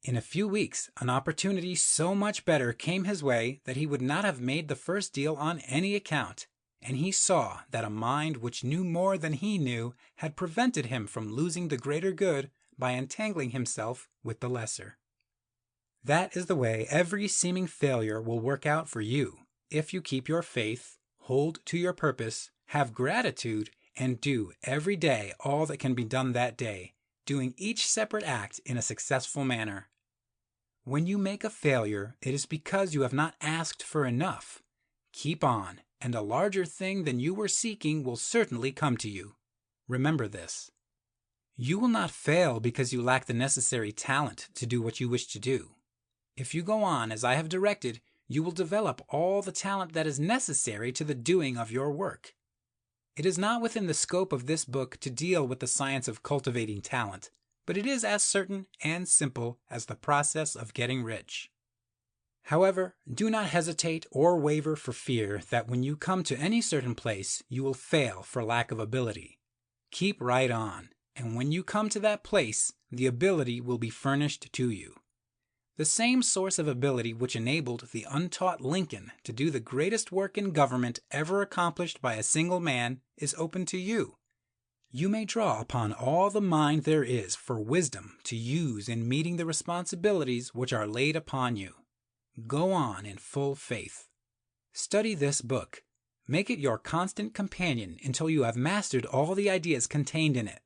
In a few weeks, an opportunity so much better came his way that he would not have made the first deal on any account, and he saw that a mind which knew more than he knew had prevented him from losing the greater good by entangling himself with the lesser. That is the way every seeming failure will work out for you, if you keep your faith, hold to your purpose, have gratitude, and do every day all that can be done that day, doing each separate act in a successful manner. When you make a failure, it is because you have not asked for enough. Keep on, and a larger thing than you were seeking will certainly come to you. Remember this. You will not fail because you lack the necessary talent to do what you wish to do. If you go on as I have directed, you will develop all the talent that is necessary to the doing of your work. It is not within the scope of this book to deal with the science of cultivating talent, but it is as certain and simple as the process of getting rich. However, do not hesitate or waver for fear that when you come to any certain place, you will fail for lack of ability. Keep right on, and when you come to that place, the ability will be furnished to you. The same source of ability which enabled the untaught Lincoln to do the greatest work in government ever accomplished by a single man is open to you. You may draw upon all the mind there is for wisdom to use in meeting the responsibilities which are laid upon you. Go on in full faith. Study this book. Make it your constant companion until you have mastered all the ideas contained in it.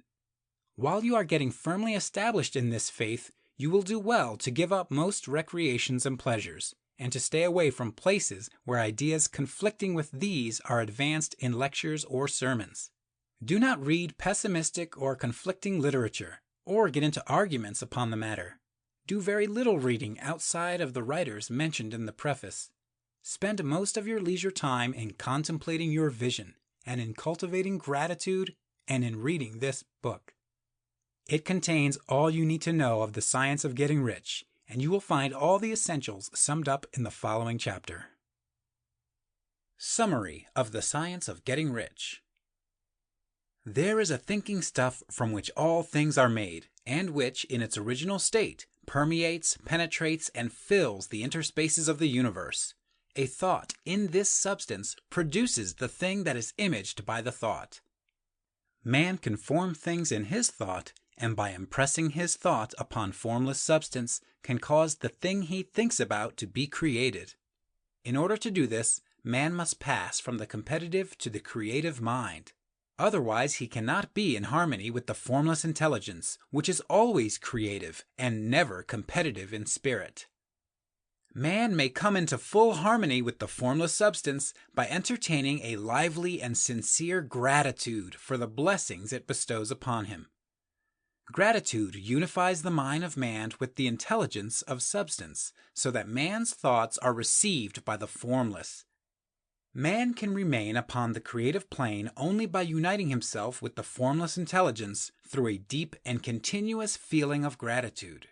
While you are getting firmly established in this faith, you will do well to give up most recreations and pleasures, and to stay away from places where ideas conflicting with these are advanced in lectures or sermons. Do not read pessimistic or conflicting literature, or get into arguments upon the matter. Do very little reading outside of the writers mentioned in the preface. Spend most of your leisure time in contemplating your vision, and in cultivating gratitude, and in reading this book. It contains all you need to know of the science of getting rich, and you will find all the essentials summed up in the following chapter. Summary of the Science of Getting Rich. There is a thinking stuff from which all things are made, and which, in its original state, permeates, penetrates, and fills the interspaces of the universe. A thought in this substance produces the thing that is imaged by the thought. Man can form things in his thought, and by impressing his thought upon formless substance, can cause the thing he thinks about to be created. In order to do this, man must pass from the competitive to the creative mind. Otherwise, he cannot be in harmony with the formless intelligence, which is always creative and never competitive in spirit. Man may come into full harmony with the formless substance by entertaining a lively and sincere gratitude for the blessings it bestows upon him. Gratitude unifies the mind of man with the intelligence of substance, so that man's thoughts are received by the formless. Man can remain upon the creative plane only by uniting himself with the formless intelligence through a deep and continuous feeling of gratitude.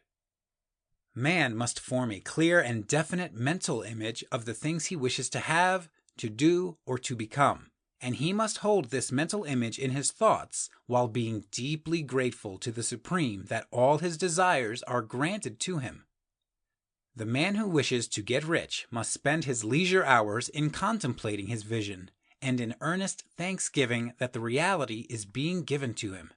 Man must form a clear and definite mental image of the things he wishes to have, to do, or to become, and he must hold this mental image in his thoughts while being deeply grateful to the Supreme that all his desires are granted to him. The man who wishes to get rich must spend his leisure hours in contemplating his vision and in earnest thanksgiving that the reality is being given to him.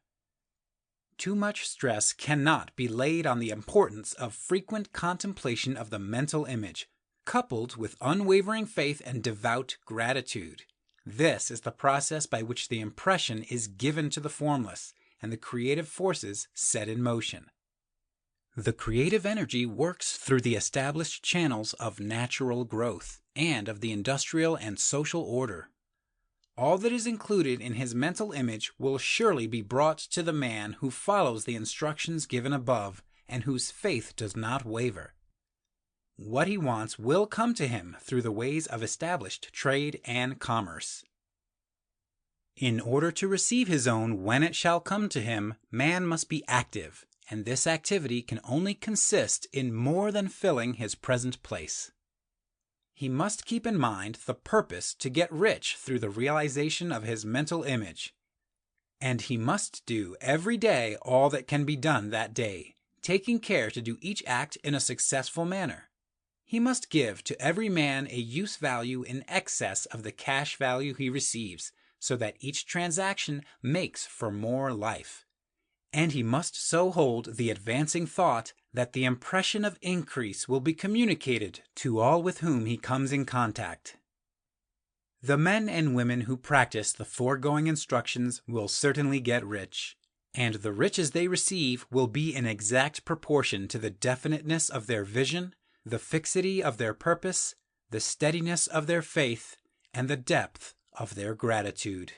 Too much stress cannot be laid on the importance of frequent contemplation of the mental image, coupled with unwavering faith and devout gratitude. This is the process by which the impression is given to the formless and the creative forces set in motion. The creative energy works through the established channels of natural growth and of the industrial and social order. All that is included in his mental image will surely be brought to the man who follows the instructions given above and whose faith does not waver. What he wants will come to him through the ways of established trade and commerce. In order to receive his own when it shall come to him, man must be active, and this activity can only consist in more than filling his present place. He must keep in mind the purpose to get rich through the realization of his mental image, and he must do every day all that can be done that day, taking care to do each act in a successful manner. He must give to every man a use value in excess of the cash value he receives, so that each transaction makes for more life. And he must so hold the advancing thought that the impression of increase will be communicated to all with whom he comes in contact. The men and women who practice the foregoing instructions will certainly get rich, and the riches they receive will be in exact proportion to the definiteness of their vision, the fixity of their purpose, the steadiness of their faith, and the depth of their gratitude.